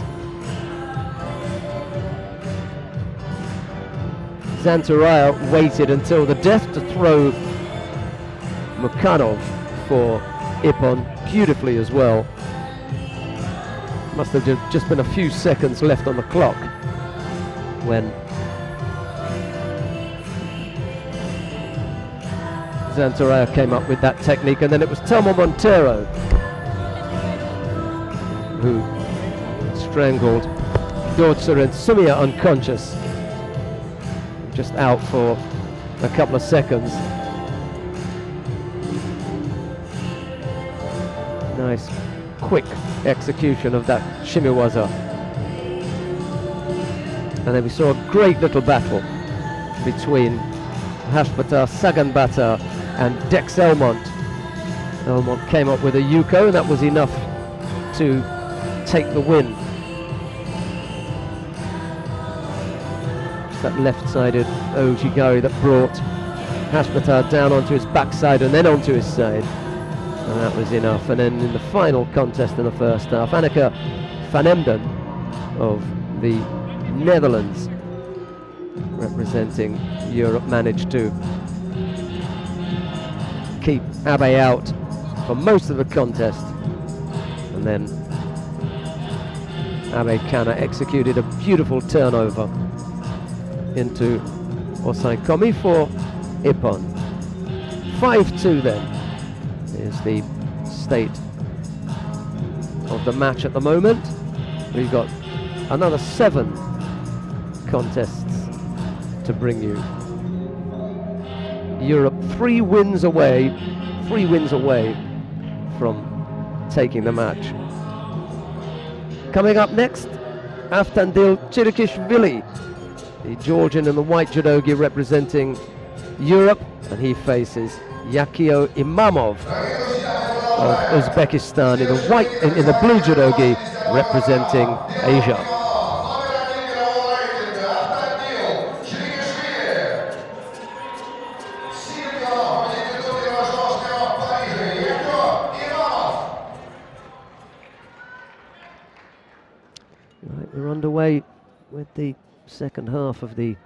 Zantaraya waited until the death to throw Mukhanov for Ippon beautifully as well. Must have just been a few seconds left on the clock when Zantaraya came up with that technique, and then it was Telmo Montero who strangled Dortzer and Sumiya unconscious, just out for a couple of seconds. Nice quick execution of that shimiwaza, and then we saw a great little battle between Hashbata Saganbata and Dex Elmont. Elmont came up with a Yuko, and that was enough to take the win. It's that left-sided Ojigari that brought Hashbata down onto his backside and then onto his side, and that was enough. And then in the final contest in the first half, Anneke van Emden of the Netherlands, representing Europe, managed to keep Abe out for most of the contest, and then Abe Kana executed a beautiful turnover into Osaikomi for Ippon. 5-2 then is the state of the match at the moment. We've got another 7 contests to bring you. Europe 3 wins away from taking the match. Coming up next, Aftandil Chirikishvili, the Georgian and the white judogi representing Europe, and he faces Yakio Imamov of Uzbekistan in the blue judogi representing Asia. Right, we're underway with the second half of the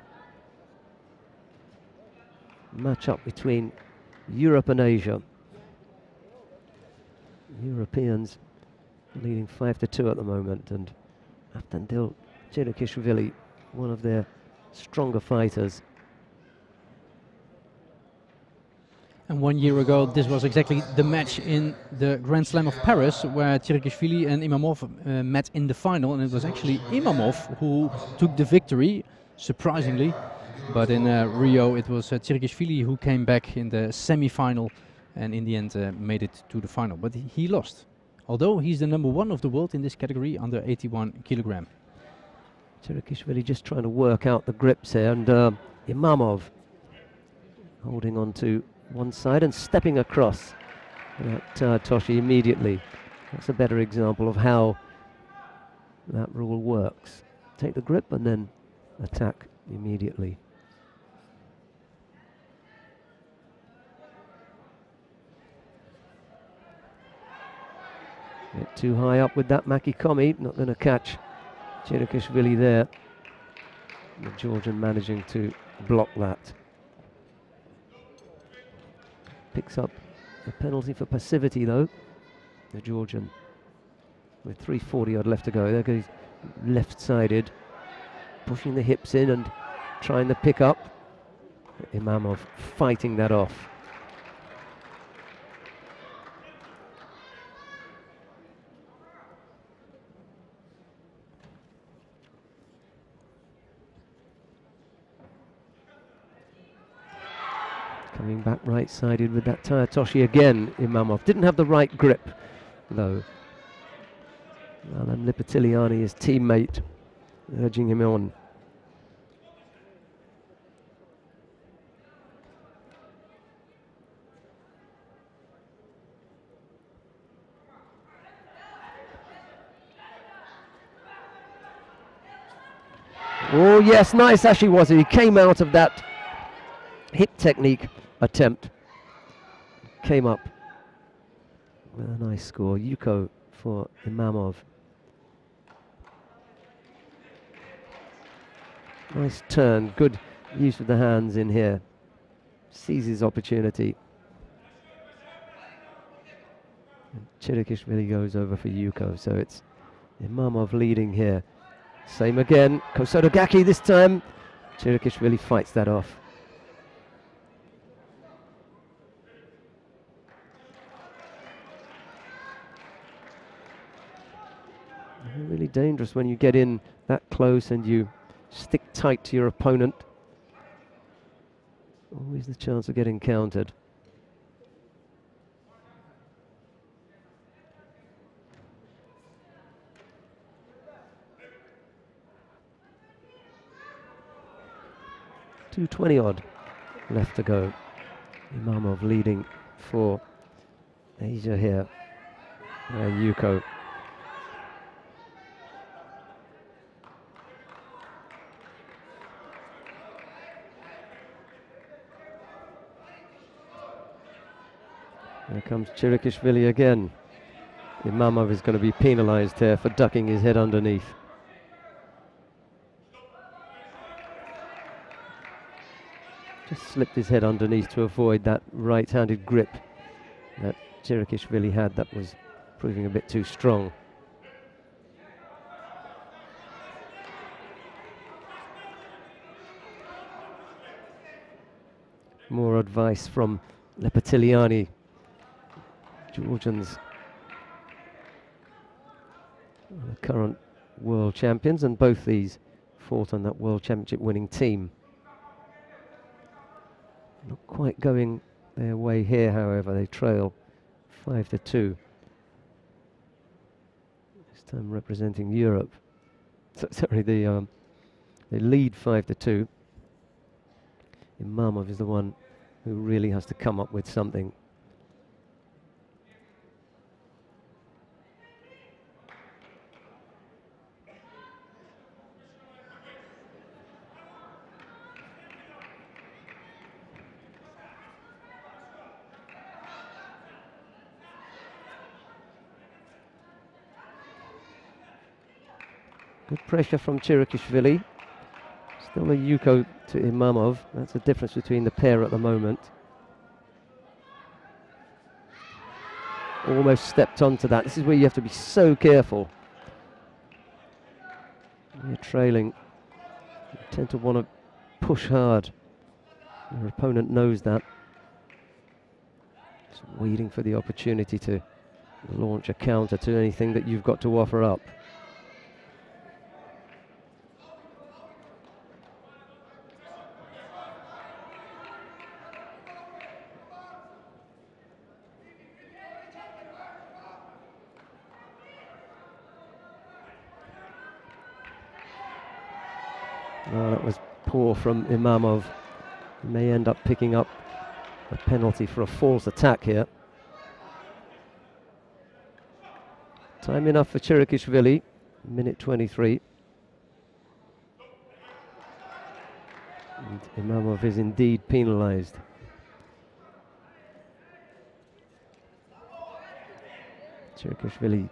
match-up between Europe and Asia. Europeans leading 5-2 at the moment, and Avtandil Chirikishvili, one of their stronger fighters. And 1 year ago, this was exactly the match in the Grand Slam of Paris, where Chirikishvili and Imamov met in the final, and it was actually Imamov who took the victory, surprisingly. But in Rio, it was Chirikishvili who came back in the semi-final, and in the end made it to the final. But he lost, although he's the #1 of the world in this category, under 81 kilogram. Chirikishvili just trying to work out the grips here, and Imamov holding on to one side and stepping across at Toshi immediately. That's a better example of how that rule works. Take the grip and then attack immediately. Get too high up with that Makikomi, not going to catch Chirikishvili there. The Georgian managing to block that. Picks up a penalty for passivity though, the Georgian, with 3:40 odd left to go. There goes left-sided, pushing the hips in and trying to pick up. Imamov fighting that off. Coming back right-sided with that Toshi again, Imamov. Didn't have the right grip, though. Alan Lipatiliani, his teammate, urging him on. Oh yes, nice Ashiwaza. He came out of that hip technique attempt, came up with a nice score. Yuko for Imamov. Nice turn, good use of the hands in here. Seizes opportunity. And Chirikishvili goes over for Yuko, so it's Imamov leading here. Same again, Kosodogaki this time. Chirikishvili fights that off. Really dangerous when you get in that close and you stick tight to your opponent. Always the chance of getting countered. .220 odd left to go. Imamov leading for Asia here. Yuko. Here comes Chirikishvili again. Imamov is going to be penalized here for ducking his head underneath. Just slipped his head underneath to avoid that right-handed grip that Chirikishvili had that was proving a bit too strong. More advice from Lepatiliani. Georgians, the current world champions, and both these fought on that world championship winning team. Not quite going their way here, however. They trail 5-2. This time representing Europe. So, sorry, they lead 5-2. Imamov is the one who really has to come up with something. Good pressure from Chirikishvili. Still a ECCO to Imamov. That's the difference between the pair at the moment. Almost stepped onto that. This is where you have to be so careful. You're trailing. You tend to want to push hard. Your opponent knows that. Just waiting for the opportunity to launch a counter to anything that you've got to offer up. Oh, that was poor from Imamov. He may end up picking up a penalty for a false attack here. Time enough for Chirikishvili, minute 23. And Imamov is indeed penalised. Chirikishvili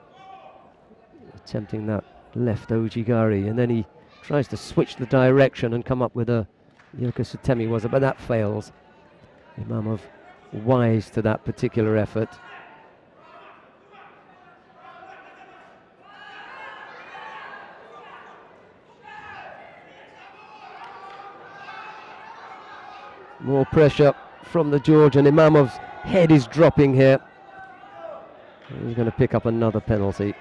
attempting that left ojigari, and then he tries to switch the direction and come up with a Yoko Sutemi was it, but that fails. Imamov wise to that particular effort. More pressure from the Georgian. Imamov's head is dropping here. He's going to pick up another penalty.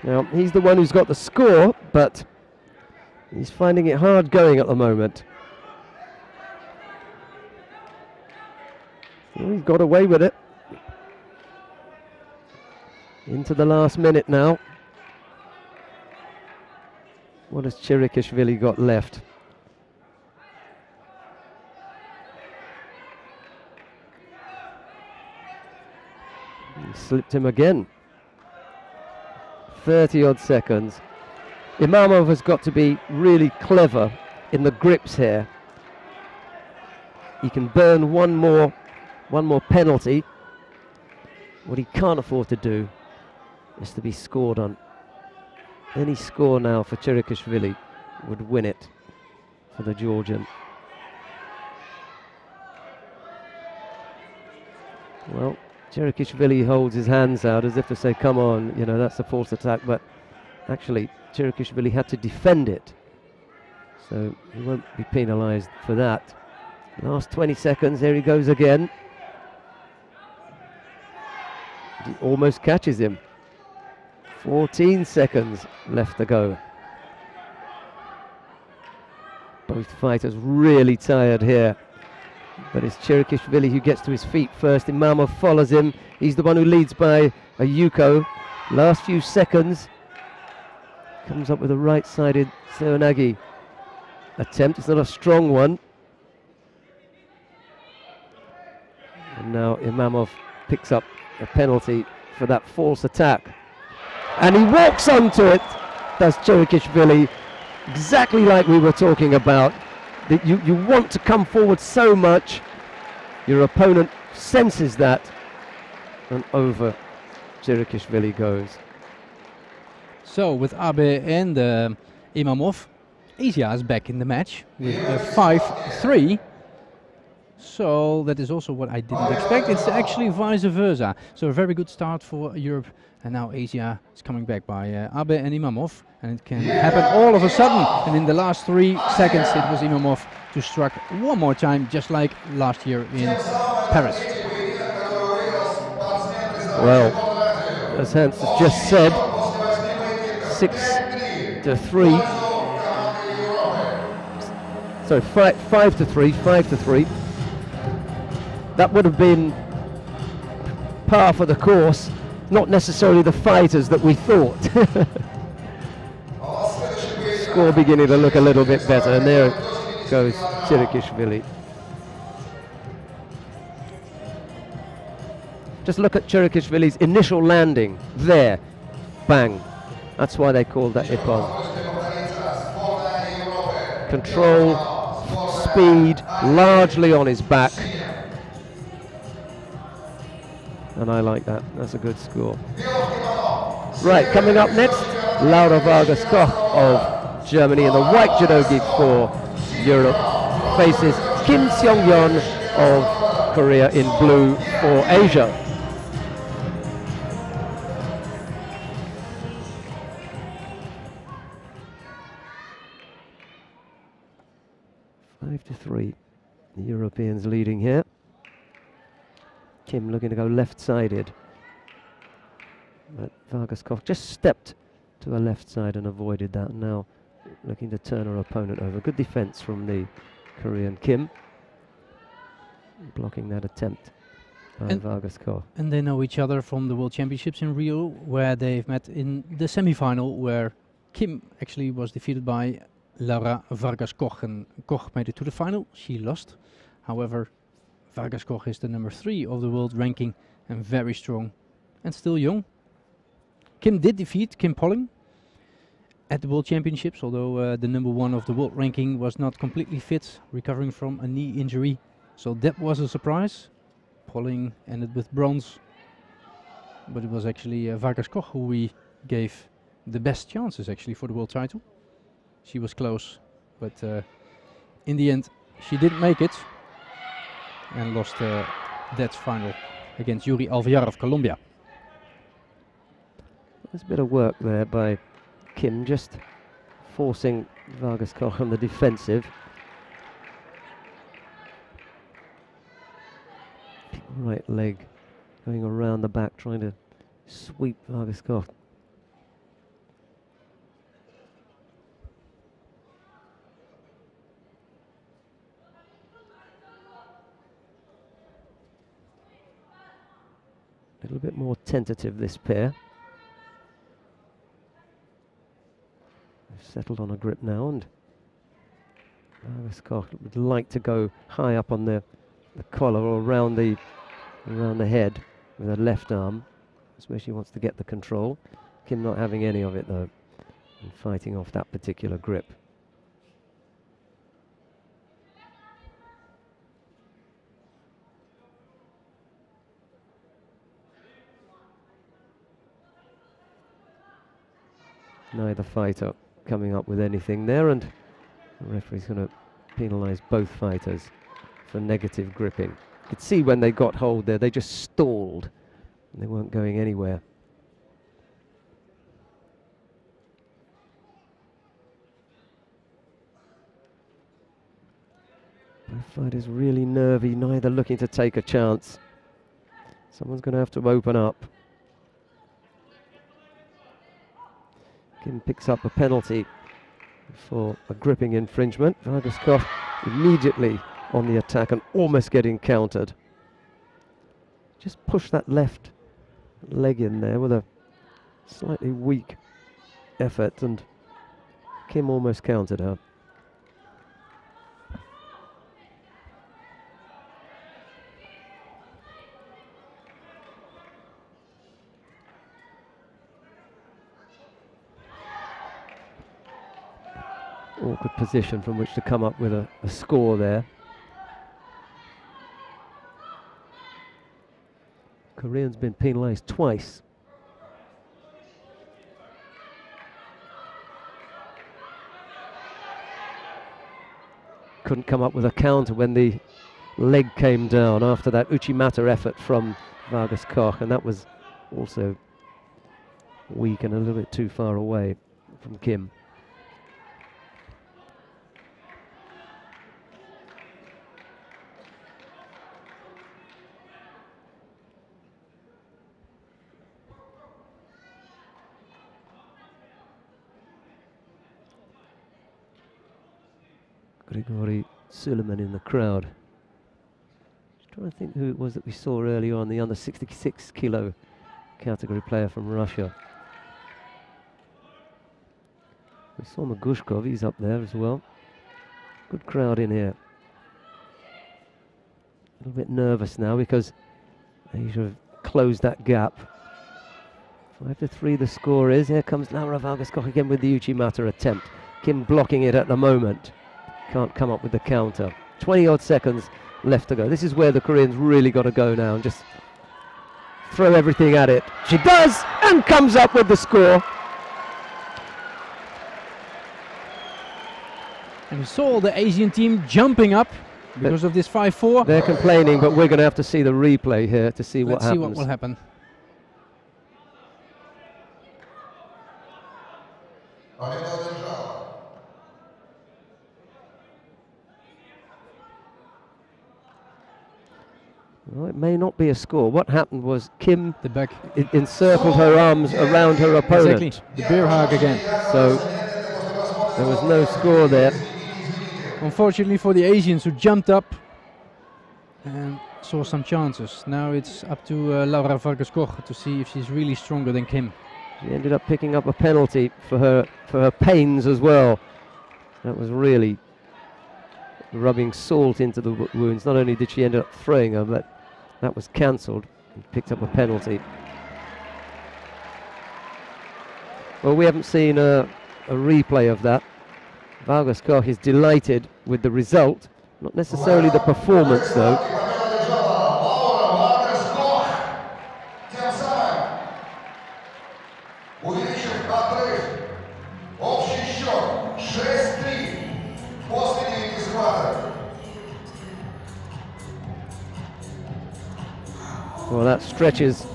Now, he's the one who's got the score, but he's finding it hard going at the moment. Well, he's got away with it. Into the last minute now. What has Chirikishvili got left? He slipped him again. 30-odd seconds. Imamov has got to be really clever in the grips here. He can burn one more penalty. What he can't afford to do is to be scored on. Any score now for Chirikishvili would win it for the Georgian. Well, Chirikishvili holds his hands out as if to say, come on, you know, that's a false attack, but actually Chirikishvili had to defend it. So he won't be penalised for that. Last 20 seconds, here he goes again. He almost catches him. 14 seconds left to go. Both fighters really tired here. But it's Chirikishvili who gets to his feet first. Imamov follows him. He's the one who leads by a ECCO. Last few seconds. Comes up with a right-sided Seoinage attempt. It's not a strong one. And now Imamov picks up a penalty for that false attack. And he walks onto it, does Chirikishvili, exactly like we were talking about. That you want to come forward so much, your opponent senses that, and over Chirikishvili goes. So with Abe and Imamov, Asia is back in the match with 5-3. So that is also what I didn't expect. It's actually vice versa. So a very good start for Europe. And now Asia is coming back by Abe and Imamov. And it can happen all of a sudden. And in the last 3 seconds, it was Imamov to strike one more time, just like last year in Paris. Well, as Hans has just said, 6-3. So 5-3, 5-3. That would have been par for the course, not necessarily the fighters that we thought. Score beginning to look a little bit better, and there goes Chirikishvili. Just look at Chirikishvili's initial landing there, bang. That's why they called that ippon. Control, speed, largely on his back. And I like that. That's a good score. Right, coming up next, Laura Vargas Koch of Germany in the white judogi for Europe faces Kim Seong-yeon of Korea in blue for Asia. Five to 3, the Europeans leading here. Kim looking to go left-sided, but Vargas Koch just stepped to her left side and avoided that. Now looking to turn her opponent over. Good defense from the Korean Kim, blocking that attempt by Vargas Koch. And they know each other from the World Championships in Rio, where they've met in the semi-final, where Kim actually was defeated by Laura Vargas Koch, and Koch made it to the final. She lost. However, Vargas Koch is the number 3 of the world ranking and very strong and still young. Kim did defeat Kim Polling at the World Championships, although the number 1 of the world ranking was not completely fit, recovering from a knee injury. So that was a surprise. Polling ended with bronze, but it was actually Vargas Koch who we gave the best chances actually for the world title. She was close, but in the end she didn't make it and lost that final against Yuri Alvear of Colombia. There's a bit of work there by Kim, just forcing Vargas Koch on the defensive. Right leg going around the back, trying to sweep Vargas Koch. A little bit more tentative, this pair. They've settled on a grip now, and Vargas Koch would like to go high up on the collar or around the head with her left arm. That's where she wants to get the control. Kim not having any of it though, and fighting off that particular grip. Neither fighter coming up with anything there, and the referee's going to penalise both fighters for negative gripping. You could see when they got hold there, they just stalled and they weren't going anywhere. Both fighters really nervy, neither looking to take a chance. Someone's going to have to open up. Kim picks up a penalty for a gripping infringement. Vargas Koch immediately on the attack and almost getting countered. Just push that left leg in there with a slightly weak effort, and Kim almost countered her. Awkward position from which to come up with a score there. Korean's been penalised twice. Couldn't come up with a counter when the leg came down after that Uchimata effort from Vargas Koch, and that was also weak and a little bit too far away from Kim. Grigori Suleiman in the crowd. Just trying to think who it was that we saw earlier on, the under 66 kilo category player from Russia. We saw Magushkov, he's up there as well. Good crowd in here. A little bit nervous now because Asia have closed that gap. 5-3 the score is. Here comes Laura Vargas Koch again with the Uchimata attempt. Kim blocking it at the moment. Can't come up with the counter. 20 odd seconds left to go. This is where the Koreans really got to go now and just throw everything at it. She does, and comes up with the score. And we saw the Asian team jumping up because of this 5-4. They're complaining, but we're going to have to see the replay here to see what happens. Let's see what will happen. Well, it may not be a score. What happened was Kim The back encircled her arms around her opponent. Exactly, the bear hug again. So there was no score there. Unfortunately for the Asians who jumped up and saw some chances. Now it's up to Laura Vargas-Koch to see if she's really stronger than Kim. She ended up picking up a penalty for her pains as well. That was really rubbing salt into the wounds. Not only did she end up throwing her, but that was cancelled and picked up a penalty. Well, we haven't seen a replay of that. Vargas-Koch is delighted with the result, not necessarily the performance though. Well, that stretches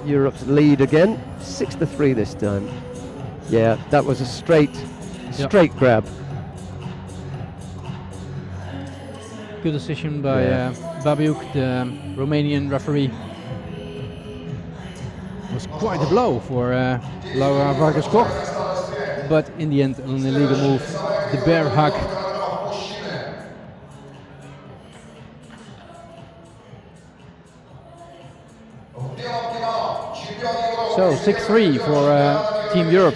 Europe's lead again, 6-3 this time. Yeah, that was a straight grab. Good decision by Babiuk, the Romanian referee. It was quite a blow for Laura Vargas-Koch, but in the end an illegal move, the bear hug. So 6-3 for Team Europe.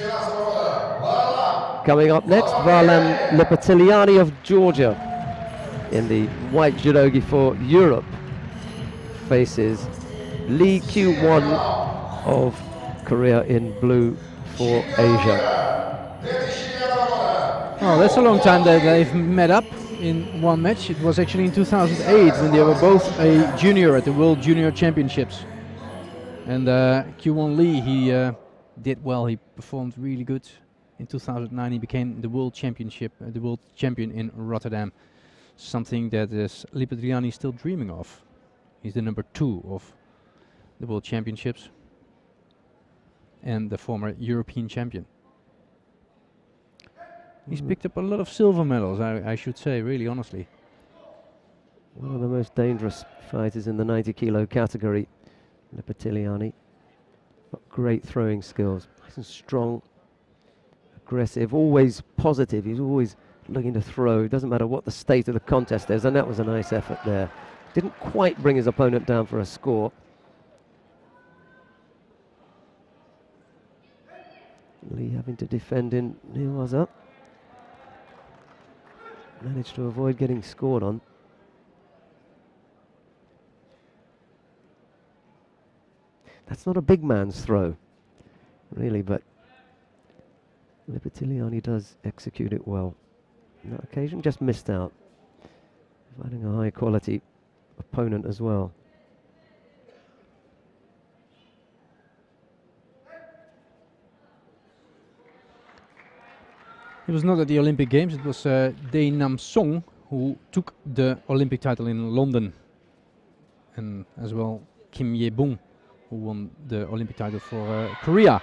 Coming up next, Varlam Lepetiliani of Georgia in the white judogi for Europe faces Lee Kyu-won of Korea in blue for Asia. Oh, that's a long time that they've met up in one match. It was actually in 2008 when they were both a junior at the World Junior Championships. And Kyu-won Lee, he did well. He performed really good. In 2009, he became the world champion in Rotterdam. Something that is Lepetiliani still dreaming of. He's the number 2 of the World Championships and the former European champion. He's picked up a lot of silver medals, I should say, really honestly. One of the most dangerous fighters in the 90 kilo category, Lepetiliani. Got great throwing skills, nice and strong, aggressive, always positive. He's always looking to throw. It doesn't matter what the state of the contest is, and that was a nice effort there. Didn't quite bring his opponent down for a score. Lee having to defend in Newaza. Managed to avoid getting scored on. That's not a big man's throw, really, but Lepetiliani does execute it well. On that occasion, just missed out. Fighting a high quality opponent as well. It was not at the Olympic Games, it was Dae Nam Song who took the Olympic title in London. And as well Kim Ye-bung, who won the Olympic title for Korea.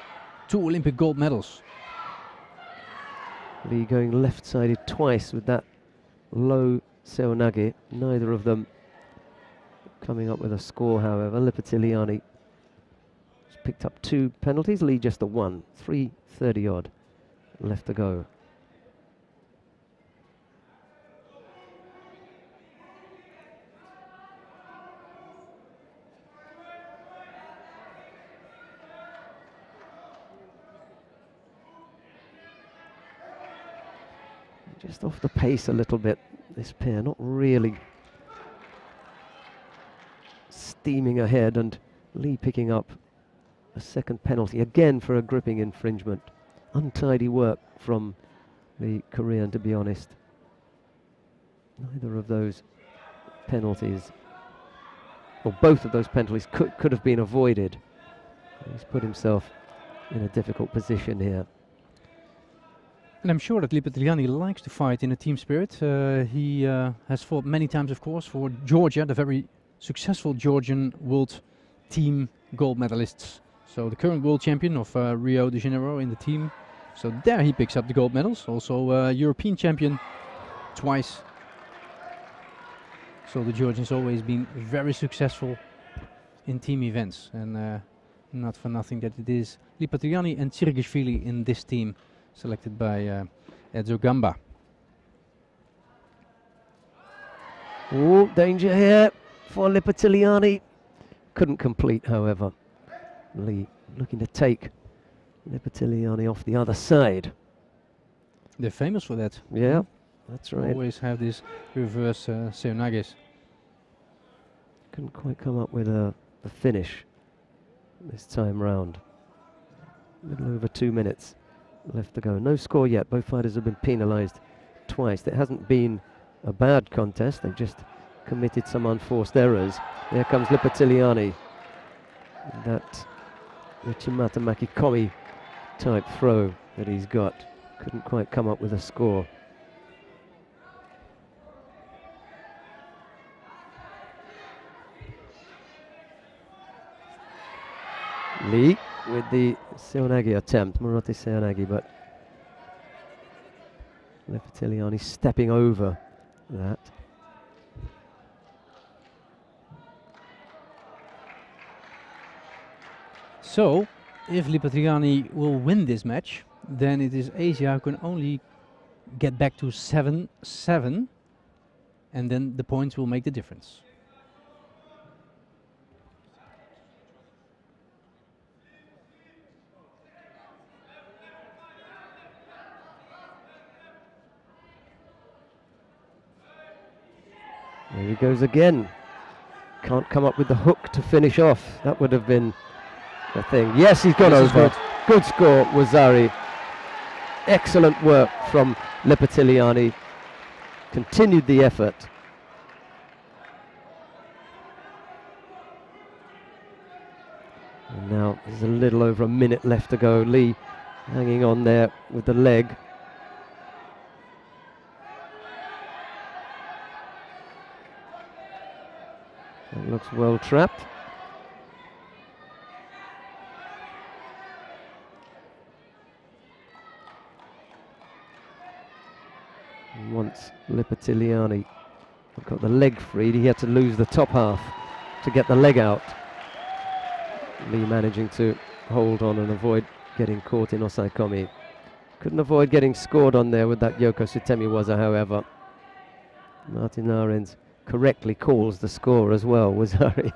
2 Olympic gold medals. Lee going left-sided twice with that low seonage. Neither of them coming up with a score, however. Lepetiliani has picked up 2 penalties, Lee just the 1. 3:30 odd left to go. Just off the pace a little bit, this pair, not really steaming ahead, and Lee picking up a second penalty, again for a gripping infringement. Untidy work from the Korean, to be honest. Neither of those penalties, or both of those penalties, could have been avoided. He's put himself in a difficult position here. And I'm sure that Lipatriani likes to fight in a team spirit. He has fought many times, of course, for Georgia, the very successful Georgian world team gold medalists. So the current world champion of Rio de Janeiro in the team. So there he picks up the gold medals. Also European champion twice. So the Georgians always been very successful in team events. And not for nothing that it is Lipatriani and Tsirgishvili in this team, selected by Edzo Gamba. Oh, danger here for Lipatriani. Couldn't complete, however. Lee looking to take Lipatriani off the other side. They're famous for that. Yeah, that's right. Always have this reverse seonages. Couldn't quite come up with the finish this time round. A little over 2 minutes left to go. No score yet. Both fighters have been penalised twice. It hasn't been a bad contest. They've just committed some unforced errors. There comes Lipatriani. That Richimata Makikomi type throw that he's got. Couldn't quite come up with a score. Lee with the seonagi attempt, Murate seonagi, but Lipatriani stepping over that. So, if Lipatriani will win this match, then it is Asia who can only get back to 7-7, and then the points will make the difference. There he goes again. Can't come up with the hook to finish off. That would have been the thing. Yes, he's gone over. Good score, Wazari. Excellent work from Lipatriani. Continued the effort. And now there's a little over a minute left to go. Lee hanging on there with the leg. That looks well trapped. And once Lipatriani got the leg freed, he had to lose the top half to get the leg out. Lee managing to hold on and avoid getting caught in osaikomi. Couldn't avoid getting scored on there with that Yoko Sutemi waza, however. Martin Arens correctly calls the score as well, Wazari.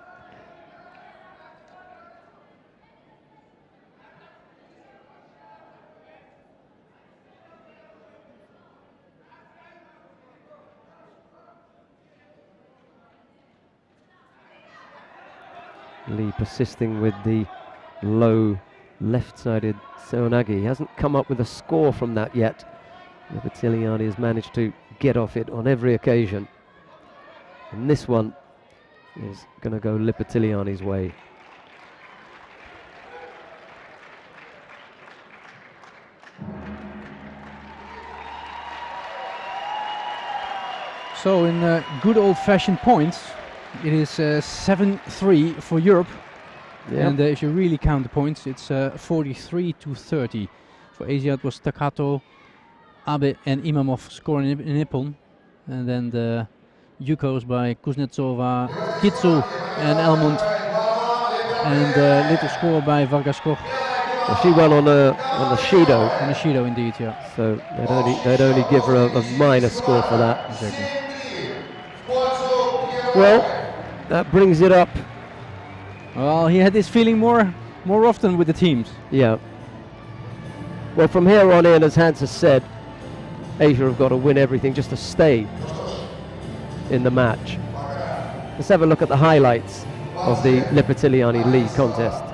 Lee persisting with the low left-sided seonagi. He hasn't come up with a score from that yet. Lipatriani has managed to get off it on every occasion. And this one is going to go Lipatriani's way. So in good old-fashioned points, it is 7-3 for Europe. Yep. And if you really count the points, it's 43-30. For Asia it was Takato, Abe and Imamov scoring in Nippon. And then the Yukos by Kuznetsova, Kitsu and Elmont. And a little score by Vargaskov. Well, she won on a Shido. On a Shido indeed, yeah. So they'd only give her a minor score for that. Exactly. Well, that brings it up. Well, he had this feeling more often with the teams. Yeah. Well, from here on in, as Hans has said, Asia have got to win everything just to stay in the match. Let's have a look at the highlights of the Lipatriani-Lee contest.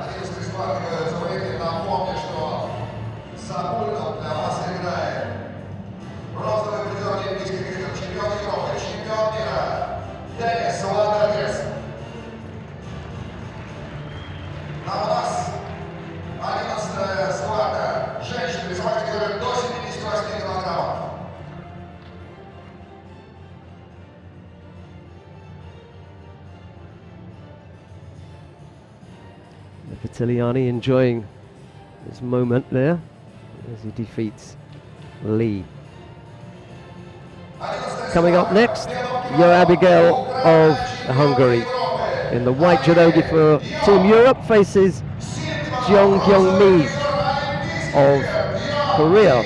Italiani enjoying his moment there as he defeats Lee. Coming up next, Yo Abigail of Hungary. In the white judogi for Team Europe faces Jeong Kyung-mi of Korea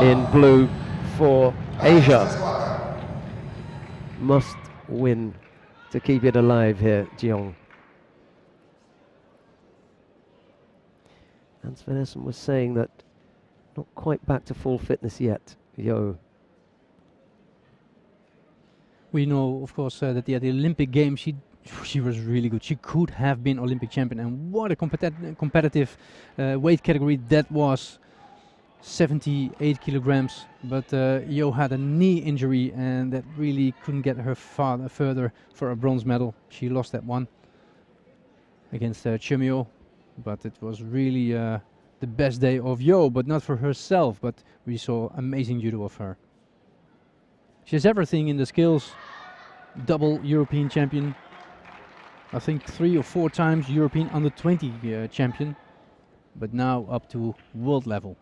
in blue for Asia. Must win to keep it alive here, Jeong. And Sven Essen was saying that not quite back to full fitness yet, Yo. We know, of course, that at the Olympic Games she was really good. She could have been Olympic champion, and what a competitive weight category that was. 78 kilograms, but Yo had a knee injury and that really couldn't get her further for a bronze medal. She lost that one against Chumio, but it was really the best day of Yo, but not for herself, but we saw amazing judo of her. She has everything in the skills. Double European champion, I think 3 or 4 times European under 20 champion, but now up to world level.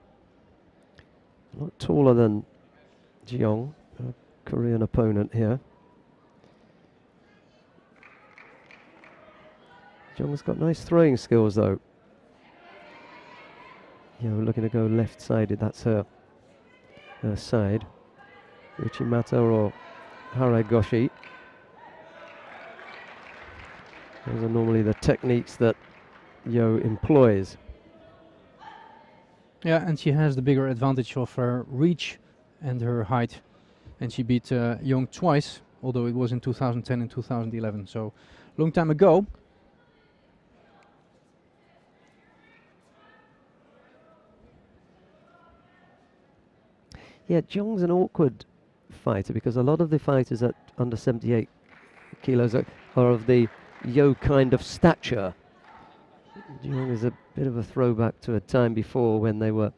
A lot taller than Jeong, a Korean opponent here. Jeong's got nice throwing skills though. Yeah, we're looking to go left-sided, that's her side. Uchimata or Haragoshi. Those are normally the techniques that Yo employs. Yeah, and she has the bigger advantage of her reach and her height. And she beat Young twice, although it was in 2010 and 2011, so long time ago. Yeah, Jeong's an awkward fighter because a lot of the fighters at under 78 kilos are of the Yo kind of stature. Jeong is a bit of a throwback to a time before when they were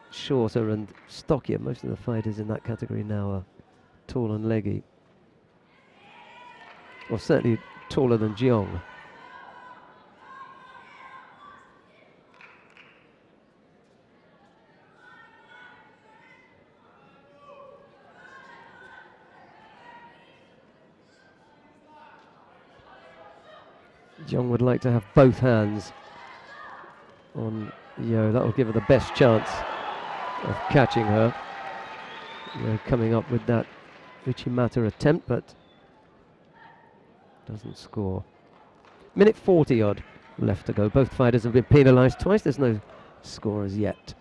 shorter and stockier. Most of the fighters in that category now are tall and leggy. Or certainly taller than Jeong. Jeong would like to have both hands on Yo. That will give her the best chance of catching her. Yo coming up with that Uchimata attempt, but doesn't score. Minute 40 odd left to go. Both fighters have been penalised twice. There's no score as yet.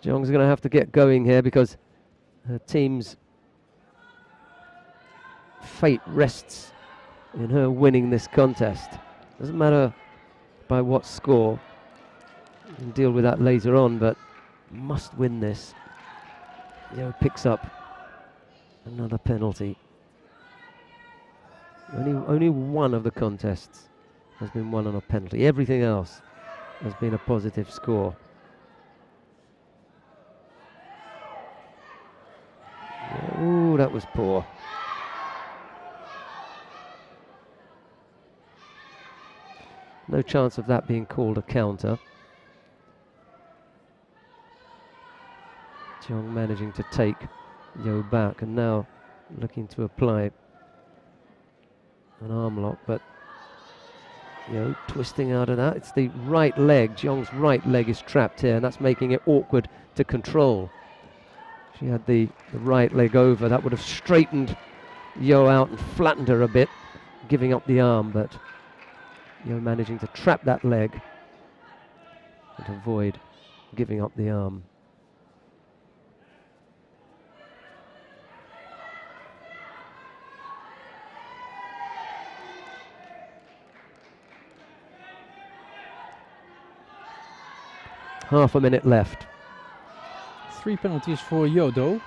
Jeong's going to have to get going here because her team's fate rests in her winning this contest. Doesn't matter by what score. You can deal with that later on, but must win this. Yo picks up another penalty. Only one of the contests has been won on a penalty. Everything else has been a positive score. Ooh, that was poor. No chance of that being called a counter. Jeong managing to take Yo back and now looking to apply an arm lock, but Yo twisting out of that. It's the right leg. Jeong's right leg is trapped here, and that's making it awkward to control. She had the right leg over. That would have straightened Yo out and flattened her a bit, giving up the arm, but Yo managing to trap that leg and avoid giving up the arm. Half a minute left. 3 penalties for Yo though.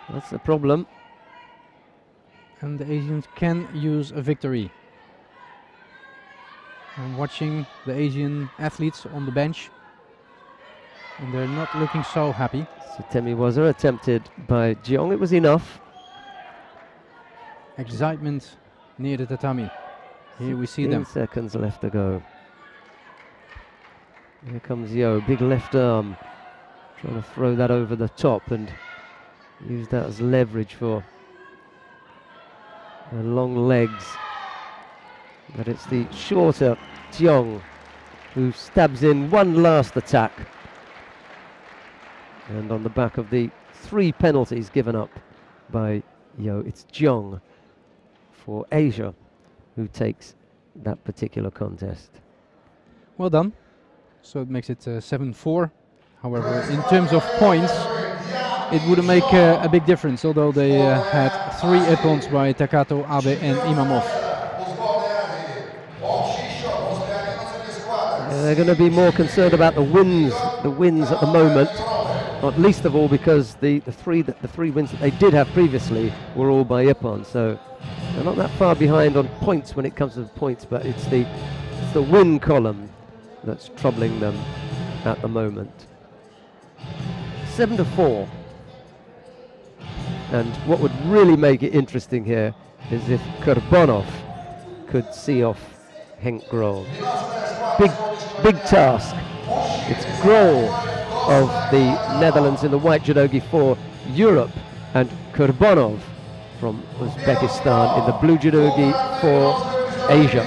That's the problem. And the Asians can use a victory. I'm watching the Asian athletes on the bench. And they're not looking so happy. So Temiwaza attempted by Jeong. It was enough. Excitement near the tatami. Here we see 10 them. seconds left to go. Here comes Yo, big left arm, trying to throw that over the top and use that as leverage for the long legs. But it's the shorter Jeong who stabs in one last attack. And on the back of the 3 penalties given up by Yo, it's Jeong for Asia who takes that particular contest. Well done. So it makes it 7-4. However, in terms of points, it wouldn't make a big difference, although they had 3 ippons by Takato, Abe and Imamov. They're going to be more concerned about the wins at the moment, not least of all because the three wins that they did have previously were all by ippon. So they're not that far behind on points when it comes to points, but it's the win column that's troubling them at the moment. 7-4. And what would really make it interesting here is if Kurbonov could see off Henk Grol. Big task. It's Grol of the Netherlands in the white judogi for Europe, and Kurbonov from Uzbekistan in the blue judogi for Asia.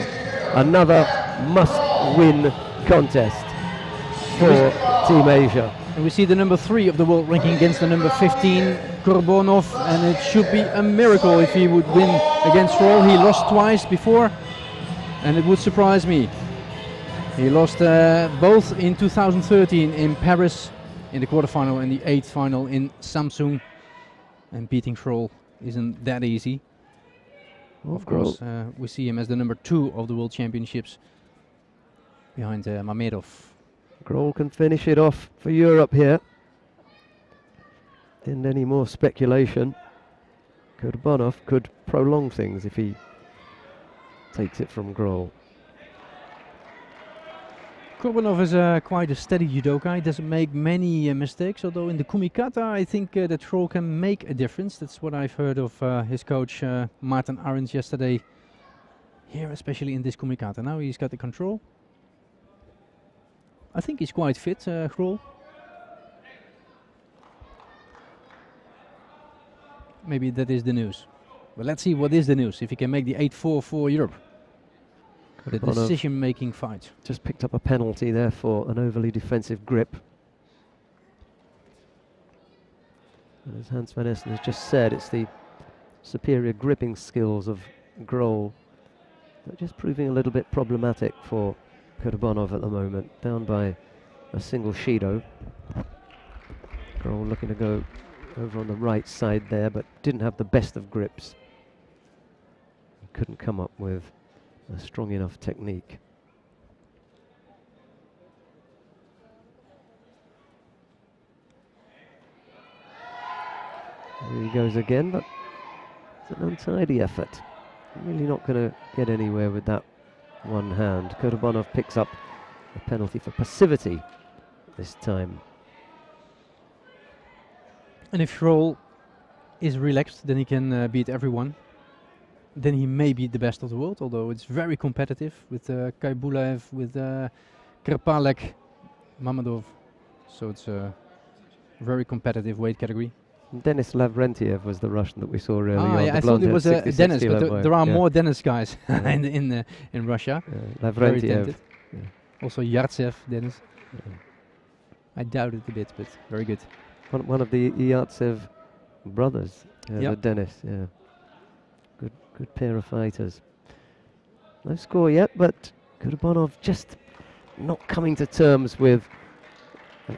Another must-win contest for Team Asia. And we see the number 3 of the world ranking against the number 15, Kurbonov, and it should be a miracle if he would win against Grol. He lost twice before, and it would surprise me. He lost both in 2013 in Paris in the quarterfinal and the 8th final in Samsung. And beating Grol isn't that easy. Of course, we see him as the number 2 of the World Championships behind Mamedov. Grol can finish it off for Europe here. Didn't any more speculation. Kurbonov could prolong things if he takes it from Grol. Kurbonov is quite a steady judoka. He doesn't make many mistakes, although in the kumikata I think that Grol can make a difference. That's what I've heard of his coach Maarten Arends yesterday. Here, especially in this kumikata. Now he's got the control. I think he's quite fit, Grol. Maybe that is the news. But let's see what is the news, if he can make the 8-4 for Europe. The decision-making fight. Just picked up a penalty there for an overly defensive grip. And as Hans van Essen has just said, it's the superior gripping skills of Grol that are just proving a little bit problematic for Kurbonov at the moment. Down by a single Shido. Grol looking to go over on the right side there, but didn't have the best of grips. He couldn't come up with a strong enough technique. There he goes again, but it's an untidy effort. Really not going to get anywhere with that one hand. Kurbonov picks up a penalty for passivity this time. And if Grol is relaxed, then he can beat everyone. Then he may be the best of the world, although it's very competitive with Kaibulaev, with Krepalek, Mamedov. So it's a very competitive weight category. Denis Lavrentiev was the Russian that we saw earlier. Yeah, I thought it was Denis, but there are more Denis guys in Russia. Lavrentiev. Yeah. Also Yartsev, Denis. Yeah. I doubt it a bit, but very good. One of the Yartsev brothers, Denis. Yeah. Good pair of fighters. No score yet, but Kurbonov just not coming to terms with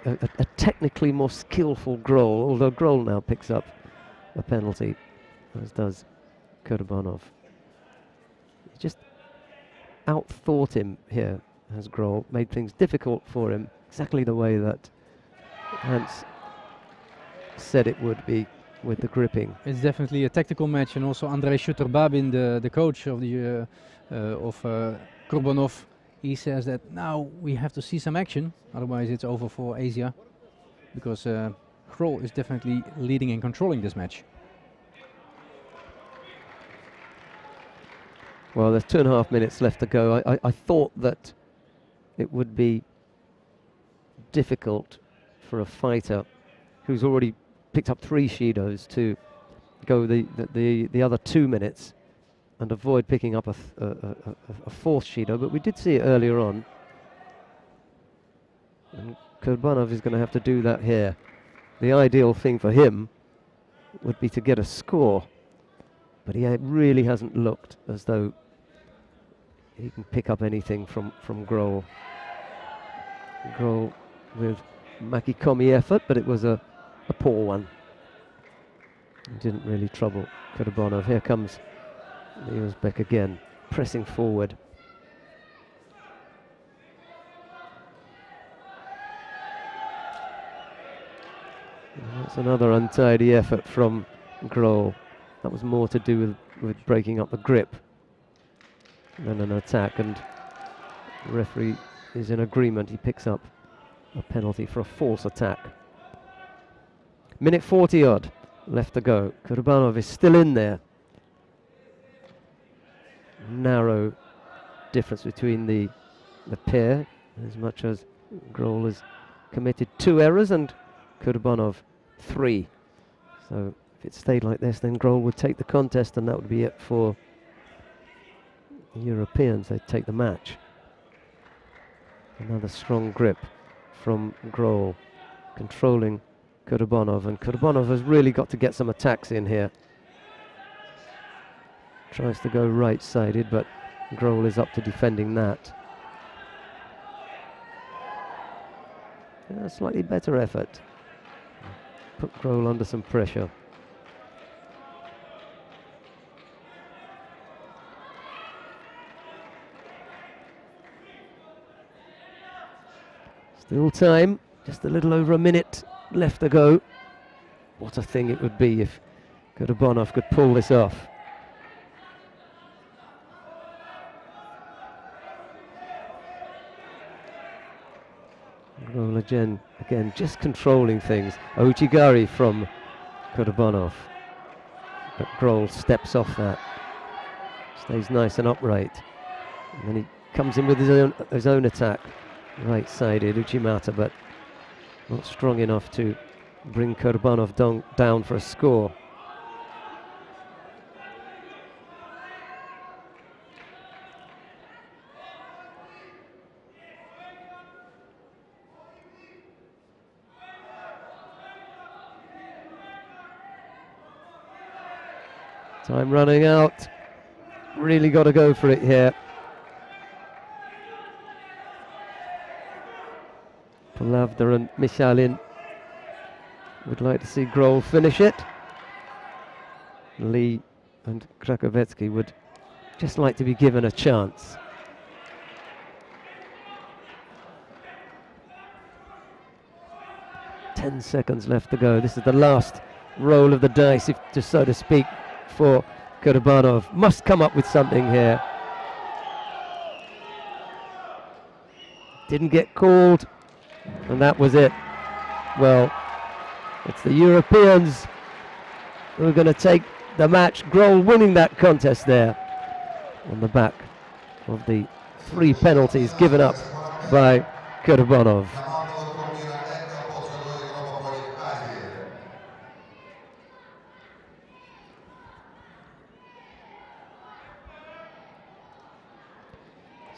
a technically more skillful Grol, although Grol now picks up a penalty, as does Kurbonov. He just outthought him here, as Grol, made things difficult for him, exactly the way that Hans said it would be with the gripping. It's definitely a tactical match, and also Andrei Schutter-Babin, the coach of the Kurbonov, he says that now we have to see some action, otherwise it's over for Asia. because Grohl is definitely leading and controlling this match. Well, there's 2.5 minutes left to go. I thought that it would be difficult for a fighter who's already picked up 3 Shidos to go the other 2 minutes and avoid picking up a 4th Shido, but we did see it earlier on. And Kurbanov is going to have to do that here. The ideal thing for him would be to get a score, but he really hasn't looked as though he can pick up anything from Grohl. Grohl with Makikomi effort, but it was a poor one. It didn't really trouble Kurbanov. Here comes the Uzbek again, pressing forward. And that's another untidy effort from Grohl. That was more to do with breaking up the grip than an attack, and the referee is in agreement. He picks up a penalty for a false attack. Minute 40 odd left to go. Kurbanov is still in there. Narrow difference between the pair, as much as Grohl has committed 2 errors and Kurbanov 3. So if it stayed like this, then Grohl would take the contest, and that would be it for the Europeans. They'd take the match. Another strong grip from Grohl, controlling Kurbanov, and Kurbanov has really got to get some attacks in here. Tries to go right-sided, but Grohl is up to defending that. A slightly better effort. Put Grohl under some pressure. Still time, just a little over a minute left to go. What a thing it would be if Kurbanov could pull this off. Grohl again just controlling things. Ouchigari from Kurbanov. But Grohl steps off that. Stays nice and upright. And then he comes in with his own attack. Right-sided Uchimata, but not strong enough to bring Kurbanov down for a score. Time running out. Really got to go for it here. Palavda and Michalin would like to see Grohl finish it. Lee and Krakovetsky would just like to be given a chance. Ten seconds left to go. This is the last roll of the dice, if just so to speak, for Kurbanov. Must come up with something here. Didn't get called, and that was it. Well, it's the Europeans who are going to take the match. Grohl winning that contest there on the back of the 3 penalties given up by Kurbanov.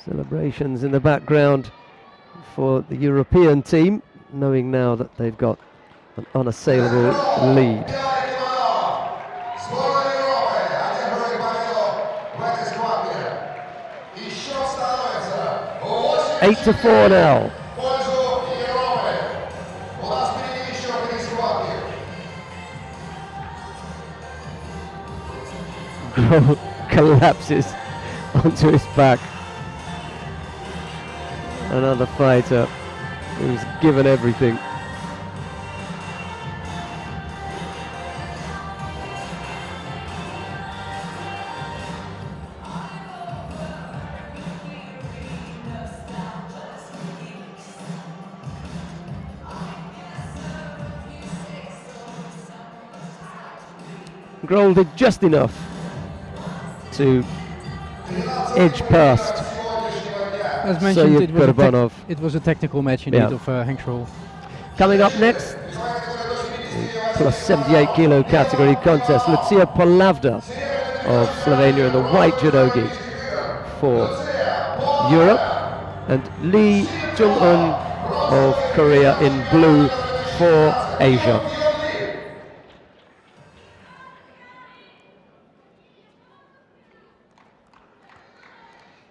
Celebrations in the background for the European team, knowing now that they've got an unassailable lead. 8-4 now. Grohl collapses onto his back. Another fighter who's given everything. Grohl did just enough to edge past. As mentioned, it was a technical match indeed of Henk Grohl. Coming up next, the plus 78 kilo category contest. Lucia Polavda of Slovenia in the white judo gi for Europe, and Lee Jung-un of Korea in blue for Asia.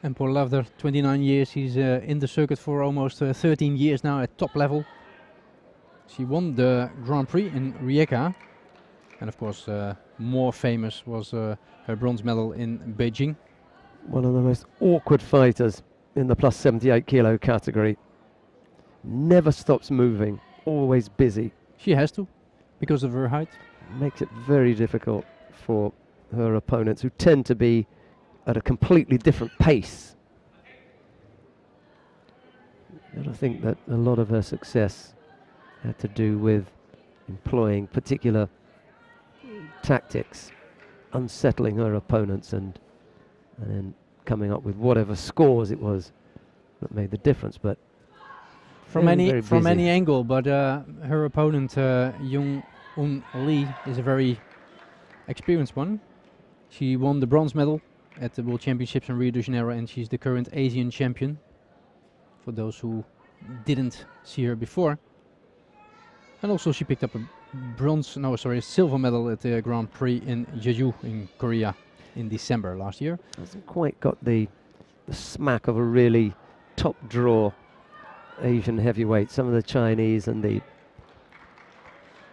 And Polavda, 29 years, he's in the circuit for almost 13 years now at top level. She won the Grand Prix in Rijeka, and of course more famous was her bronze medal in Beijing. One of the most awkward fighters in the plus 78 kilo category. Never stops moving, always busy. She has to, because of her height. Makes it very difficult for her opponents, who tend to be at a completely different pace. And I think that a lot of her success had to do with employing particular tactics, unsettling her opponents, and then coming up with whatever scores it was that made the difference. But from any angle, but her opponent Jung-un Lee is a very experienced one. She won the bronze medal at the World Championships in Rio de Janeiro, and she's the current Asian champion, for those who didn't see her before. And also she picked up a silver medal at the Grand Prix in Jeju in Korea in December last year. Hasn't quite got the smack of a really top draw Asian heavyweight. Some of the Chinese and the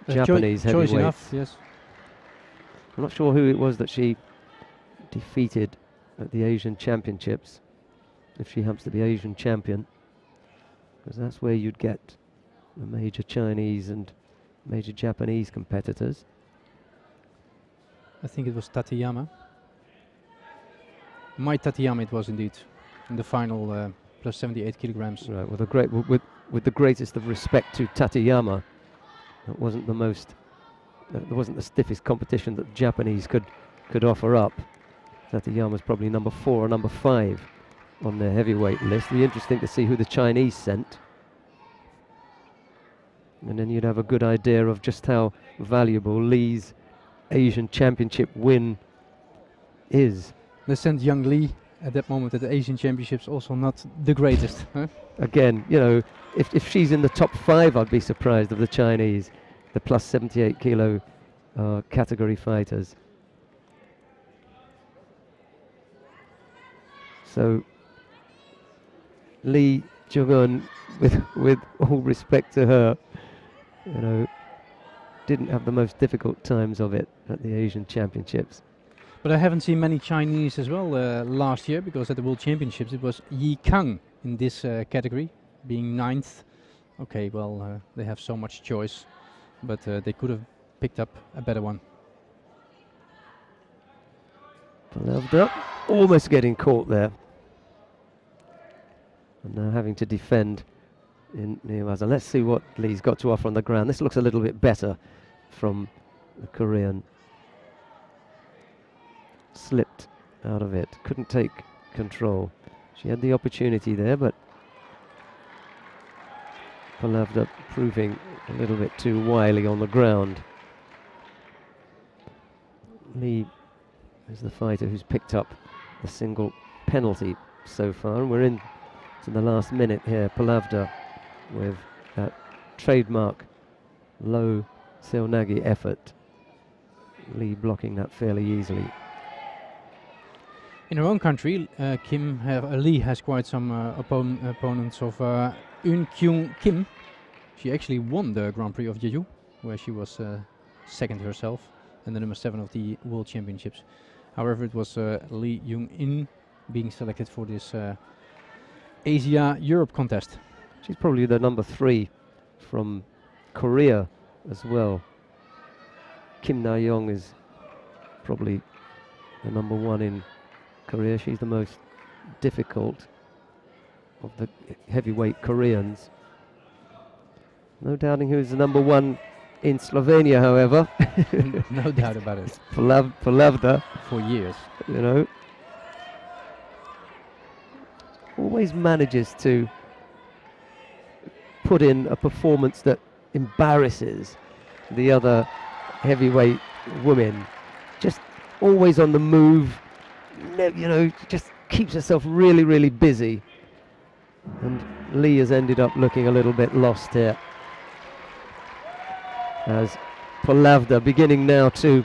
Japanese heavyweights. Choice enough, yes. I'm not sure who it was that she defeated at the Asian Championships, if she happens to be Asian champion, because that's where you'd get the major Chinese and major Japanese competitors. I think it was Tateyama. My Tateyama it was indeed, in the final plus 78 kilograms. Right, with the greatest of respect to Tateyama, that wasn't the most, that wasn't the stiffest competition that the Japanese could offer up. Tateyama's probably number 4 or number 5 on their heavyweight list. It'd be interesting to see who the Chinese sent. And then you'd have a good idea of just how valuable Lee's Asian Championship win is. They sent young Lee at that moment at the Asian Championships, also not the greatest. Huh? Again, you know, if she's in the top 5, I'd be surprised of the Chinese, the plus 78 kilo category fighters. So Lee Jung-un, with all respect to her, you know, didn't have the most difficult times of it at the Asian Championships. But I haven't seen many Chinese as well last year, because at the World Championships it was Yi Kang in this category, being 9th. Okay, well, they have so much choice, but they could have picked up a better one. Polavda almost getting caught there. And now having to defend in Niwaza. Let's see what Lee's got to offer on the ground. This looks a little bit better from the Korean. Slipped out of it, couldn't take control. She had the opportunity there, but Polavda proving a little bit too wily on the ground. Lee is the fighter who's picked up the single penalty so far, and we're in to the last minute here. Polavda with that trademark low Seoinage effort. Lee blocking that fairly easily. In her own country, Lee has quite some opponents of Eun Kyung Kim. She actually won the Grand Prix of Jeju, where she was second herself, and the number 7 of the World Championships. However, it was Lee Jung-in being selected for this Asia-Europe contest. She's probably the number 3 from Korea as well. Kim Na-young is probably the number 1 in Korea. She's the most difficult of the heavyweight Koreans. No doubting who's the number 1 in Slovenia, however. No doubt about it. Palavda, For years. you know, always manages to put in a performance that embarrasses the other heavyweight women. Just always on the move, you know, just keeps herself really, really busy. And Lee has ended up looking a little bit lost here, as Palavda beginning now to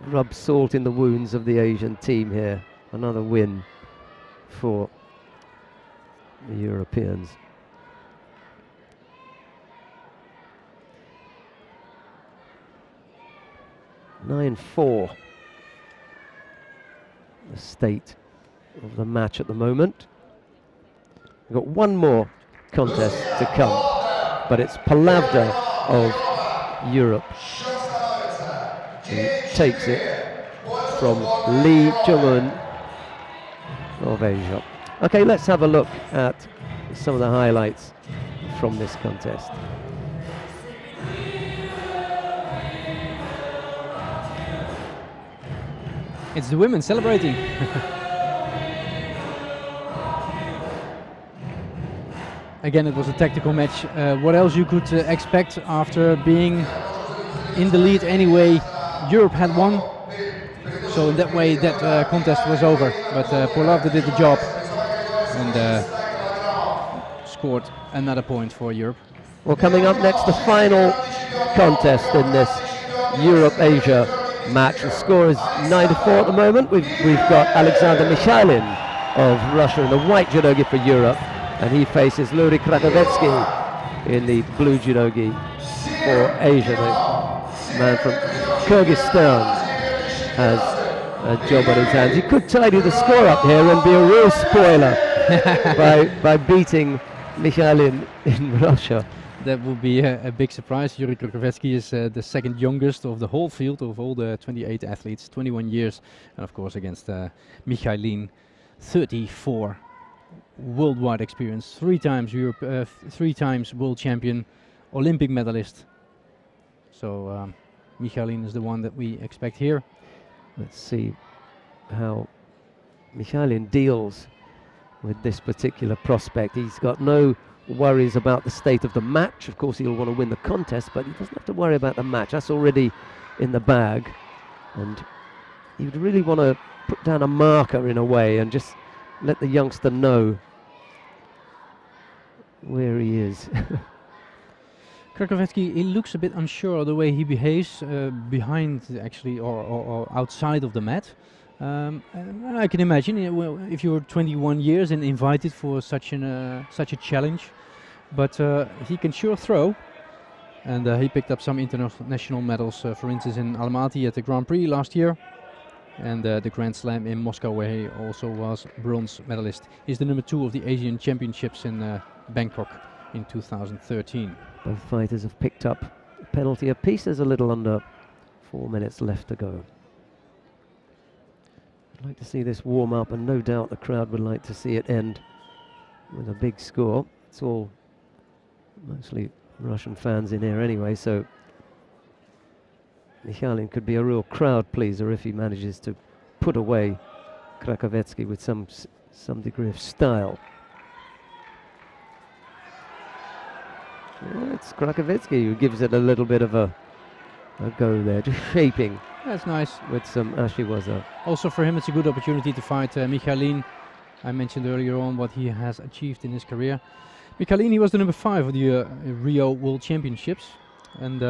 rub salt in the wounds of the Asian team here. Another win for the Europeans. (9-4) the state of the match at the moment. We've got one more contest to come, but it's Palavda of Europe who takes it from Lee Tyumen of Asia. Okay, let's have a look at some of the highlights from this contest. It's the women celebrating. Again, it was a tactical match. What else you could expect after being in the lead anyway? Europe had won, so in that way that contest was over. But Palavda did the job and scored another point for Europe. Well, coming up next, the final contest in this Europe-Asia match. The score is 9-4 at the moment. We've got Alexander Mikhailin of Russia in the white judogi for Europe, and he faces Lurik Krakovetsky in the blue judogi for Asia. The man from Kyrgyzstan has a job on his hands. He could tidy the score up here and be a real spoiler by beating Mikhailin in Russia. That would be a big surprise. Yuri Krakovetsky is the second youngest of the whole field of all the 28 athletes, 21 years, and of course against Mikhailin, 34. Worldwide experience, 3 times Europe, 3 times world champion, Olympic medalist. So Mikhailin is the one that we expect here. Let's see how Mikhailin deals with this particular prospect. He's got no worries about the state of the match. Of course, he'll want to win the contest, but he doesn't have to worry about the match. That's already in the bag, and he would really want to put down a marker in a way and just let the youngster know where he is. Krakovetsky, he looks a bit unsure of the way he behaves behind, actually, or outside of the mat. And I can imagine, well, if you're 21 years and invited for such a challenge, but he can sure throw, and he picked up some international medals, for instance in Almaty at the Grand Prix last year, and the Grand Slam in Moscow, where he also was bronze medalist. He's the number 2 of the Asian Championships in Bangkok in 2013. Both fighters have picked up a penalty apiece. There's a little under 4 minutes left to go. I'd like to see this warm up, and no doubt the crowd would like to see it end with a big score. It's all mostly Russian fans in here anyway, so Mikhailin could be a real crowd pleaser if he manages to put away Krakovetsky with some degree of style. Well, it's Krakovetsky who gives it a little bit of a go there, just shaping. That's nice. With some ashiwaza. Also for him it's a good opportunity to fight Mikhailin. I mentioned earlier on what he has achieved in his career. Mikhailin, he was the number 5 of the Rio World Championships, and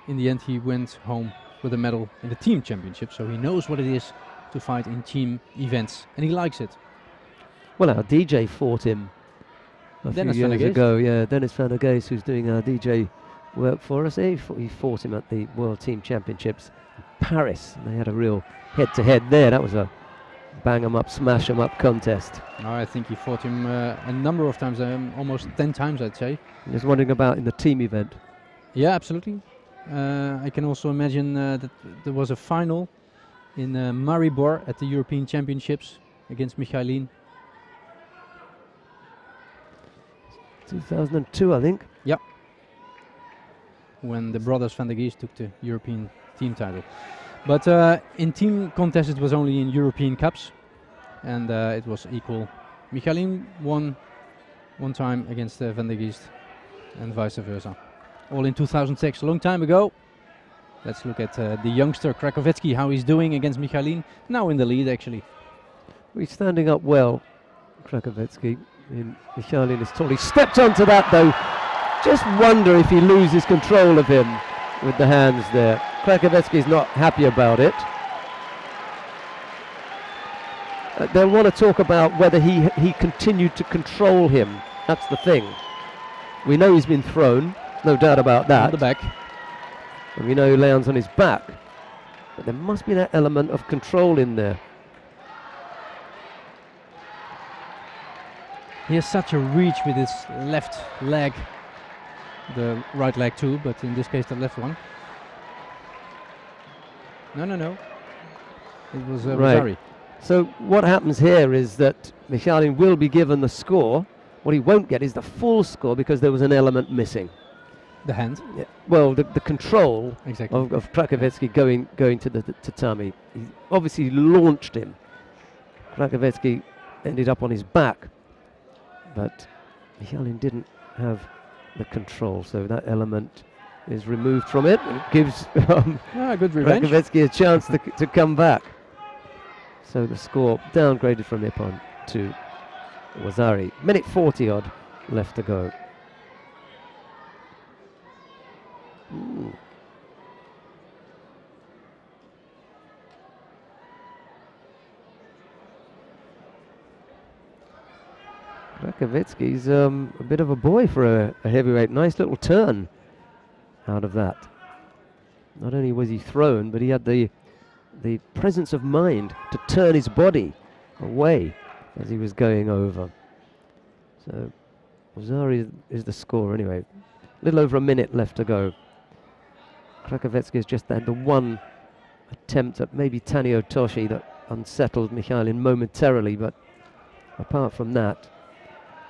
in the end he went home with a medal in the team championship, so he knows what it is to fight in team events, and he likes it. Well, our DJ fought him a few years ago. Yeah, Dennis van der Geest, who's doing our DJ work for us. He fought him at the World Team Championships in Paris. And they had a real head-to-head there. That was a bang-em-up, smash-em-up contest. Oh, I think he fought him a number of times, almost 10 times, I'd say. Just wondering about in the team event. Yeah, absolutely. I can also imagine that there was a final in Maribor at the European Championships against Mikhailin. 2002, I think. Yep. when the brothers Van der Geest took the European team title. But in team contest it was only in European Cups, and it was equal. Michalin won one time against Van der Geest, and vice versa. All in 2006, a long time ago. Let's look at the youngster Krakovetsky, how he's doing against Michalin. Now in the lead, actually. He's standing up well, Krakovetsky. Michalin is tall. He stepped onto that though. Just wonder if he loses control of him with the hands there. Krakovetsky is not happy about it. They'll want to talk about whether he continued to control him. That's the thing. We know he's been thrown, no doubt about that. On the back. And we know he lands on his back. But there must be that element of control in there. He has such a reach with his left leg. The right leg too, but in this case the left one. No. It was Vasari. So what happens here is that Michalin will be given the score. What he won't get is the full score because there was an element missing. The hand? Yeah. Well, the control exactly. of Krakovetsky going to the tatami. He obviously launched him. Krakovetsky ended up on his back, but Michalin didn't have the control, so that element is removed from it. It gives good revenge. Krakovetsky a chance to come back. So the score downgraded from Nippon to Vasari. Minute 40 odd left to go. Krakovetsky's a bit of a boy for a heavyweight. Nice little turn out of that. Not only was he thrown, but he had the presence of mind to turn his body away as he was going over. So Vasari is the score anyway. A little over a minute left to go. Krakovetsky has just had the one attempt at maybe Tanio Toshi that unsettled Michalin momentarily, but apart from that,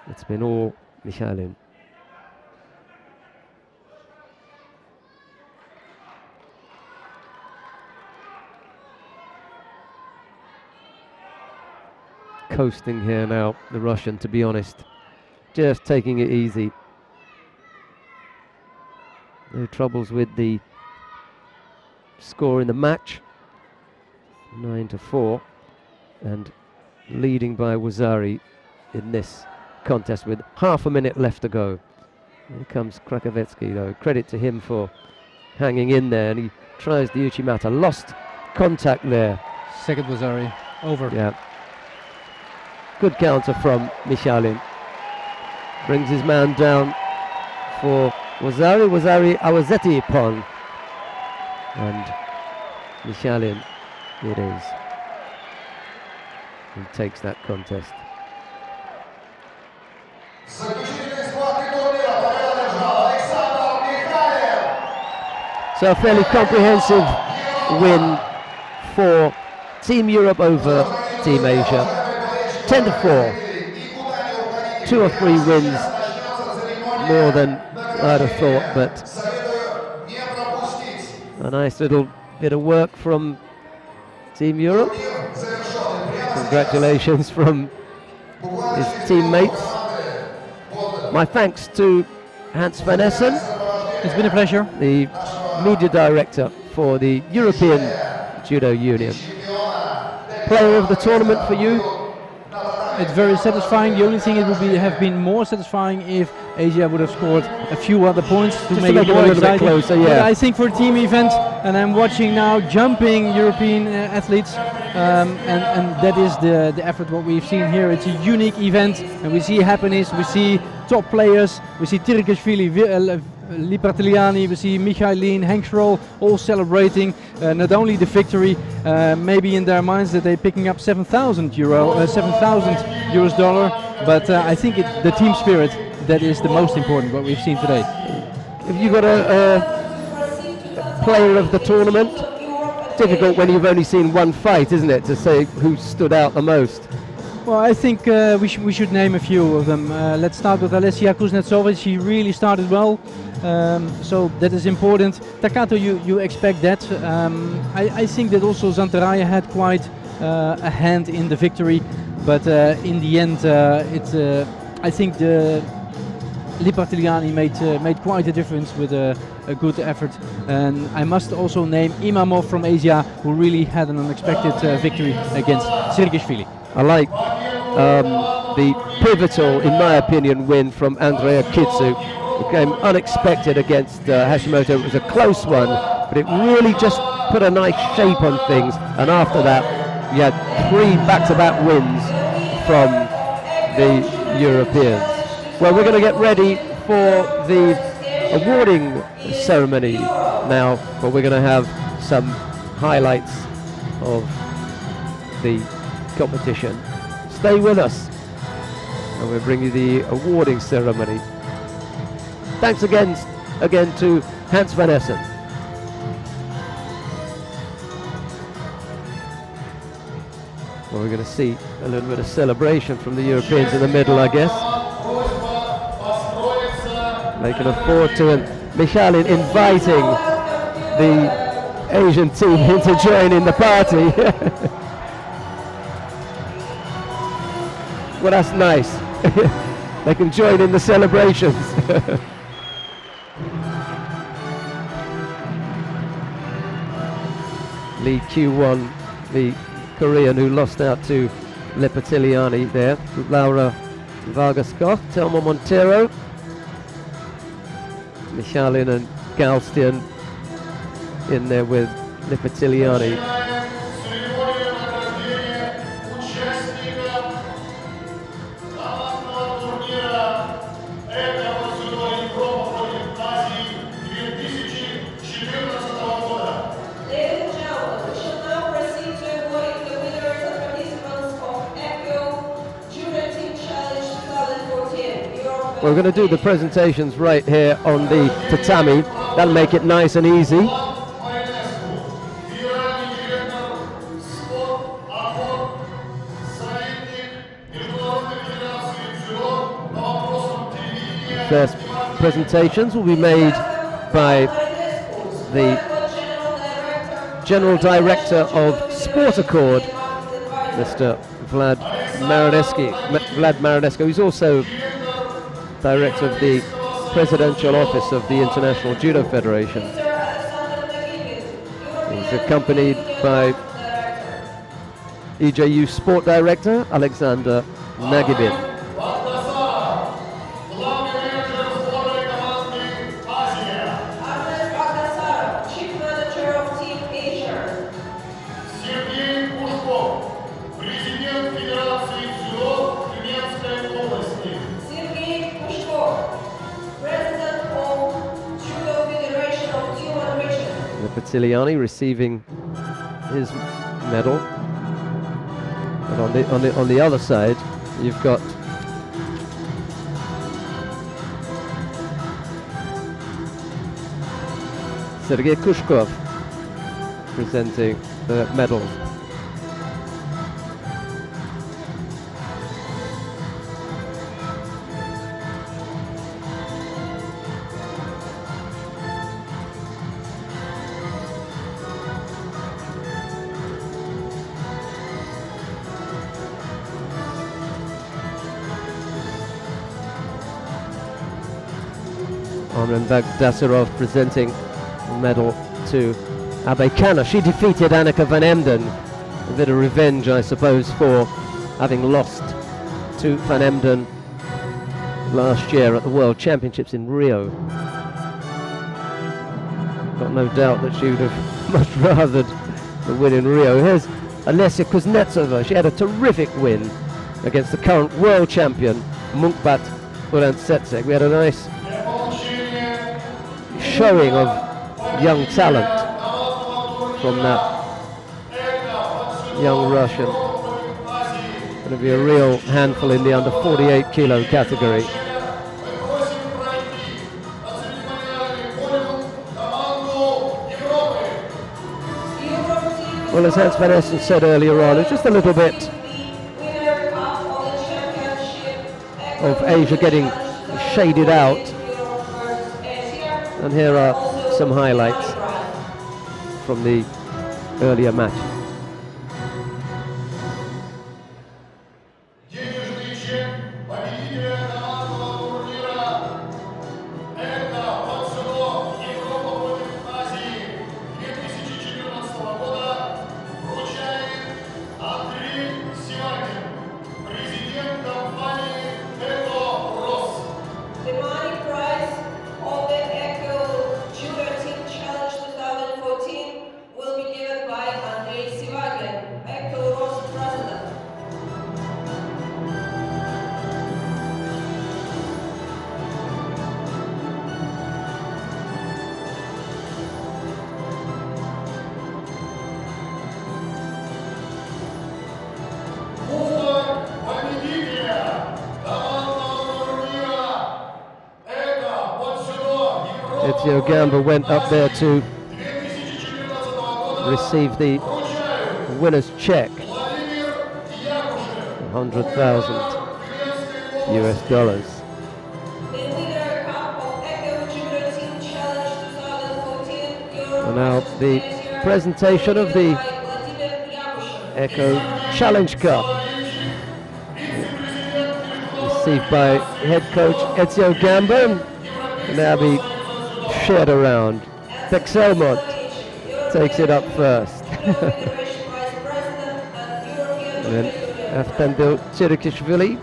it's been all Michalin. Coasting here now, the Russian, to be honest. Just taking it easy. No troubles with the score in the match. 9-4. And leading by Vasari in this contest with half a minute left to go. Here comes Krakovetsky though. Credit to him for hanging in there, and he tries the Uchimata. Lost contact there. Second Vasari. Over. Yeah. Good counter from Michalin. Brings his man down for Vasari. Vasari Awazeti Pon. And Michalin it is. He takes that contest. So a fairly comprehensive win for Team Europe over Team Asia. 10-4. 2 or 3 wins more than I'd have thought, but a nice little bit of work from Team Europe. Congratulations from his teammates. My thanks to Hans van Essen. It's been a pleasure. The media director for the European Judo Union. Player of the tournament for you? It's very satisfying. The only thing it would have been more satisfying if Asia would have scored a few other points to make it more exciting. Closer, yeah. But I think for a team event, and I'm watching now jumping European athletes, and that is the effort what we've seen here. It's a unique event, and we see happiness, we see top players, we see Tirikashvili, Lipartiliani, we see Michalin, Henk Schroll all celebrating not only the victory, maybe in their minds that they're picking up $7,000, but I think the team spirit that is the most important what we've seen today. Have you got a player of the tournament? Difficult when you've only seen one fight, isn't it, to say who stood out the most? Well, I think we should name a few of them. Let's start with Alessia Kuznetsova. She really started well, so that is important. Takato, you expect that. I think that also Zantaraya had quite a hand in the victory, but in the end, I think the Lipartiliani made quite a difference with a good effort. And I must also name Imamov from Asia, who really had an unexpected victory against Sirgishvili. I like the pivotal, in my opinion, win from Andrea Kitsu. It came unexpected against Hashimoto. It was a close one, but it really just put a nice shape on things. And after that, you had 3 back-to-back wins from the Europeans. Well, we're going to get ready for the awarding ceremony now, but we're going to have some highlights of the competition. Stay with us and we'll bring you the awarding ceremony. Thanks again to Hans van Essen. Well, we're going to see a little bit of celebration from the Europeans in the middle, I guess. Making a forward to him. Michalin inviting the Asian team to join in the party. Well, that's nice. They can join in the celebrations. Lee Q1, the Korean who lost out to Lipartiliani there. Laura Vargas-Koch, Telma Montero, Michalin and Galstian in there with Lipartiliani. We're going to do the presentations right here on the tatami. That'll make it nice and easy. First presentations will be made by the General Director of Sport Accord, Mr. Vlad Marinescu, who's also Director of the Presidential Office of the International Judo Federation. He's accompanied by EJU Sport Director Alexander Nagibin. Lipartiliani receiving his medal, and on the other side you've got Sergei Kushkov presenting the medals. Armen Bagdasarov presenting a medal to Abe Kana. She defeated Annika van Emden. A bit of revenge, I suppose, for having lost to van Emden last year at the World Championships in Rio. Got no doubt that she would have much rathered the win in Rio. Here's Alessia Kuznetsova. She had a terrific win against the current world champion, Munkbat Urantsetsek. We had a nice showing of young talent from that young Russian. Going to be a real handful in the under 48 kilo category. Well, as Hans van Essen said earlier on, it's just a little bit of Asia getting shaded out. And here are some highlights from the earlier match. The money prize of the ECCO Judo Team Challenge 2014 will be given by ECCO Ross president. ECCO Gamba went up there to receive the winner's check, $100,000 US. The winner cup of ECCO Judo Team Challenge 2014. And now the presentation of the ECCO Challenge Cup, received by head coach ECCO Gamba, and now be shared around. Pexelmont takes it up first. And then Aftandil Chirikishvili.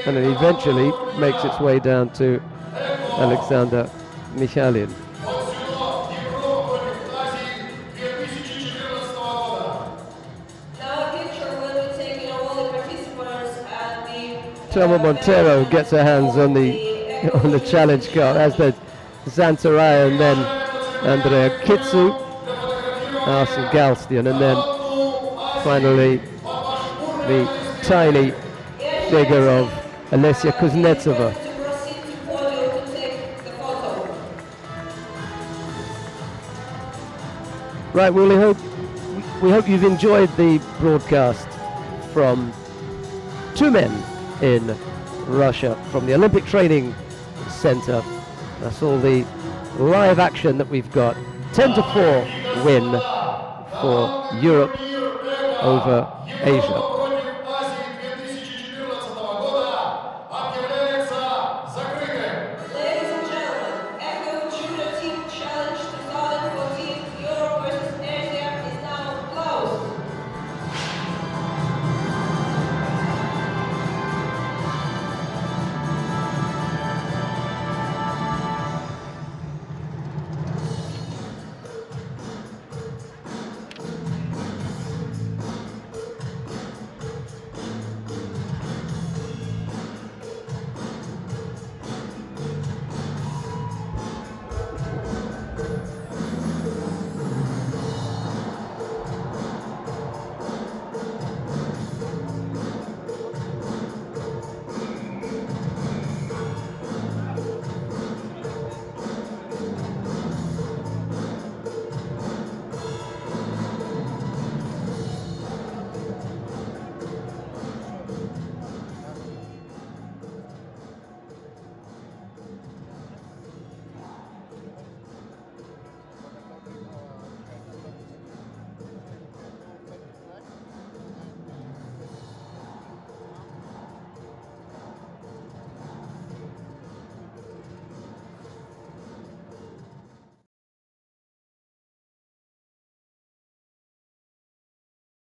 And it eventually makes its way down to Alexander Michalin. Thelma Montero gets her hands on the challenge card, as does Zantaray, and then Andrea Kitsu, Arsene Galstian, and then finally the tiny figure of Alessia Kuznetsova. Right, well, we hope you've enjoyed the broadcast from Tyumen in Russia, from the Olympic Training Center. That's all the live action that we've got. 10-4 win for Europe over Asia.